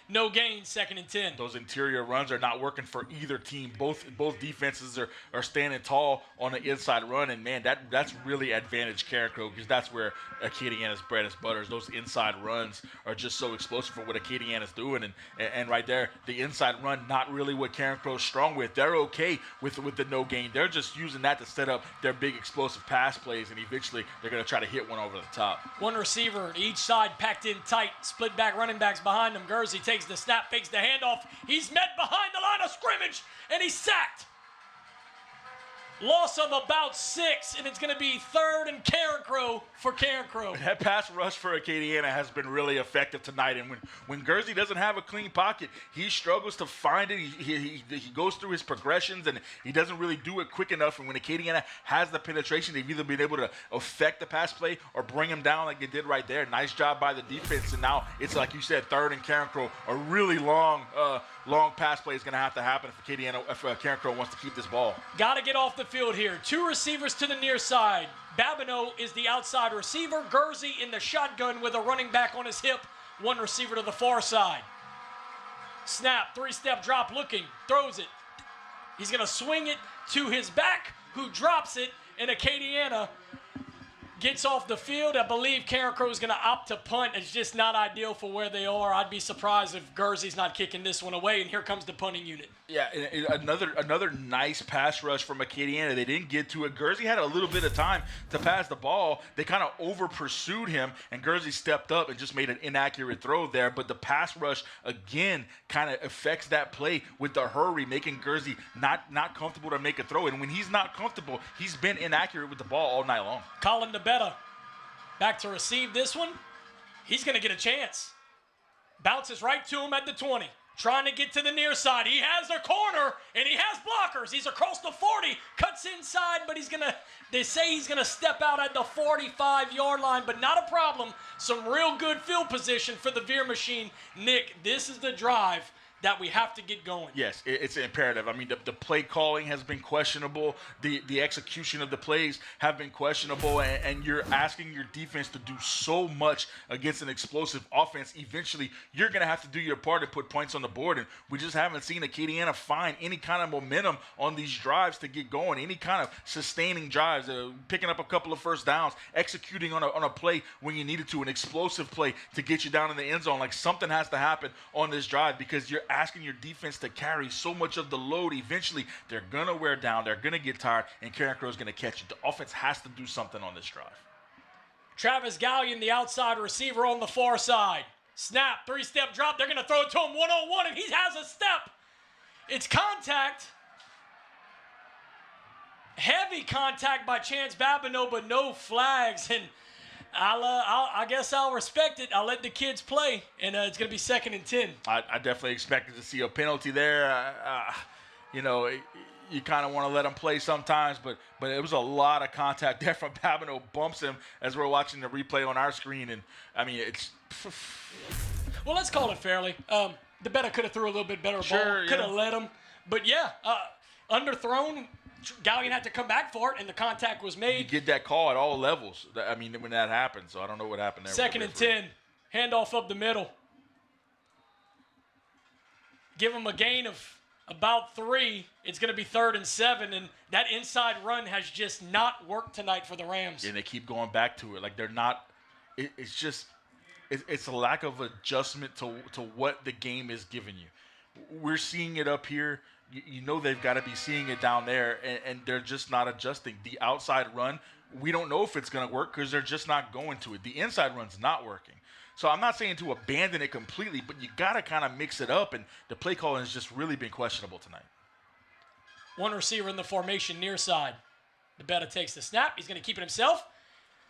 no gain, 2nd and 10. Those interior runs are not working for either team. Both defenses are standing tall on the inside run, and man, that's really advantage Carencro, because that's where Acadiana's bread is butter. Those inside runs are just so explosive for what Acadiana's doing, and right there, the inside run not really what Carencro's strong with. They're okay with the no gain. They're just using that to set up their big explosive pass plays, and eventually they're going to try to hit one over the top. 1 receiver to each side, packed in tight, split back running backs behind him. Gursey takes the snap, fakes the handoff. He's met behind the line of scrimmage, and he's sacked. Loss of about 6, and it's going to be 3rd and Carencro for Carencro. That pass rush for Acadiana has been really effective tonight, and when Gursey doesn't have a clean pocket, he struggles to find it. He goes through his progressions, and he doesn't really do it quick enough, and when Acadiana has the penetration, they've either been able to affect the pass play or bring him down like they did right there. Nice job by the defense, and now it's like you said, 3rd and Carencro, a really long long pass play is going to have to happen if Carencro wants to keep this ball. Got to get off the field here. 2 receivers to the near side. Babineau is the outside receiver. Gursey in the shotgun with a running back on his hip. 1 receiver to the far side. Snap, 3-step drop looking, throws it. He's going to swing it to his back, who drops it, and Acadiana gets off the field. I believe Carencro is going to opt to punt. It's just not ideal for where they are. I'd be surprised if Gursey's not kicking this one away, and here comes the punting unit. Yeah, another nice pass rush from Acadiana. They didn't get to it. Gursey had a little bit of time to pass the ball. They kind of over-pursued him, and Gursey stepped up and just made an inaccurate throw there. But the pass rush, again, kind of affects that play with the hurry, making Gursey not comfortable to make a throw. And when he's not comfortable, he's been inaccurate with the ball all night long. Colin DeBetta back to receive this one. He's going to get a chance. Bounces right to him at the 20. Trying to get to the near side. He has a corner, and he has blockers. He's across the 40, cuts inside, but they say he's going to step out at the 45-yard line, but not a problem. Some real good field position for the Veer machine. Nick, this is the drive that we have to get going. Yes, it's imperative. I mean, the play calling has been questionable. The execution of the plays have been questionable, and you're asking your defense to do so much against an explosive offense. Eventually, you're going to have to do your part and put points on the board, and we just haven't seen Acadiana find any kind of momentum on these drives to get going, any kind of sustaining drives, picking up a couple of first downs, executing on a play when you needed to, an explosive play to get you down in the end zone. Like, something has to happen on this drive because you're asking your defense to carry so much of the load. Eventually, they're going to wear down. They're going to get tired, and Carencro is going to catch it. The offense has to do something on this drive. Travis Gallion, the outside receiver on the far side. Snap, 3-step drop. They're going to throw it to him one-on-one, and he has a step. It's contact. Heavy contact by Chance Babineau, but no flags, and I guess I'll respect it. I'll let the kids play, and it's going to be 2nd and 10. I definitely expected to see a penalty there. You kind of want to let them play sometimes, but it was a lot of contact there from Babineau. Bumps him as we're watching the replay on our screen, and I mean, it's. Well, let's call it fairly. The better could have threw a little bit better ball. Could have let him, but yeah, underthrown. Gallion had to come back for it, and the contact was made. You get that call at all levels. I mean, when that happens, so I don't know what happened there. 2nd and 10. Handoff up the middle. Give him a gain of about 3. It's going to be 3rd and 7, and that inside run has just not worked tonight for the Rams. And they keep going back to it. Like, they're not – it's just – it's a lack of adjustment to what the game is giving you. We're seeing it up here. You know they've got to be seeing it down there, and they're just not adjusting. The outside run, we don't know if it's going to work because they're just not going to it. The inside run's not working. So I'm not saying to abandon it completely, but you got to kind of mix it up, and the play calling has just really been questionable tonight. 1 receiver in the formation near side. DeBetta takes the snap. He's going to keep it himself.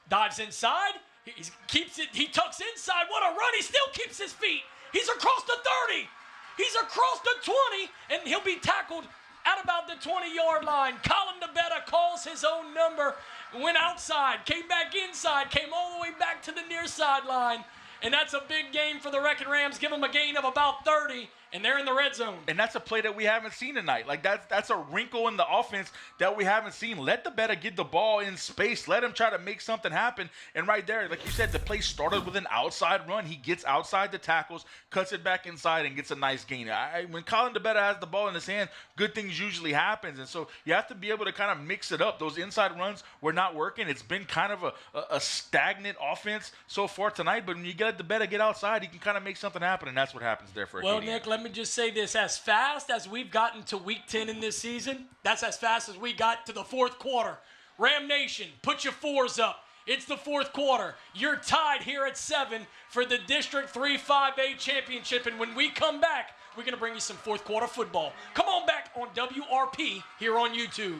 Dives inside. He keeps it. He tucks inside. What a run. He still keeps his feet. He's across the 30. He's across the 20, and he'll be tackled at about the 20-yard line. Colin DeBetta calls his own number, went outside, came back inside, came all the way back to the near sideline, and that's a big gain for the Wreckin' Rams. Give them a gain of about 30, and they're in the red zone. And that's a play that we haven't seen tonight. Like, that's a wrinkle in the offense that we haven't seen. Let DeBetta get the ball in space. Let him try to make something happen. And right there, like you said, the play started with an outside run. He gets outside the tackles, cuts it back inside, and gets a nice gain. When Colin DeBetta has the ball in his hand, good things usually happen. And so you have to be able to kind of mix it up. Those inside runs were not working. It's been kind of a stagnant offense so far tonight. But when you get DeBetta get outside, he can kind of make something happen, and that's what happens there for Well, Acadiana. Nick, let me just say this. As fast as we've gotten to week 10 in this season, that's as fast as we got to the 4th quarter. Ram Nation, put your 4s up. It's the 4th quarter. You're tied here at 7 for the District 3 5A championship, and when we come back, we're going to bring you some 4th quarter football. Come on back on WRP here on YouTube.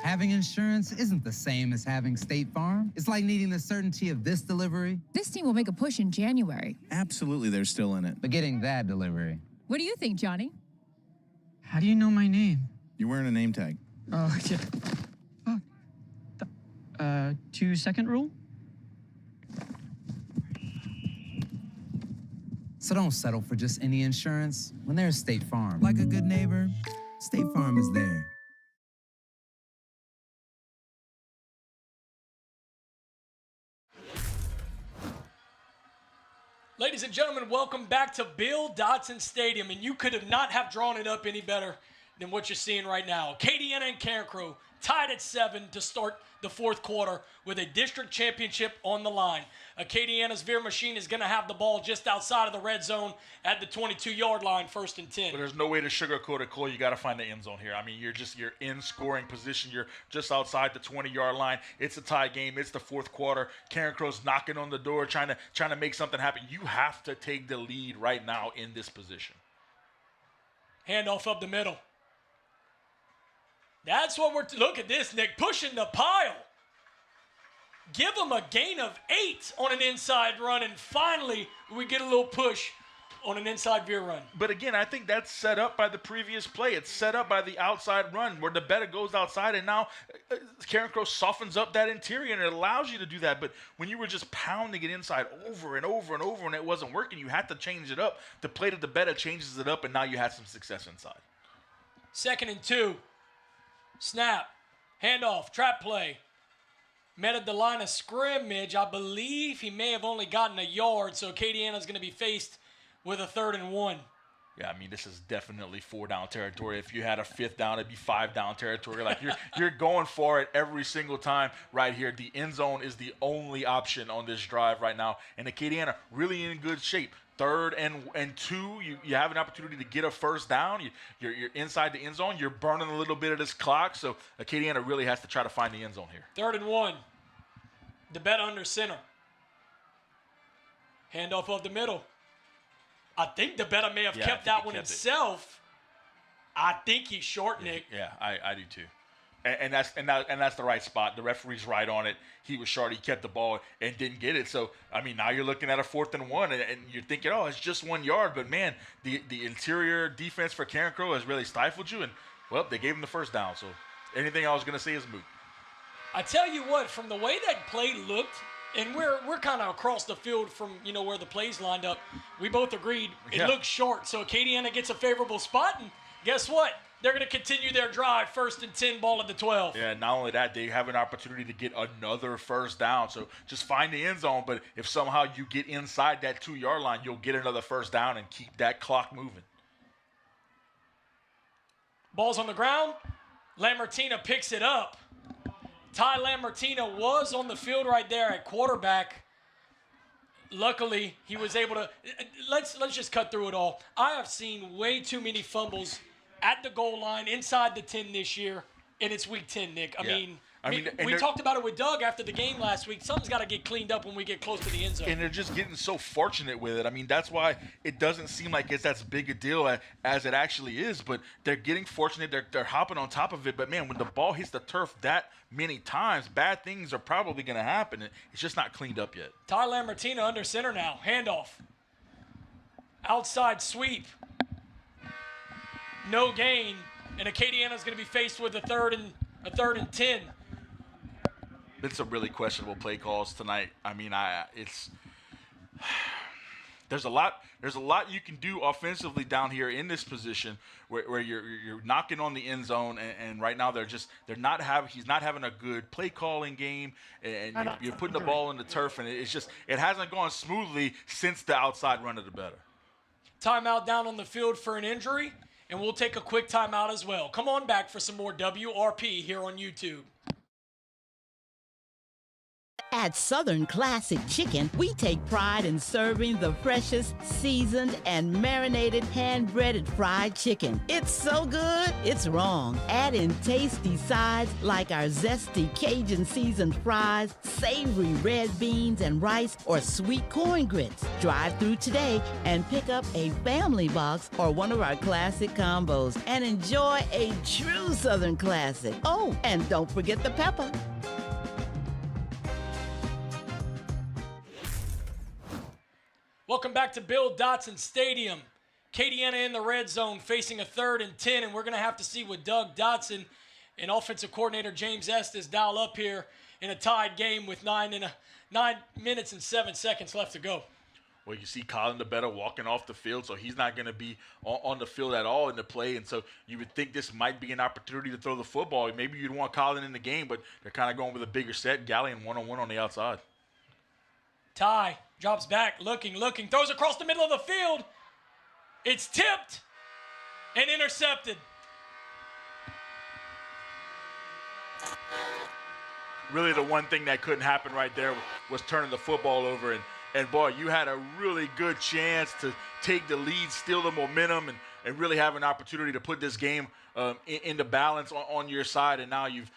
Having insurance isn't the same as having State Farm. It's like needing the certainty of this delivery. This team will make a push in January. Absolutely, they're still in it. But getting that delivery. What do you think, Johnny? How do you know my name? You're wearing a name tag. Oh, yeah. 2-second rule? So don't settle for just any insurance when there's State Farm. Like a good neighbor, State Farm is there. Ladies and gentlemen, welcome back to Bill Dotson Stadium, and you could have not have drawn it up any better than what you're seeing right now. Acadiana and Carencro tied at 7 to start the fourth quarter with a district championship on the line. Acadiana's Veer machine is going to have the ball just outside of the red zone at the 22-yard line, 1st and 10. But there's no way to sugarcoat it, Cole. You got to find the end zone here. I mean, you're in scoring position. You're just outside the 20-yard line. It's a tie game. It's the fourth quarter. Carencro's knocking on the door, trying to make something happen. You have to take the lead right now in this position. Handoff up the middle. That's what look at this, Nick, pushing the pile. Give them a gain of 8 on an inside run, and finally we get a little push on an inside veer run. But again, I think that's set up by the previous play. It's set up by the outside run where the better goes outside, and now Carencro softens up that interior, and it allows you to do that. But when you were just pounding it inside over and over and over and it wasn't working, you had to change it up. The play to the better changes it up, and now you had some success inside. 2nd and 2. Snap. Handoff. Trap play. Met at the line of scrimmage. I believe he may have only gotten a yard, so Acadiana's going to be faced with a 3rd and 1. Yeah, I mean, this is definitely 4-down territory. If you had a 5th down, it'd be 5-down territory. Like, you're going for it every single time right here. The end zone is the only option on this drive right now, and Acadiana really in good shape. 3rd and 2, you have an opportunity to get a first down. You're inside the end zone. You're burning a little bit of this clock, so Acadiana really has to try to find the end zone here. 3rd and 1. The bet under center. Handoff of the middle. I think the better may have kept that one himself. I think he's short, Nick. Yeah, I do too. And that's the right spot. The referee's right on it. He was short. He kept the ball and didn't get it. So, I mean, now you're looking at a 4th and 1, and you're thinking, oh, it's just 1 yard. But, man, the interior defense for Carencro has really stifled you. And, well, they gave him the first down. So anything I was going to say is moot. I tell you what, from the way that play looked, and we're kind of across the field from, where the plays lined up, we both agreed it looked short. So Acadiana gets a favorable spot, and guess what? They're going to continue their drive, 1st and 10, ball at the 12. Yeah, not only that, they have an opportunity to get another first down. So just find the end zone, but if somehow you get inside that 2-yard line, you'll get another first down and keep that clock moving. Ball's on the ground. Lambertina picks it up. Ty Lambertina was on the field right there at quarterback. Luckily, he was able to – let's just cut through it all. I have seen way too many fumbles at the goal line inside the 10 this year, and it's week 10, Nick. I mean, we talked about it with Doug after the game last week. Something's got to get cleaned up when we get close to the end zone. And they're just getting so fortunate with it. I mean, that's why it doesn't seem like it's as big a deal as it actually is. But they're getting fortunate. They're hopping on top of it. But, man, when the ball hits the turf that many times, bad things are probably going to happen. It's just not cleaned up yet. Ty Lambertina under center now. Handoff. Outside sweep. No gain. And Acadiana's going to be faced with a 3rd and 10. Been some really questionable play calls tonight. I mean, there's a lot you can do offensively down here in this position where you're knocking on the end zone, and right now he's not having a good play calling game, and you're putting the ball in the turf, and it hasn't gone smoothly since the outside run of the better. Timeout down on the field for an injury, and we'll take a quick timeout as well. Come on back for some more WRP here on YouTube. At Southern Classic Chicken, we take pride in serving the freshest, seasoned, and marinated hand-breaded fried chicken. It's so good, it's wrong. Add in tasty sides like our zesty Cajun seasoned fries, savory red beans and rice, or sweet corn grits. Drive through today and pick up a family box or one of our classic combos and enjoy a true Southern classic. Oh, and don't forget the pepper. Welcome back to Bill Dotson Stadium. Acadiana in the red zone facing a 3rd and 10, and we're going to have to see what Doug Dotson and offensive coordinator James Estes dial up here in a tied game with 9 minutes and 7 seconds left to go. Well, you see Colin DeBetta walking off the field, so he's not going to be on the field at all in the play. And so you would think this might be an opportunity to throw the football. Maybe you'd want Colin in the game, but they're kind of going with a bigger set. Gallion one-on-one on the outside. Ty drops back, looking, throws across the middle of the field. It's tipped and intercepted. Really the one thing that couldn't happen right there was turning the football over. And boy, you had a really good chance to take the lead, steal the momentum, and really have an opportunity to put this game into balance on your side. And now you've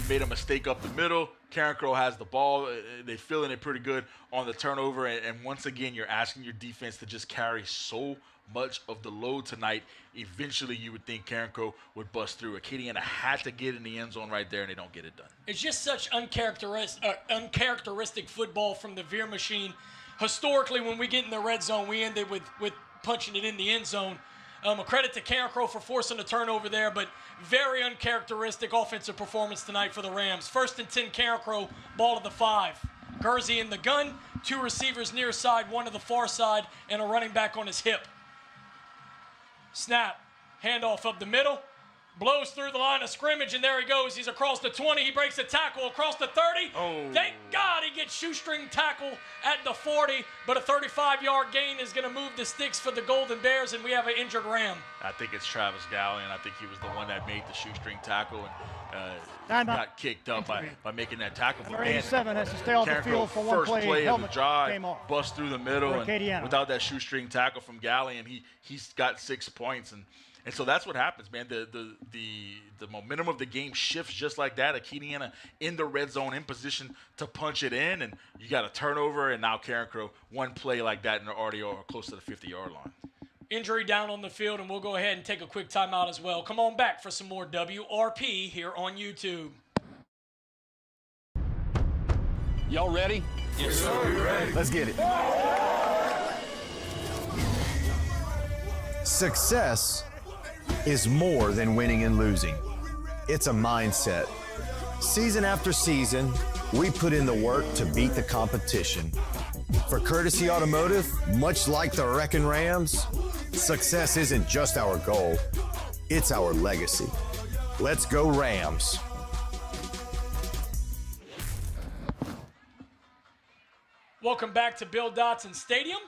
made a mistake up the middle. Carencro has the ball. They're feeling it pretty good on the turnover. And once again, you're asking your defense to just carry so much of the load tonight. Eventually, you would think Carencro would bust through. Acadiana had to get in the end zone right there, and they don't get it done. It's just such uncharacteristic football from the Veer machine. Historically, when we get in the red zone, we ended with punching it in the end zone. A credit to Carencro for forcing the turnover there, but very uncharacteristic offensive performance tonight for the Rams. 1st and 10, Carencro, ball to the 5. Gursey in the gun, 2 receivers near side, 1 to the far side, and a running back on his hip. Snap, handoff up the middle, blows through the line of scrimmage, and there he goes. He's across the 20. He breaks a tackle across the 30. Oh. Thank God he gets shoestring tackle at the 40, but a 35-yard gain is going to move the sticks for the Golden Bears, and we have an injured Ram. I think it's Travis Gallion. I think he was the one that made the shoestring tackle and got kicked up by making that tackle. Number 87 has to stay on the field for one play. First play of the Helmet drive, came off. bust through the middle, For Acadiana. and without that shoestring tackle from Gallion, he's got 6 points. And so that's what happens, man. The momentum of the game shifts just like that. Acadiana in the red zone, in position to punch it in, and you got a turnover, and now Carencro, one play like that, and they're already close to the 50-yard line. Injury down on the field, and we'll go ahead and take a quick timeout as well. Come on back for some more WRP here on YouTube. Y'all ready? Yes, sir. We're ready. Let's get it. Success is more than winning and losing. It's a mindset. Season after season, we put in the work to beat the competition. For Courtesy Automotive, much like the Wreckin' Rams, success isn't just our goal, it's our legacy. Let's go Rams. Welcome back to Bill Dotson Stadium.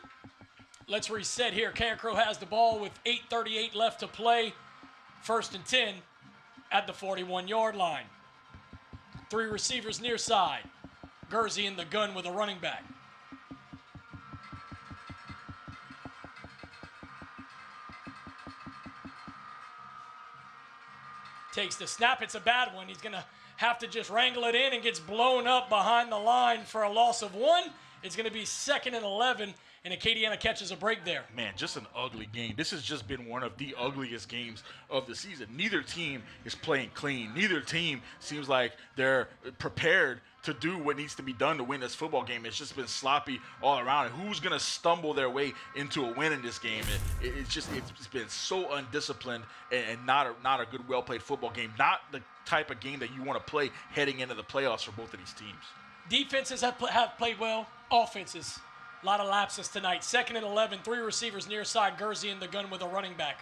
Let's reset here. Carencro has the ball with 8:38 left to play. 1st and 10 at the 41-yard line. 3 receivers near side. Gursey in the gun with a running back. Takes the snap. It's a bad one. He's going to have to just wrangle it in and gets blown up behind the line for a loss of 1. It's going to be 2nd and 11, and Acadiana catches a break there. Man, just an ugly game. This has just been one of the ugliest games of the season. Neither team is playing clean. Neither team seems like they're prepared to do what needs to be done to win this football game. It's just been sloppy all around. And who's going to stumble their way into a win in this game? It's been so undisciplined and not a good, well-played football game. Not the type of game that you want to play heading into the playoffs for both of these teams. Defenses have played well. Offenses, a lot of lapses tonight. 2nd and 11, 3 receivers near side. Gursey in the gun with a running back.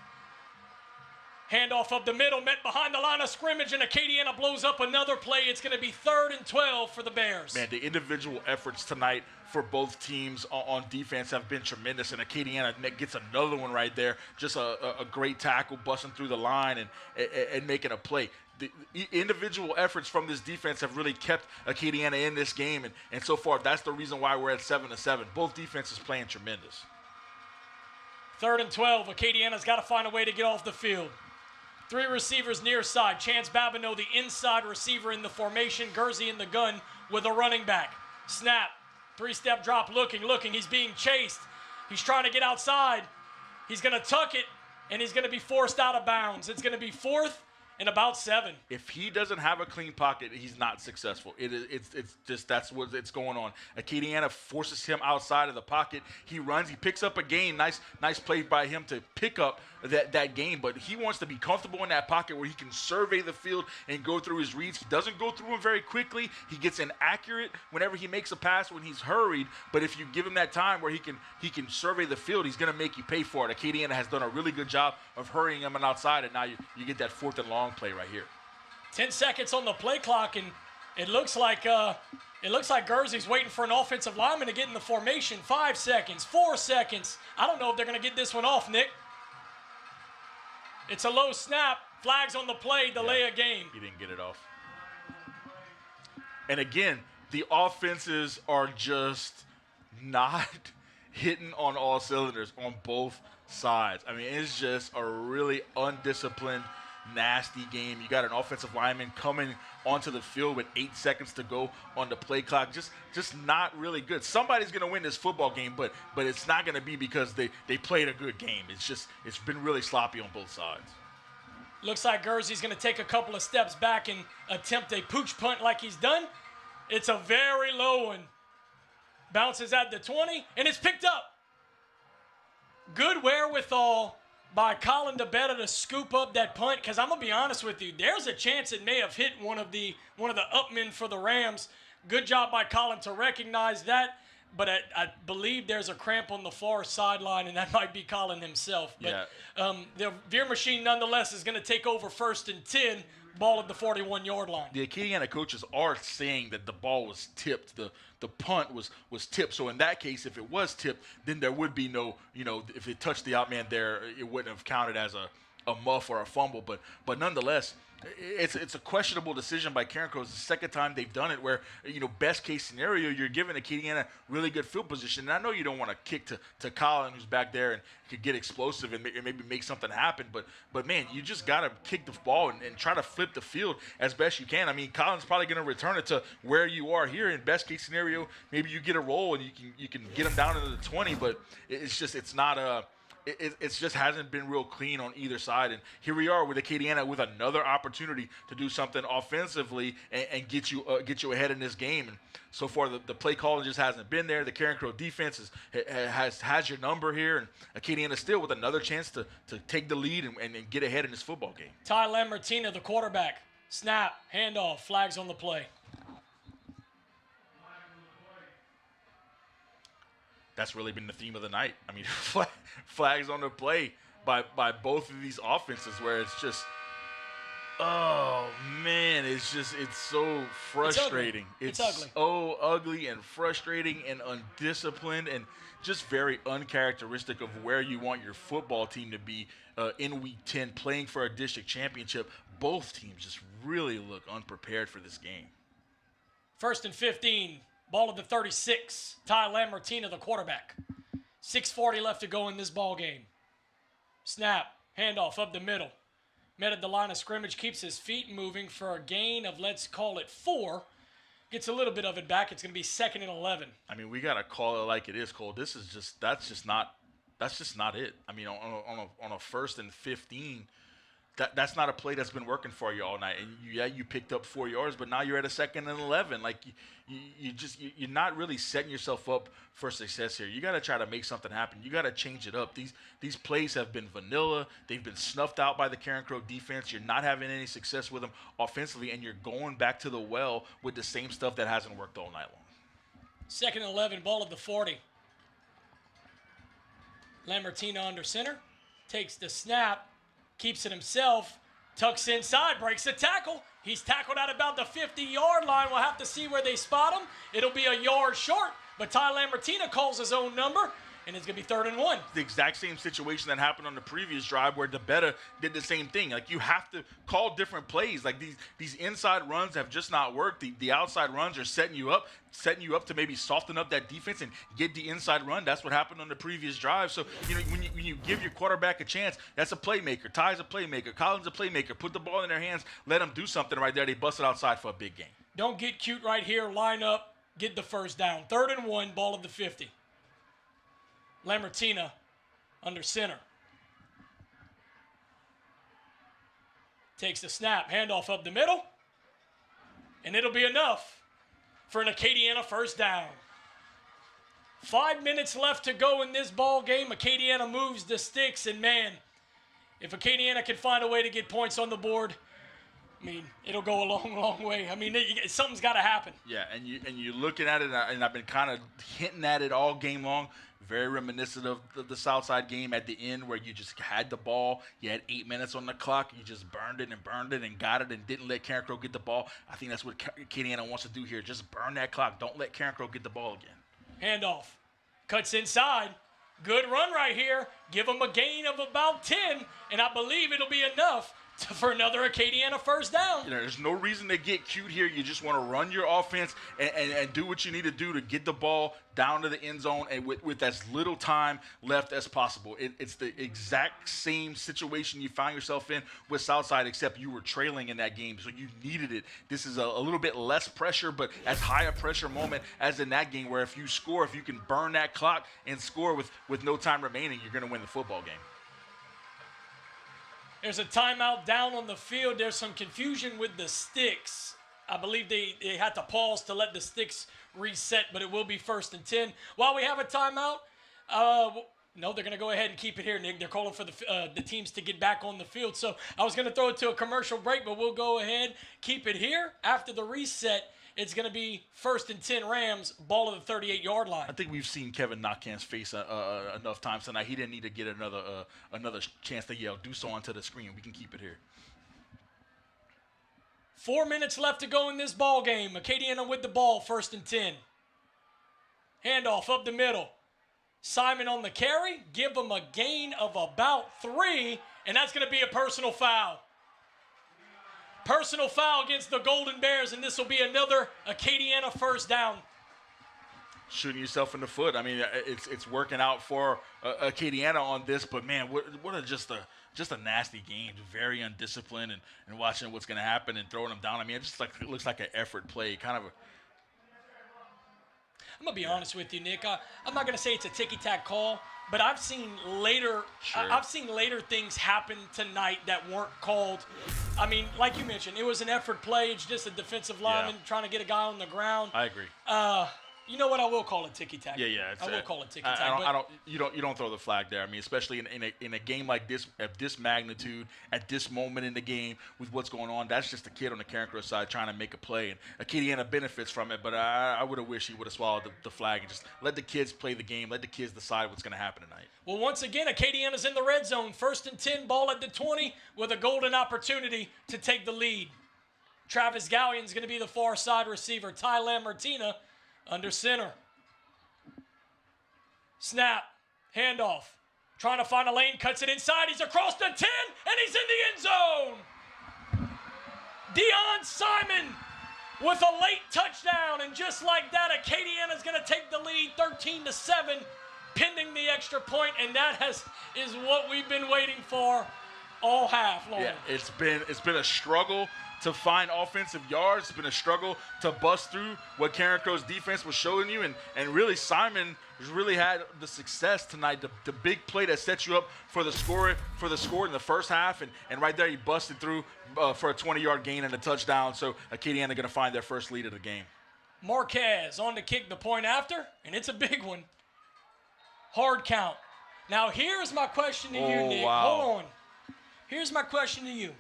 Handoff up the middle, met behind the line of scrimmage, and Acadiana blows up another play. It's going to be 3rd and 12 for the Bears. Man, the individual efforts tonight for both teams on defense have been tremendous, and Acadiana gets another one right there. Just a great tackle, busting through the line and making a play. The individual efforts from this defense have really kept Acadiana in this game, and so far that's the reason why we're at 7-7. Both defenses playing tremendous. 3rd and 12. Acadiana's got to find a way to get off the field. 3 receivers near side. Chance Babineau, the inside receiver in the formation. Gursey in the gun with a running back. Snap. 3-step drop, looking. He's being chased. He's trying to get outside. He's going to tuck it, and he's going to be forced out of bounds. It's going to be 4th and about 7. If he doesn't have a clean pocket, he's not successful. It's just that's what it's going on. Acadiana forces him outside of the pocket. He runs. He picks up a gain. Nice play by him to pick up that game. But he wants to be comfortable in that pocket where he can survey the field and go through his reads. He doesn't go through them very quickly. He gets inaccurate whenever he makes a pass when he's hurried. But if you give him that time where he can survey the field, he's going to make you pay for it. Acadiana has done a really good job of hurrying him outside, and now you get that 4th and long play right here. 10 seconds on the play clock, and it looks like Guernsey's waiting for an offensive lineman to get in the formation. 5 seconds, 4 seconds. I don't know if they're going to get this one off, Nick. It's a low snap. Flags on the play, delay a game. He didn't get it off. And again, the offenses are just not hitting on all cylinders on both sides. I mean, it's just a really undisciplined, nasty game. You got an offensive lineman coming onto the field with 8 seconds to go on the play clock. Just not really good. Somebody's going to win this football game, but it's not going to be because they played a good game. It's been really sloppy on both sides. Looks like Guernsey's going to take a couple of steps back and attempt a pooch punt like he's done. It's a very low one. Bounces at the 20, and it's picked up. Good wherewithal by Colin DeBetta to scoop up that punt, because I'm going to be honest with you, there's a chance it may have hit one of the upmen for the Rams. Good job by Colin to recognize that, but I believe there's a cramp on the far sideline, and that might be Colin himself. But the Veer machine, nonetheless, is going to take over 1st and 10, ball at the 41-yard line. The Acadiana coaches are saying that the ball was tipped. The punt was tipped. So in that case, if it was tipped, then there would be no, if it touched the outman there, it wouldn't have counted as a muff or a fumble. But nonetheless, it's a questionable decision by Carencro. It's the second time they've done it where, best case scenario, you're giving Acadiana really good field position. And I know you don't want to kick to Colin, who's back there and could get explosive and maybe make something happen. But man, you just got to kick the ball and try to flip the field as best you can. I mean, Colin's probably going to return it to where you are here. In best case scenario, maybe you get a roll and you can get him down into the 20, but it's not it just hasn't been real clean on either side. And here we are with Acadiana with another opportunity to do something offensively and get you ahead in this game. And so far, the play calling just hasn't been there. The Carencro defense has your number here, and Acadiana still with another chance to take the lead and get ahead in this football game. Ty Lambertina, the quarterback. Snap, handoff, flags on the play. That's really been the theme of the night. I mean, flags on the play by both of these offenses where it's just, oh, man, it's so frustrating. It's ugly. So ugly and frustrating and undisciplined and just very uncharacteristic of where you want your football team to be in Week 10 playing for a district championship. Both teams just really look unprepared for this game. 1st and 15. Ball at the 36. Ty Lambertina, the quarterback. 6:40 left to go in this ball game. Snap, handoff up the middle. Met at the line of scrimmage, keeps his feet moving for a gain of, let's call it 4. Gets a little bit of it back. It's going to be 2nd and 11. I mean, we got to call it like it is, Cole. That's just not it. I mean, on a 1st and 15. That's not a play that's been working for you all night. And you picked up 4 yards, but now you're at a 2nd and 11. Like you're not really setting yourself up for success here. You got to try to make something happen. You got to change it up. These plays have been vanilla. They've been snuffed out by the Carencro defense. You're not having any success with them offensively, and you're going back to the well with the same stuff that hasn't worked all night long. 2nd and 11, ball at the 40. Lambertina under center, takes the snap. Keeps it himself, tucks inside, breaks the tackle. He's tackled at about the 50-yard line. We'll have to see where they spot him. It'll be a yard short, but Ty Lambertina calls his own number, and it's going to be 3rd and 1. The exact same situation that happened on the previous drive where DeBetta did the same thing. Like, you have to call different plays. Like, these inside runs have just not worked. The outside runs are setting you up to maybe soften up that defense and get the inside run. That's what happened on the previous drive. So, when you give your quarterback a chance, that's a playmaker. Ty's a playmaker. Colin's a playmaker. Put the ball in their hands. Let them do something right there. They bust it outside for a big gain. Don't get cute right here. Line up. Get the first down. 3rd and 1, ball of the 50. Lambertina under center. Takes the snap, handoff up the middle, and it'll be enough for an Acadiana first down. 5 minutes left to go in this ball game. Acadiana moves the sticks, and man, if Acadiana can find a way to get points on the board, I mean, it'll go a long, long way. I mean, something's got to happen. Yeah, and you're looking at it, and I've been kind of hinting at it all game long. Very reminiscent of the Southside game at the end where you just had the ball. You had 8 minutes on the clock. You just burned it and got it and didn't let Carencro get the ball. I think that's what Acadiana wants to do here. Just burn that clock. Don't let Carencro get the ball again. Handoff. Cuts inside. Good run right here. Give them a gain of about 10, and I believe it'll be enough for another Acadiana first down. There's no reason to get cute here. You just want to run your offense and do what you need to do to get the ball down to the end zone and with as little time left as possible. It's the exact same situation you find yourself in with Southside, except you were trailing in that game, so you needed it. This is a little bit less pressure, but as high a pressure moment as in that game where if you can burn that clock and score with no time remaining, you're going to win the football game. There's a timeout down on the field. There's some confusion with the sticks. I believe they had to pause to let the sticks reset, but it will be 1st and 10. While we have a timeout, no, they're going to go ahead and keep it here, Nick. They're calling for the teams to get back on the field. So I was going to throw it to a commercial break, but we'll go ahead, keep it here. After the reset, it's going to be 1st and 10 Rams, ball at the 38-yard line. I think we've seen Kevin Knockhand's face enough times tonight. He didn't need to get another chance to yell, do so onto the screen. We can keep it here. 4 minutes left to go in this ball game. Acadiana with the ball, 1st and 10. Handoff up the middle. Simon on the carry. Give him a gain of about 3, and that's going to be a personal foul. Personal foul against the Golden Bears, and this will be another Acadiana first down. Shooting yourself in the foot. I mean, it's working out for Acadiana on this, but man, just a nasty game. Very undisciplined, and watching what's going to happen and throwing them down. I mean, it looks like an effort play, kind of. I'm gonna be honest with you, Nick. I'm not gonna say it's a ticky-tack call, but I've seen later. Sure. I've seen later things happen tonight that weren't called. I mean, like you mentioned, it was an effort play. It's just a defensive lineman trying to get a guy on the ground. I agree. You know what? I will call it ticky-tack. Yeah. I will call it ticky-tack. You don't throw the flag there. I mean, especially in a game like this, at this magnitude, at this moment in the game, with what's going on, that's just a kid on the Carencro side trying to make a play, and Acadiana benefits from it. But I would have wished he would have swallowed the flag and just let the kids play the game, let the kids decide what's going to happen tonight. Well, once again, Acadiana's in the red zone, 1st and 10, ball at the 20, with a golden opportunity to take the lead. Travis Gallion's going to be the far side receiver. Ty Lambertina under center. Snap. Handoff. Trying to find a lane. Cuts it inside. He's across the 10. And he's in the end zone. Deion Simon with a late touchdown. And just like that, Acadiana's going to take the lead 13-7, pending the extra point. And that is what we've been waiting for all half, Lauren. Yeah, it's been a struggle to find offensive yards. It's been a struggle to bust through what Carencro's defense was showing you, and really Simon has really had the success tonight, the big play that set you up for the score in the first half, and right there he busted through for a 20-yard gain and a touchdown. So Acadiana going to find their first lead of the game. Marquez on to kick the point after, and it's a big one. Hard count. Now here's my question to you, Nick. Wow. Hold on. Here's my question to you.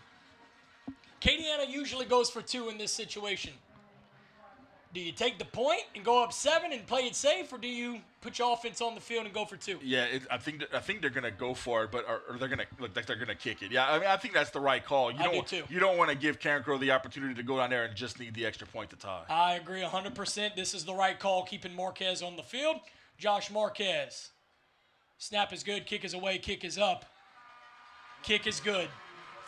Acadiana usually goes for 2 in this situation. Do you take the point and go up 7 and play it safe, or do you put your offense on the field and go for 2? Yeah, I think they're going to go for it, but or they're going to look like they're going to kick it. Yeah, I mean, I think that's the right call. I do too. You don't want to give Carencro the opportunity to go down there and just need the extra point to tie. I agree 100%. This is the right call, keeping Marquez on the field. Josh Marquez. Snap is good. Kick is away. Kick is up. Kick is good.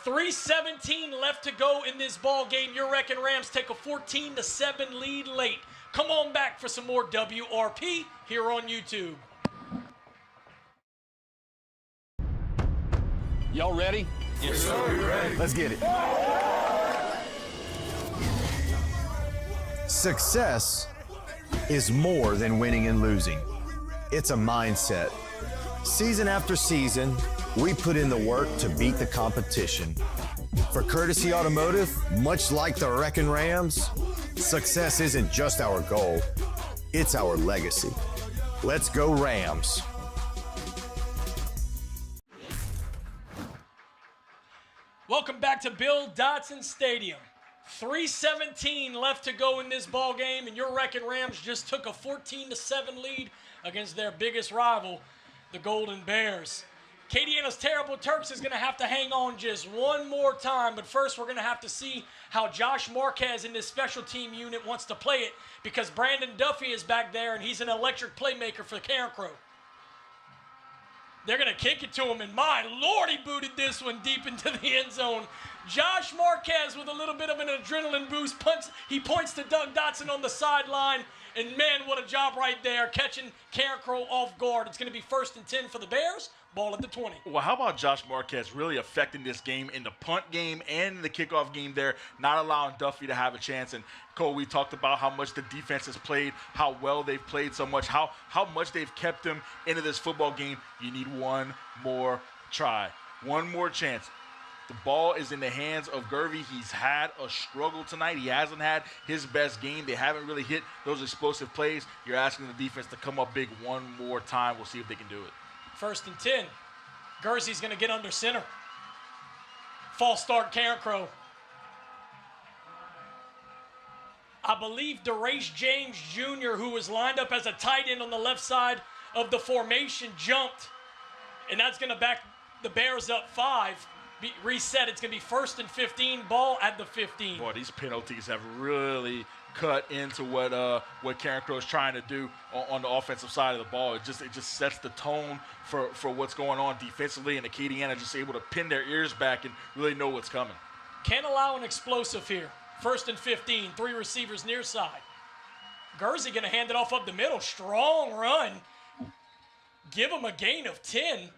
3:17 left to go in this ball game. Your Wreckin' Rams take a 14-7 lead late. Come on back for some more WRP here on YouTube. Y'all ready? Yes, sir. We're ready. Let's get it. Success is more than winning and losing. It's a mindset. Season after season, we put in the work to beat the competition. For Courtesy Automotive, much like the Wreckin' Rams, success isn't just our goal, it's our legacy. Let's go Rams. Welcome back to Bill Dotson Stadium. 3:17 left to go in this ball game, and your Wreckin' Rams just took a 14-7 lead against their biggest rival, the Golden Bears. Acadiana's Terrible Turks is going to have to hang on just one more time, but first we're going to have to see how Josh Marquez in this special team unit wants to play it, because Brandon Duffy is back there, and he's an electric playmaker for Carencro. They're going to kick it to him, and my Lord, he booted this one deep into the end zone. Josh Marquez with a little bit of an adrenaline boost. He points to Doug Dotson on the sideline, and man, what a job right there, catching Carencro off guard. It's going to be 1st and 10 for the Bears. Ball at the 20. Well, how about Josh Marquez really affecting this game in the punt game and the kickoff game there, not allowing Duffy to have a chance. And Cole, we talked about how much the defense has played, how well they've played so much, how much they've kept them into this football game. You need one more try, one more chance. The ball is in the hands of Gervey. He's had a struggle tonight. He hasn't had his best game. They haven't really hit those explosive plays. You're asking the defense to come up big one more time. We'll see if they can do it. 1st and 10. Gursey's going to get under center. False start, Carencro. I believe DeRace James Jr., who was lined up as a tight end on the left side of the formation, jumped. And that's going to back the Bears up 5. Reset. It's going to be 1st and 15. Ball at the 15. Boy, these penalties have really cut into what Carencro is trying to do on the offensive side of the ball. It just sets the tone for what's going on defensively, and Acadiana just able to pin their ears back and really know what's coming. Can't allow an explosive here. 1st and 15, 3 receivers near side. Gursey going to hand it off up the middle. Strong run. Give him a gain of 10.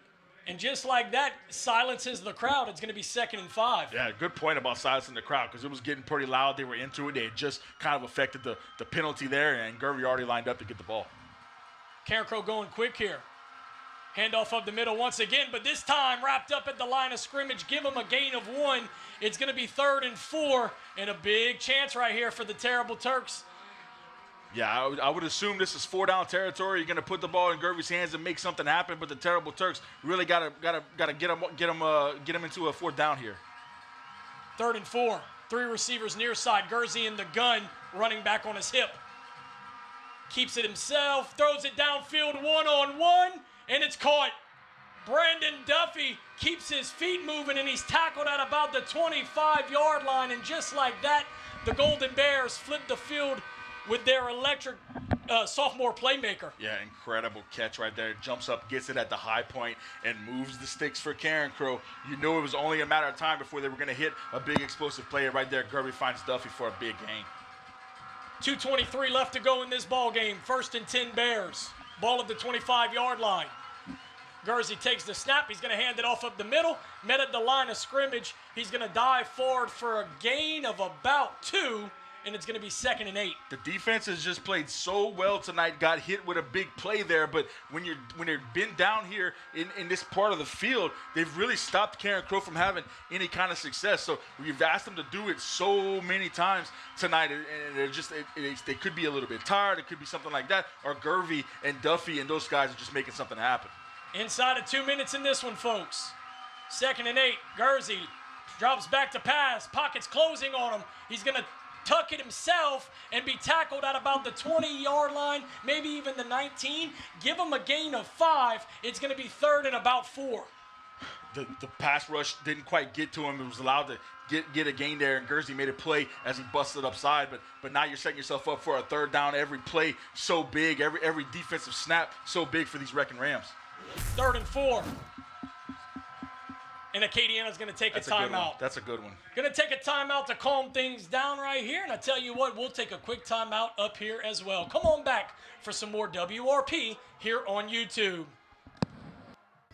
And just like that, silences the crowd. It's going to be 2nd and 5. Yeah, good point about silencing the crowd, because it was getting pretty loud. They were into it. They had just kind of affected the penalty there, and Gervey already lined up to get the ball. Carencro going quick here. Handoff up the middle once again, but this time wrapped up at the line of scrimmage. Give them a gain of 1. It's going to be 3rd and 4, and a big chance right here for the Terrible Turks. Yeah, I would assume this is 4-down territory. You're going to put the ball in Gervey's hands and make something happen, but the Terrible Turks really got to get him into a 4th down here. 3rd and 4. 3 receivers near side. Gursey in the gun, running back on his hip. Keeps it himself, throws it downfield one-on-one, and it's caught. Brandon Duffy keeps his feet moving, and he's tackled at about the 25-yard line, and just like that, the Golden Bears flip the field with their electric sophomore playmaker. Yeah, incredible catch right there. Jumps up, gets it at the high point, and moves the sticks for Carencro. You knew it was only a matter of time before they were going to hit a big explosive play right there. Gervey finds Duffy for a big gain. 2:23 left to go in this ball game. 1st and 10 Bears. Ball at the 25-yard line. Gursey takes the snap. He's going to hand it off up the middle. Met at the line of scrimmage. He's going to dive forward for a gain of about 2. And it's going to be 2nd and 8. The defense has just played so well tonight, got hit with a big play there, but when they've been down here in this part of the field, they've really stopped Carencro from having any kind of success. So we've asked them to do it so many times tonight, and they're just they could be a little bit tired. It could be something like that, or Gervey and Duffy and those guys are just making something happen. Inside of 2 minutes in this one, folks. 2nd and 8. Gursey drops back to pass. Pockets closing on him. He's going to tuck it himself and be tackled at about the 20-yard line, maybe even the 19. Give him a gain of 5. It's going to be 3rd and about 4. The pass rush didn't quite get to him. It was allowed to get a gain there, and Gursey made a play as he busted upside. But now you're setting yourself up for a 3rd down. Every play so big, every defensive snap so big for these Wreckin' Rams. 3rd and 4. And Acadiana's going to take a timeout. That's a good one. Going to take a timeout to calm things down right here. And I tell you what, we'll take a quick timeout up here as well. Come on back for some more WRP here on YouTube.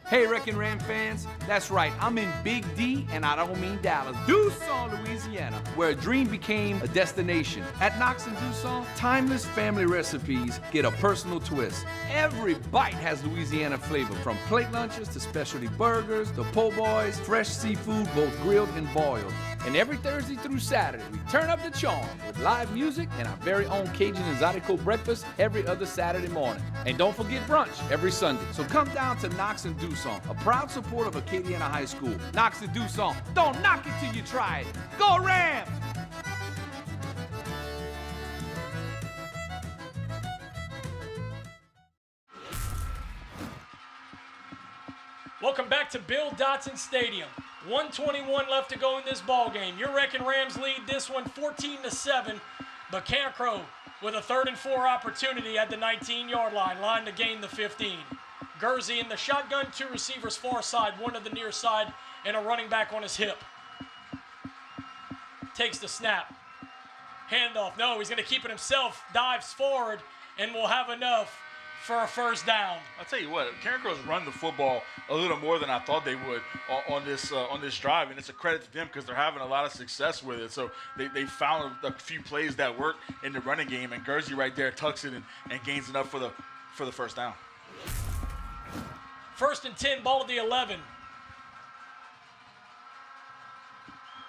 Hey, Wreckin' Ram fans, that's right, I'm in Big D, and I don't mean Dallas, Dusson, Louisiana, where a dream became a destination. At Knox and Dusson, timeless family recipes get a personal twist. Every bite has Louisiana flavor, from plate lunches to specialty burgers, to po' boys, fresh seafood, both grilled and boiled. And every Thursday through Saturday, we turn up the charm with live music and our very own Cajun Exotico breakfast every other Saturday morning. And don't forget brunch every Sunday. So come down to Knox and Dusson, a proud supporter of Acadiana High School. Knox and Dusson, don't knock it till you try it. Go Rams! Welcome back to Bill Dotson Stadium. 1:21 left to go in this ball game. Your Wreckin' Rams lead this one 14-7, but Carencro with a 3rd and 4 opportunity at the 19-yard line to gain the 15. Gursey in the shotgun, 2 receivers far side, 1 to the near side, and a running back on his hip. Takes the snap. Handoff. No, he's going to keep it himself. Dives forward, and will have enough for a 1st down. I'll tell you what, Carencro's run the football a little more than I thought they would on this drive, and it's a credit to them because they're having a lot of success with it. So they found a few plays that work in the running game, and Gursey right there tucks it and gains enough for the 1st down. 1st and 10, ball at the 11.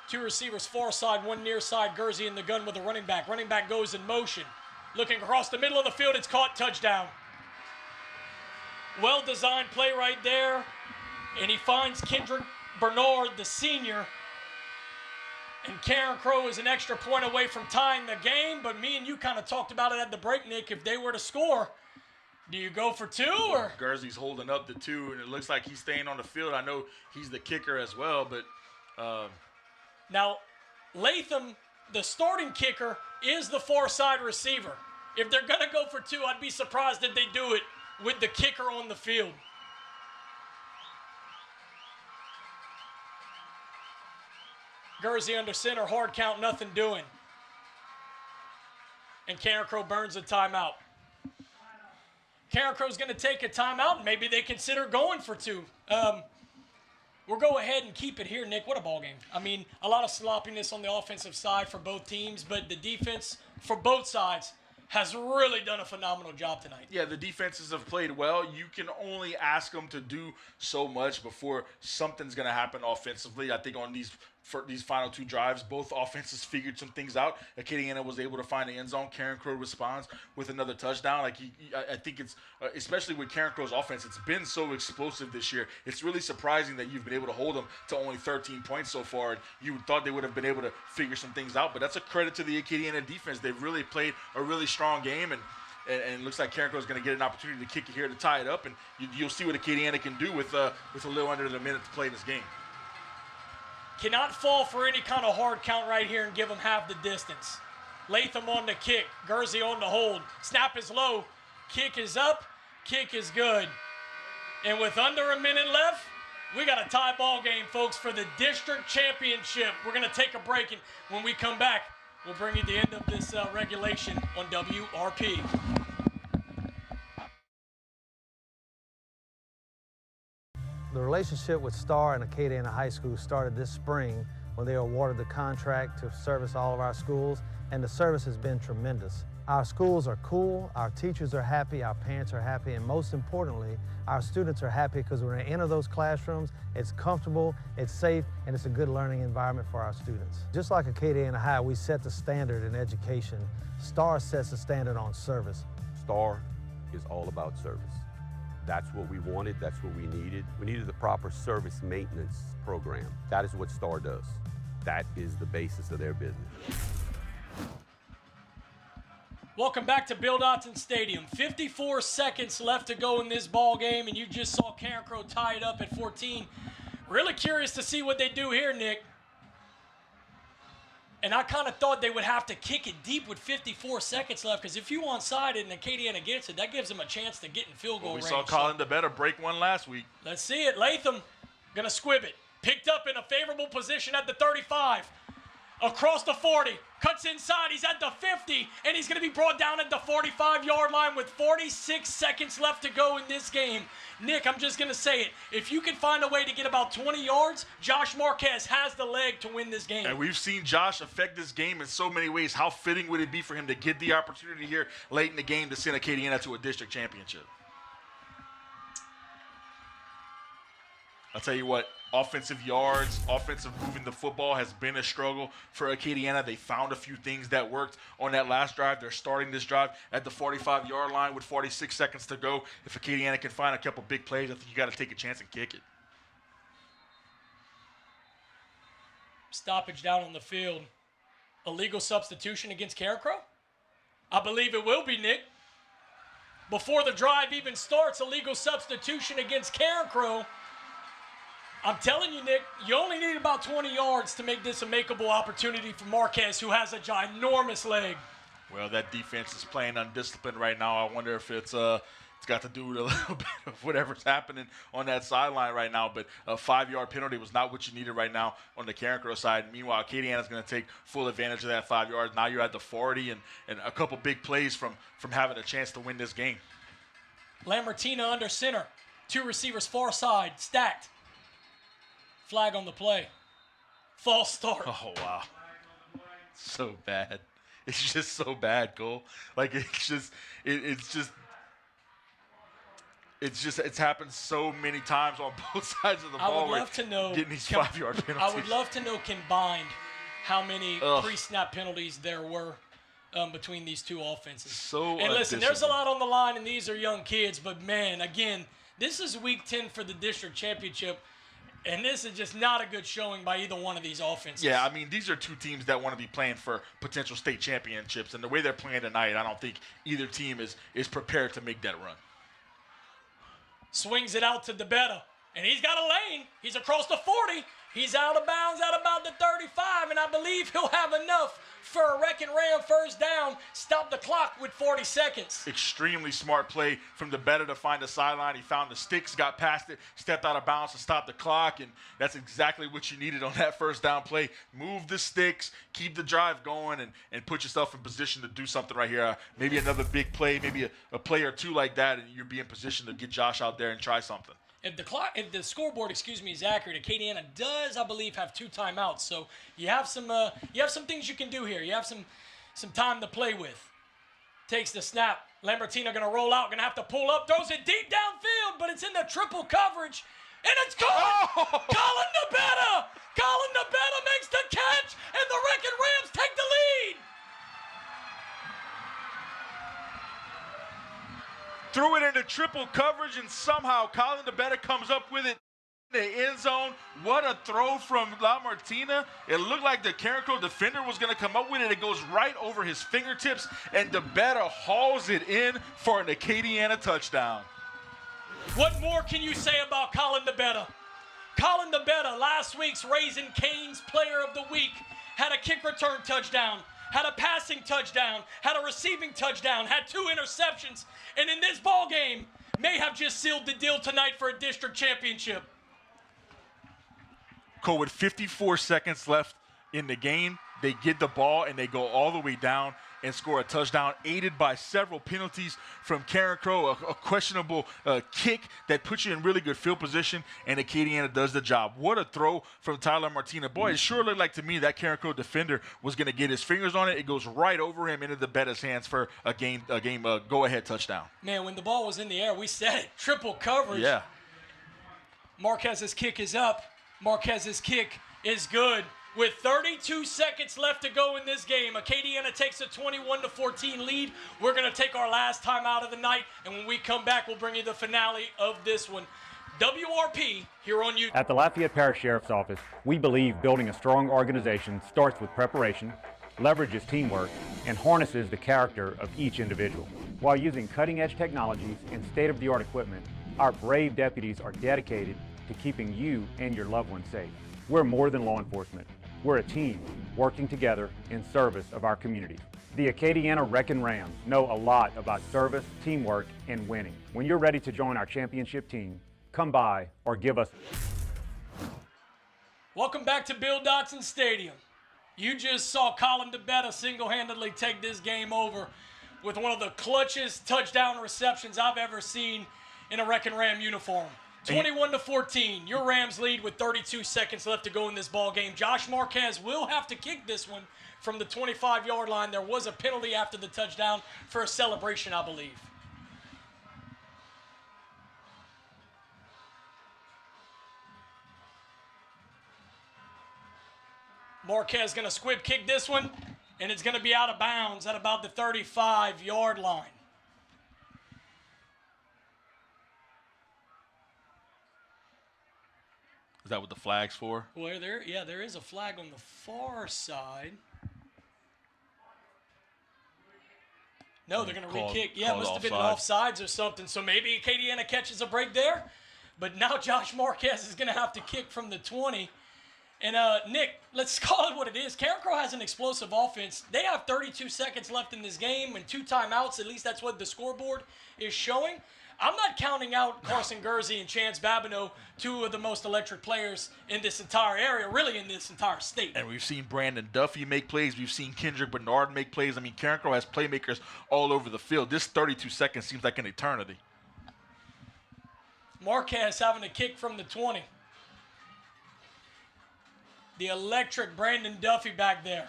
2 receivers far side, 1 near side. Gursey in the gun with the running back. Running back goes in motion. Looking across the middle of the field, it's caught, touchdown. Well-designed play right there, and he finds Kendrick Bernard, the senior, and Carencro is an extra point away from tying the game, but me and you kind of talked about it at the break, Nick. If they were to score, do you go for 2? Or Gursey's holding up the 2, and it looks like he's staying on the field. I know he's the kicker as well, but now Latham, the starting kicker, is the far side receiver. If they're going to go for 2, I'd be surprised if they do it with the kicker on the field. Gursey under center, hard count, nothing doing. And Carencro burns a timeout. Carencro's going to take a timeout, and maybe they consider going for 2. We'll go ahead and keep it here, Nick. What a ball game. I mean, a lot of sloppiness on the offensive side for both teams, but the defense for both sides has really done a phenomenal job tonight. Yeah, the defenses have played well. You can only ask them to do so much before something's going to happen offensively. I think on these final 2 drives, both offenses figured some things out. Acadiana was able to find the end zone. Carencro responds with another touchdown. I think it's, especially with Carencro's offense, it's been so explosive this year. It's really surprising that you've been able to hold them to only 13 points so far. You thought they would have been able to figure some things out, but that's a credit to the Acadiana defense. They've really played a really strong game, and it looks like Carencro is going to get an opportunity to kick it here to tie it up, and you'll see what Acadiana can do with a little under the minute to play in this game. Cannot fall for any kind of hard count right here and give them half the distance. Latham on the kick. Gursey on the hold. Snap is low. Kick is up. Kick is good. And with under a minute left, we got a tie ball game, folks, for the district championship. We're going to take a break, and when we come back, we'll bring you the end of this regulation on WRP. The relationship with Star and Acadiana High School started this spring when they were awarded the contract to service all of our schools, and the service has been tremendous. Our schools are cool, our teachers are happy, our parents are happy, and most importantly, our students are happy because when they enter those classrooms, it's comfortable, it's safe, and it's a good learning environment for our students. Just like Acadiana High, we set the standard in education. Star sets the standard on service. Star is all about service. That's what we wanted, that's what we needed. We needed the proper service maintenance program. That is what Star does. That is the basis of their business. Welcome back to Bill Dotson Stadium. 54 seconds left to go in this ball game, and you just saw Carencro tie it up at 14. Really curious to see what they do here, Nick. And I kind of thought they would have to kick it deep with 54 seconds left, because if you onside it and Acadiana gets it, that gives them a chance to get in field goal range. We saw Colin DeBetta break one last week. Let's see it. Latham gonna squib it. Picked up in a favorable position at the 35. across the 40, cuts inside, he's at the 50, and he's going to be brought down at the 45-yard line with 46 seconds left to go in this game. Nick, I'm just going to say it. If you can find a way to get about 20 yards, Josh Marquez has the leg to win this game. And we've seen Josh affect this game in so many ways. How fitting would it be for him to get the opportunity here late in the game to send Acadiana to a district championship? I'll tell you what, offensive yards, offensive moving the football has been a struggle for Acadiana. They found a few things that worked on that last drive. They're starting this drive at the 45-yard line with 46 seconds to go. If Acadiana can find a couple big plays, I think you got to take a chance and kick it. Stoppage down on the field. Illegal substitution against Carencro? I believe it will be, Nick. Before the drive even starts, illegal substitution against Carencro. I'm telling you, Nick, you only need about 20 yards to make this a makeable opportunity for Marquez, who has a ginormous leg. Well, that defense is playing undisciplined right now. I wonder if it's got to do with a little bit of whatever's happening on that sideline right now. But a 5-yard penalty was not what you needed right now on the Carencro side. Meanwhile, Acadiana is going to take full advantage of that 5 yards. Now you're at the 40 and a couple big plays from having a chance to win this game. Lambertina under center. 2 receivers far side, stacked. Flag on the play. False start. Oh, wow. So bad. It's just so bad, Cole. Like, it's happened so many times on both sides of the ball. I would love to know. Getting these 5-yard penalties. I would love to know combined how many pre-snap penalties there were between these two offenses. And listen, there's a lot on the line, and these are young kids. But, man, again, this is week 10 for the district championship. And this is just not a good showing by either one of these offenses. Yeah, I mean, these are two teams that want to be playing for potential state championships. And the way they're playing tonight, I don't think either team is prepared to make that run. Swings it out to DeBetta. And he's got a lane. He's across the 40. He's out of bounds at about the 35. And I believe he'll have enough for a Wreckin Ram first down. Stop the clock with 40 seconds. Extremely smart play from DeBetta to find the sideline. He found the sticks, got past it, stepped out of bounds to stop the clock. And that's exactly what you needed on that first down play. Move the sticks, keep the drive going, and put yourself in position to do something right here. Maybe another big play, maybe a play or two like that, and you'll be in position to get Josh out there and try something. If the scoreboard, is accurate, Acadiana does, I believe, have 2 timeouts. So you have some things you can do here. You have some time to play with. Takes the snap. Lambertina going to roll out, going to have to pull up, throws it deep downfield, but it's in the triple coverage, and it's caught. Oh! Colin DeBetta! Colin DeBetta makes the catch, and the Wreckin Rams take the lead. Threw it into triple coverage, and somehow Colin DeBetta comes up with it in the end zone. What a throw from La Martina. It looked like the Carencro defender was going to come up with it. It goes right over his fingertips, and DeBetta hauls it in for an Acadiana touchdown. What more can you say about Colin DeBetta? Colin DeBetta, last week's Raising Cane's Player of the Week, had a kick return touchdown, had a passing touchdown, had a receiving touchdown, had 2 interceptions, and in this ball game may have just sealed the deal tonight for a district championship. Cole, with 54 seconds left in the game, they get the ball and they go all the way down and score a touchdown, aided by several penalties from Carencro, a questionable kick that puts you in really good field position, and Acadiana does the job. What a throw from Tyler Martina. Boy, it sure looked like to me that Carencro defender was going to get his fingers on it. It goes right over him into DeBetta's hands for a game go-ahead touchdown. Man, when the ball was in the air, we said it. Triple coverage. Yeah. Marquez's kick is up. Marquez's kick is good. With 32 seconds left to go in this game, Acadiana takes a 21-14 lead. We're going to take our last time out of the night, and when we come back, we'll bring you the finale of this one. WRP here on YouTube. At the Lafayette Parish Sheriff's Office, we believe building a strong organization starts with preparation, leverages teamwork, and harnesses the character of each individual. While using cutting-edge technologies and state-of-the-art equipment, our brave deputies are dedicated to keeping you and your loved ones safe. We're more than law enforcement. We're a team working together in service of our community. The Acadiana Wreckin Rams know a lot about service, teamwork, and winning. When you're ready to join our championship team, come by or give us. Welcome back to Bill Dotson Stadium. You just saw Colin DeBetta single-handedly take this game over with one of the clutchest touchdown receptions I've ever seen in a Wreckin' Ram uniform. 21-14, your Rams lead with 32 seconds left to go in this ball game. Josh Marquez will have to kick this one from the 25-yard line. There was a penalty after the touchdown for a celebration, I believe. Marquez going to squib kick this one, and it's going to be out of bounds at about the 35-yard line. Is that what the flag's for? Well, there is a flag on the far side. No, they're going to re-kick. Yeah, it must have been offsides or something. So maybe Acadiana catches a break there. But now Josh Marquez is going to have to kick from the 20. And, Nick, let's call it what it is. Carencro has an explosive offense. They have 32 seconds left in this game and 2 timeouts. At least that's what the scoreboard is showing. I'm not counting out Carson Gursey and Chance Babineau, 2 of the most electric players in this entire area, really in this entire state. And we've seen Brandon Duffy make plays. We've seen Kendrick Bernard make plays. I mean, Carencro has playmakers all over the field. This 32 seconds seems like an eternity. Marquez having a kick from the 20. The electric Brandon Duffy back there.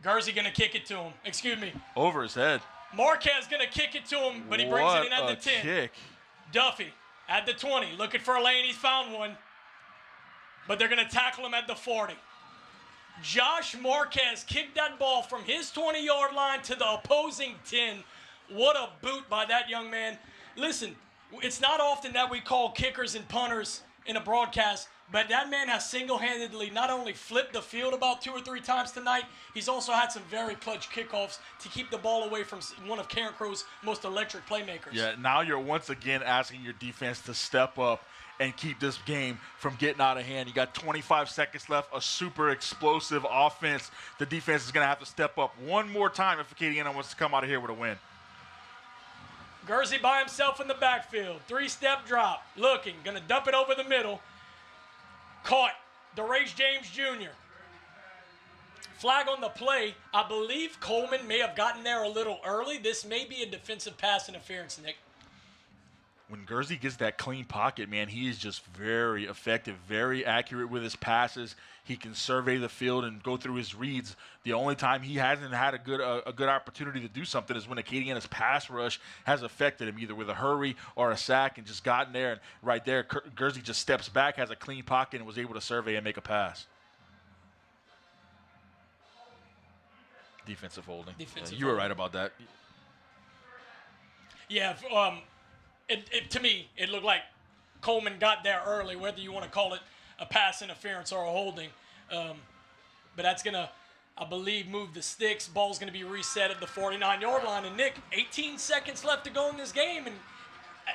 Gursey going to kick it to him. Excuse me. Over his head. Marquez going to kick it to him, but he brings it in at the 10. Kick. Duffy at the 20, looking for a lane. He's found one, but they're going to tackle him at the 40. Josh Marquez kicked that ball from his 20-yard line to the opposing 10. What a boot by that young man. Listen, it's not often that we call kickers and punters in a broadcast, but that man has single-handedly not only flipped the field about 2 or 3 times tonight, he's also had some very clutch kickoffs to keep the ball away from one of Carencro's most electric playmakers. Yeah, now you're once again asking your defense to step up and keep this game from getting out of hand. You got 25 seconds left, a super explosive offense. The defense is going to have to step up one more time if Acadiana wants to come out of here with a win. Gursey by himself in the backfield. 3-step drop. Looking. Going to dump it over the middle. Caught. DeRage James Jr. Flag on the play. I believe Coleman may have gotten there a little early. This may be a defensive pass interference, Nick. When Gursey gets that clean pocket, man, he is just very effective, very accurate with his passes. He can survey the field and go through his reads. The only time he hasn't had a good opportunity to do something is when Acadiana's pass rush has affected him, either with a hurry or a sack, and just gotten there. And right there, Gursey just steps back, has a clean pocket, and was able to survey and make a pass. Defensive holding. You were right about that. Yeah, to me, it looked like Coleman got there early, whether you want to call it a pass interference or a holding. But that's going to, I believe, move the sticks. Ball's going to be reset at the 49-yard line. And, Nick, 18 seconds left to go in this game. And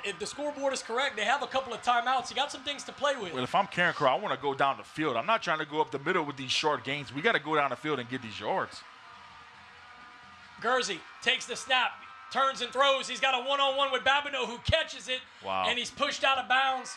if the scoreboard is correct, they have a couple of timeouts. You got some things to play with. Well, if I'm Carencro, I want to go down the field. I'm not trying to go up the middle with these short gains. We got to go down the field and get these yards. Gursey takes the snap. Turns and throws. He's got a one-on-one with Babineau, who catches it. Wow. And he's pushed out of bounds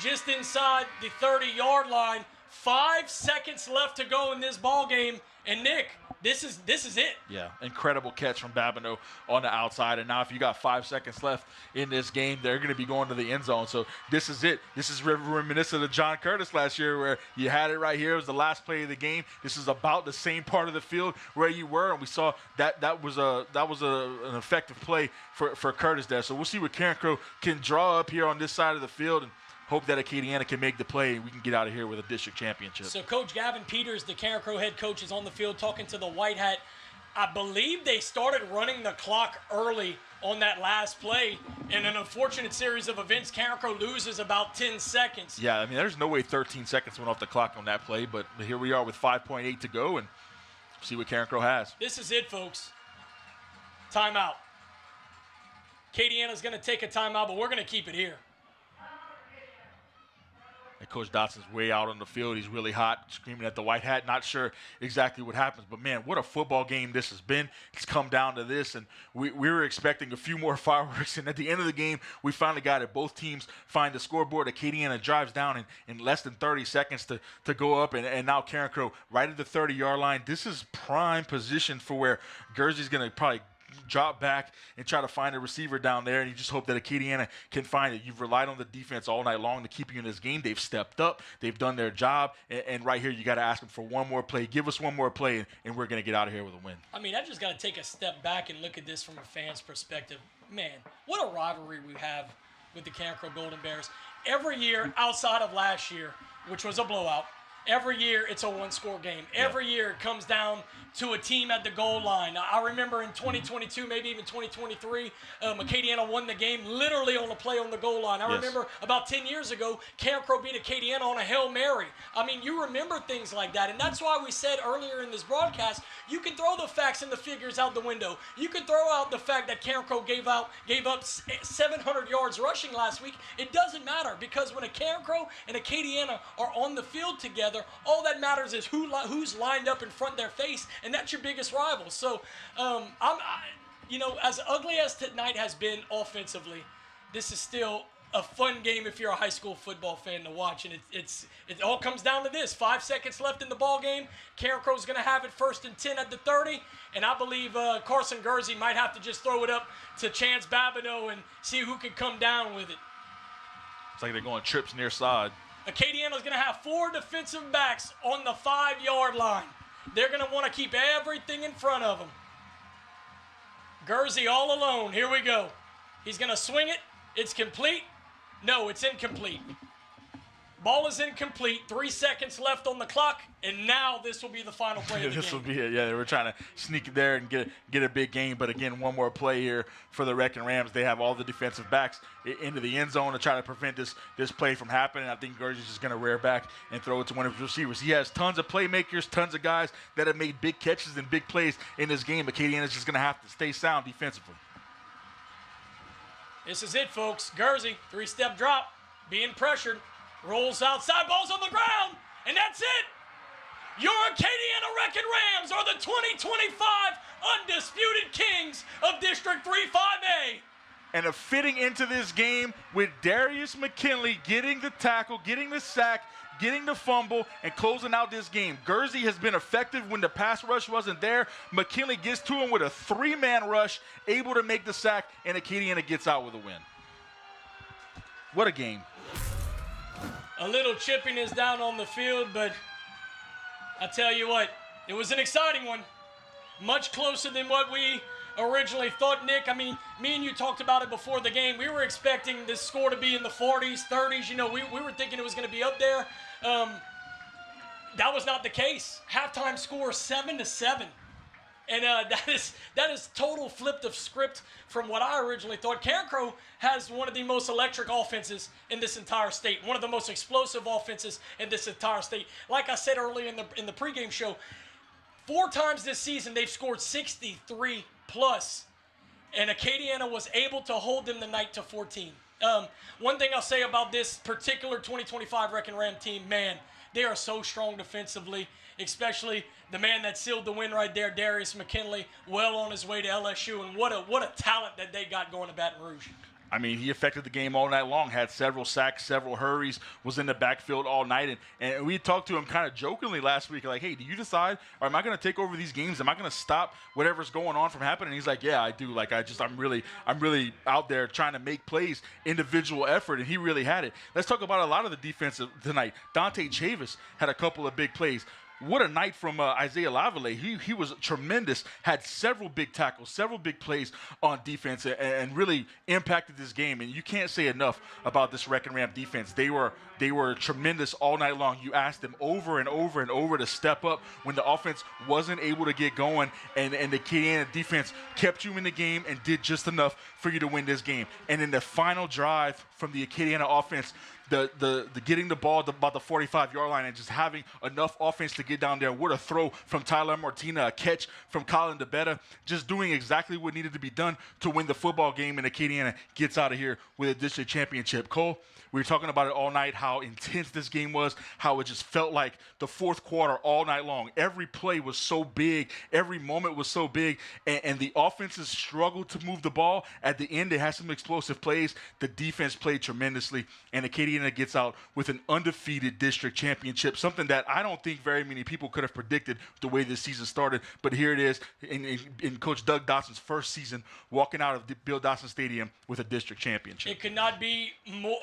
just inside the 30-yard line. 5 seconds left to go in this ball game. And, Nick, this is it. Yeah, incredible catch from Babineau on the outside. And now if you got 5 seconds left in this game, they're going to be going to the end zone. So this is it. This is reminiscent of John Curtis last year, where you had it right here. It was the last play of the game. This is about the same part of the field where you were, and we saw that was an effective play for Curtis there. So we'll see what Carencro can draw up here on this side of the field, and hope that Acadiana can make the play and we can get out of here with a district championship. So Coach Gavin Peters, the Carencro head coach, is on the field talking to the White Hat. I believe they started running the clock early on that last play. In an unfortunate series of events, Carencro loses about 10 seconds. Yeah, I mean, there's no way 13 seconds went off the clock on that play, but here we are with 5.8 to go, and see what Carencro has. This is it, folks. Timeout. Acadiana's going to take a timeout, but we're going to keep it here. And Coach Dotson's way out on the field. He's really hot, screaming at the white hat. Not sure exactly what happens. But, man, what a football game this has been. It's come down to this. And we were expecting a few more fireworks. And at the end of the game, we finally got it. Both teams find the scoreboard. Acadiana drives down in less than 30 seconds to go up. And now Carencro right at the 30-yard line. This is prime position for where Guernsey's going to probably drop back and try to find a receiver down there, and you just hope that Acadiana can find it. You've relied on the defense all night long to keep you in this game. They've stepped up. They've done their job, and right here you got to ask them for one more play. Give us one more play, and we're going to get out of here with a win. I mean, I just got to take a step back and look at this from a fan's perspective. Man, what a rivalry we have with the Carencro Golden Bears. Every year outside of last year, which was a blowout, every year it's a one-score game. Every year it comes down to a team at the goal line. I remember in 2022, maybe even 2023, Acadiana won the game literally on a play on the goal line. I remember about 10 years ago, Carencro beat Acadiana on a Hail Mary. I mean, you remember things like that, and that's why we said earlier in this broadcast, you can throw the facts and the figures out the window. You can throw out the fact that Carencro gave up 700 yards rushing last week. It doesn't matter, because when a Carencro and Acadiana are on the field together, all that matters is who's lined up in front of their face, and that's your biggest rival. So, as ugly as tonight has been offensively, this is still a fun game if you're a high school football fan to watch, and it all comes down to this: 5 seconds left in the ball game. Carencro's going to have it 1st and 10 at the 30, and I believe Carson Guernsey might have to just throw it up to Chance Babineau and see who can come down with it. It's like they're going trips near side. Acadiana's going to have 4 defensive backs on the 5-yard line. They're going to want to keep everything in front of them. Guernsey all alone. Here we go. He's going to swing it. It's complete. No, it's incomplete. Ball is incomplete. 3 seconds left on the clock, and now this will be the final play of the This game. will be it. Yeah, they were trying to sneak it there and get a big game. But, again, one more play here for the Wreckin Rams. They have all the defensive backs into the end zone to try to prevent this play from happening. I think Guernsey's just going to rear back and throw it to one of his receivers. He has tons of playmakers, tons of guys that have made big catches and big plays in this game. Acadiana's just going to have to stay sound defensively. This is it, folks. Guernsey, 3-step drop, being pressured. Rolls outside, ball's on the ground, and that's it. Your Acadiana Wreckin Rams are the 2025 undisputed kings of District 3-5A. And a fitting into this game with Darius McKinley getting the tackle, getting the sack, getting the fumble, and closing out this game. Guernsey has been effective when the pass rush wasn't there. McKinley gets to him with a 3-man rush, able to make the sack, and Acadiana gets out with a win. What a game. A little chippiness down on the field, but I tell you what, it was an exciting one. Much closer than what we originally thought, Nick. I mean, me and you talked about it before the game. We were expecting this score to be in the 40s, 30s. You know, we were thinking it was going to be up there. That was not the case. Halftime score 7-7. And that is total flip of script from what I originally thought. Carencro has one of the most electric offenses in this entire state, one of the most explosive offenses in this entire state. Like I said earlier in the pregame show, 4 times this season they've scored 63 plus, and Acadiana was able to hold them tonight to 14. One thing I'll say about this particular 2025 Wreckin Ram team, man, they are so strong defensively, especially the man that sealed the win right there, Darius McKinley, well on his way to LSU, and what a talent that they got going to Baton Rouge. I mean, he affected the game all night long, had several sacks, several hurries, was in the backfield all night. And we talked to him kind of jokingly last week, like, hey, do you decide, or am I going to take over these games? Am I going to stop whatever's going on from happening? And he's like, yeah, I do. Like, I'm really out there trying to make plays, individual effort, and he really had it. Let's talk about a lot of the defense tonight. Dante Chavis had a couple of big plays. What a night from Isaiah Lavallee. He was tremendous, had several big tackles, several big plays on defense, and really impacted this game. And you can't say enough about this Wreckin Ram defense. They were tremendous all night long. You asked them over and over and over to step up when the offense wasn't able to get going, and the Acadiana defense kept you in the game and did just enough for you to win this game. And in the final drive from the Acadiana offense, the getting the ball about the 45-yard line and just having enough offense to get down there. What a throw from Tyler Martina, a catch from Colin DeBetta, just doing exactly what needed to be done to win the football game, and Acadiana gets out of here with a district championship. Cole, we were talking about it all night, how intense this game was, how it just felt like the fourth quarter all night long. Every play was so big. Every moment was so big. And the offenses struggled to move the ball. At the end, they had some explosive plays. The defense played tremendously. And Acadiana gets out with an undefeated district championship, something that I don't think very many people could have predicted the way this season started. But here it is in Coach Doug Dotson's first season, walking out of the Bill Dotson Stadium with a district championship. It could not be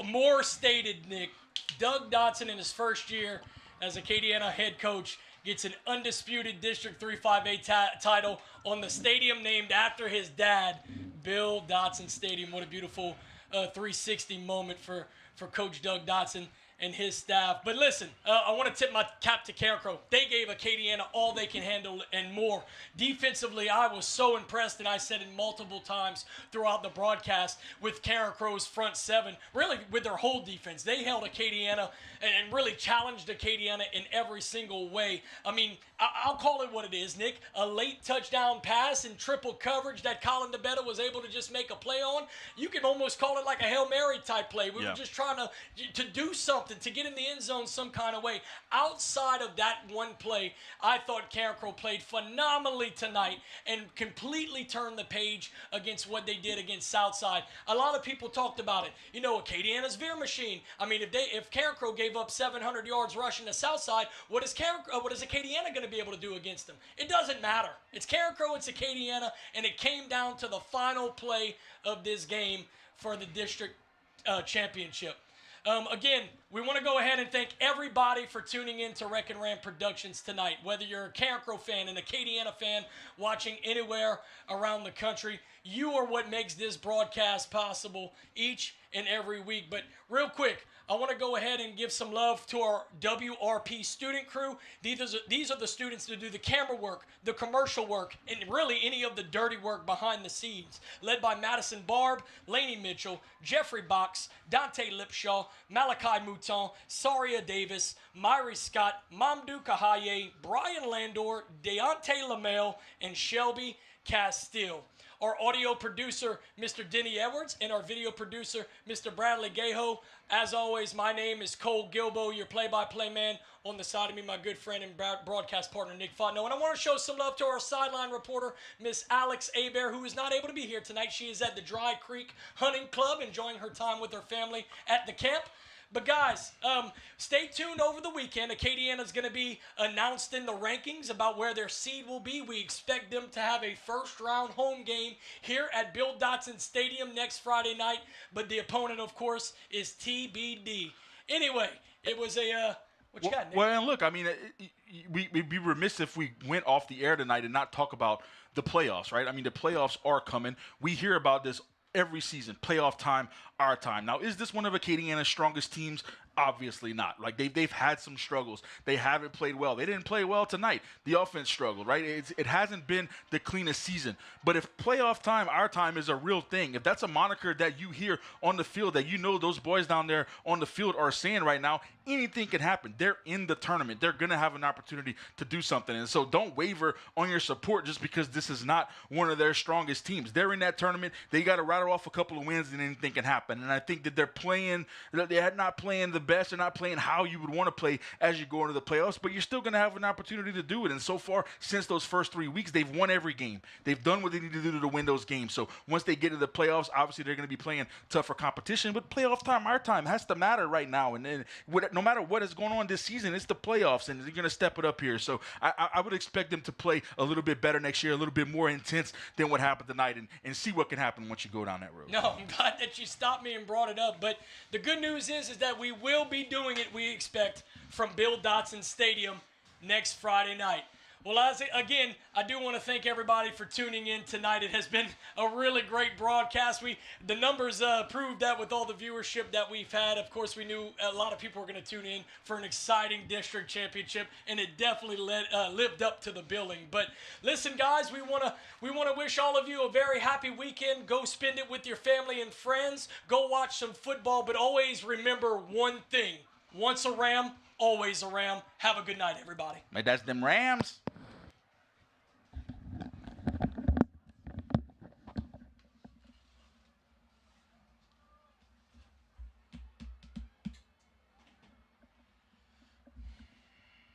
more stated, Nick. Doug Dotson in his first year as Acadiana head coach gets an undisputed District 3-5A title on the stadium named after his dad, Bill Dotson Stadium. What a beautiful 360 moment for Coach Doug Dotson and his staff. But listen, I want to tip my cap to Carencro. They gave Acadiana all they can handle and more. Defensively, I was so impressed, and I said it multiple times throughout the broadcast, with Carencro's front seven, really with their whole defense. They held Acadiana and really challenged Acadiana in every single way. I mean, I'll call it what it is, Nick. A late touchdown pass in triple coverage that Colin DeBetta was able to just make a play on. You can almost call it like a Hail Mary type play. We were just trying to do something, to get in the end zone some kind of way. Outside of that one play, I thought Carencro played phenomenally tonight and completely turned the page against what they did against Southside. A lot of people talked about it. You know, Acadiana's veer machine. I mean, if Carencro gave up 700 yards rushing to Southside, what is Acadiana going to be able to do against them? It doesn't matter. It's Carencro, it's Acadiana, and it came down to the final play of this game for the district championship. Again, we want to go ahead and thank everybody for tuning in to Wreckin' Ram Productions tonight. Whether you're a Carencro fan, an Acadiana fan, watching anywhere around the country, you are what makes this broadcast possible each and every week. But real quick, I want to go ahead and give some love to our WRP student crew. These are the students that do the camera work, the commercial work, and really any of the dirty work behind the scenes. Led by Madison Barb, Laney Mitchell, Jeffrey Box, Dante Lipshaw, Malachi Mouton, Saria Davis, Myri Scott, Mamdou Kahaye, Brian Landor, Deontay Lamel, and Shelby Castile. Our audio producer, Mr. Denny Edwards, and our video producer, Mr. Bradley Gaho. As always, my name is Cole Gilbo, your play-by-play man. On the side of me, my good friend and broadcast partner, Nick Fontenot. And I want to show some love to our sideline reporter, Miss Alex Abear, who is not able to be here tonight. She is at the Dry Creek Hunting Club, enjoying her time with her family at the camp. But guys, stay tuned over the weekend. Acadiana is going to be announced in the rankings about where their seed will be. We expect them to have a first-round home game here at Bill Dotson Stadium next Friday night. But the opponent, of course, is TBD. Anyway, it was a what you got, Nick? Well, and look, I mean, we'd be remiss if we went off the air tonight and not talk about the playoffs, right? I mean, the playoffs are coming. We hear about this every season. Playoff time, our time. Now, is this one of Acadiana's strongest teams? Obviously not. Like, they've had some struggles. They haven't played well. They didn't play well tonight. The offense struggled, right? It hasn't been the cleanest season. But if playoff time, our time, is a real thing, if that's a moniker that you hear on the field, that you know those boys down there on the field are saying right now, anything can happen. They're in the tournament. They're going to have an opportunity to do something. And so don't waver on your support just because this is not one of their strongest teams. They're in that tournament. They got to rattle off a couple of wins and anything can happen. And I think that they're not playing the best. They're not playing how you would want to play as you go into the playoffs, but you're still going to have an opportunity to do it. And so far, since those first 3 weeks, they've won every game. They've done what they need to do to win those games. So once they get to the playoffs, obviously they're going to be playing tougher competition. But playoff time, our time, has to matter right now. And then no matter what is going on this season, it's the playoffs, and they're going to step it up here. So I would expect them to play a little bit better next year, a little bit more intense than what happened tonight, and see what can happen once you go down that road. No, I'm glad that you stopped me and brought it up. But the good news is that we will be doing it, we expect, from Bill Dotson Stadium next Friday night. Well, again, I do want to thank everybody for tuning in tonight. It has been a really great broadcast. The numbers proved that with all the viewership that we've had. Of course, we knew a lot of people were going to tune in for an exciting district championship, and it definitely lived up to the billing. But listen, guys, we want to wish all of you a very happy weekend. Go spend it with your family and friends. Go watch some football, but always remember one thing: once a Ram, always a Ram. Have a good night, everybody. That's them Rams.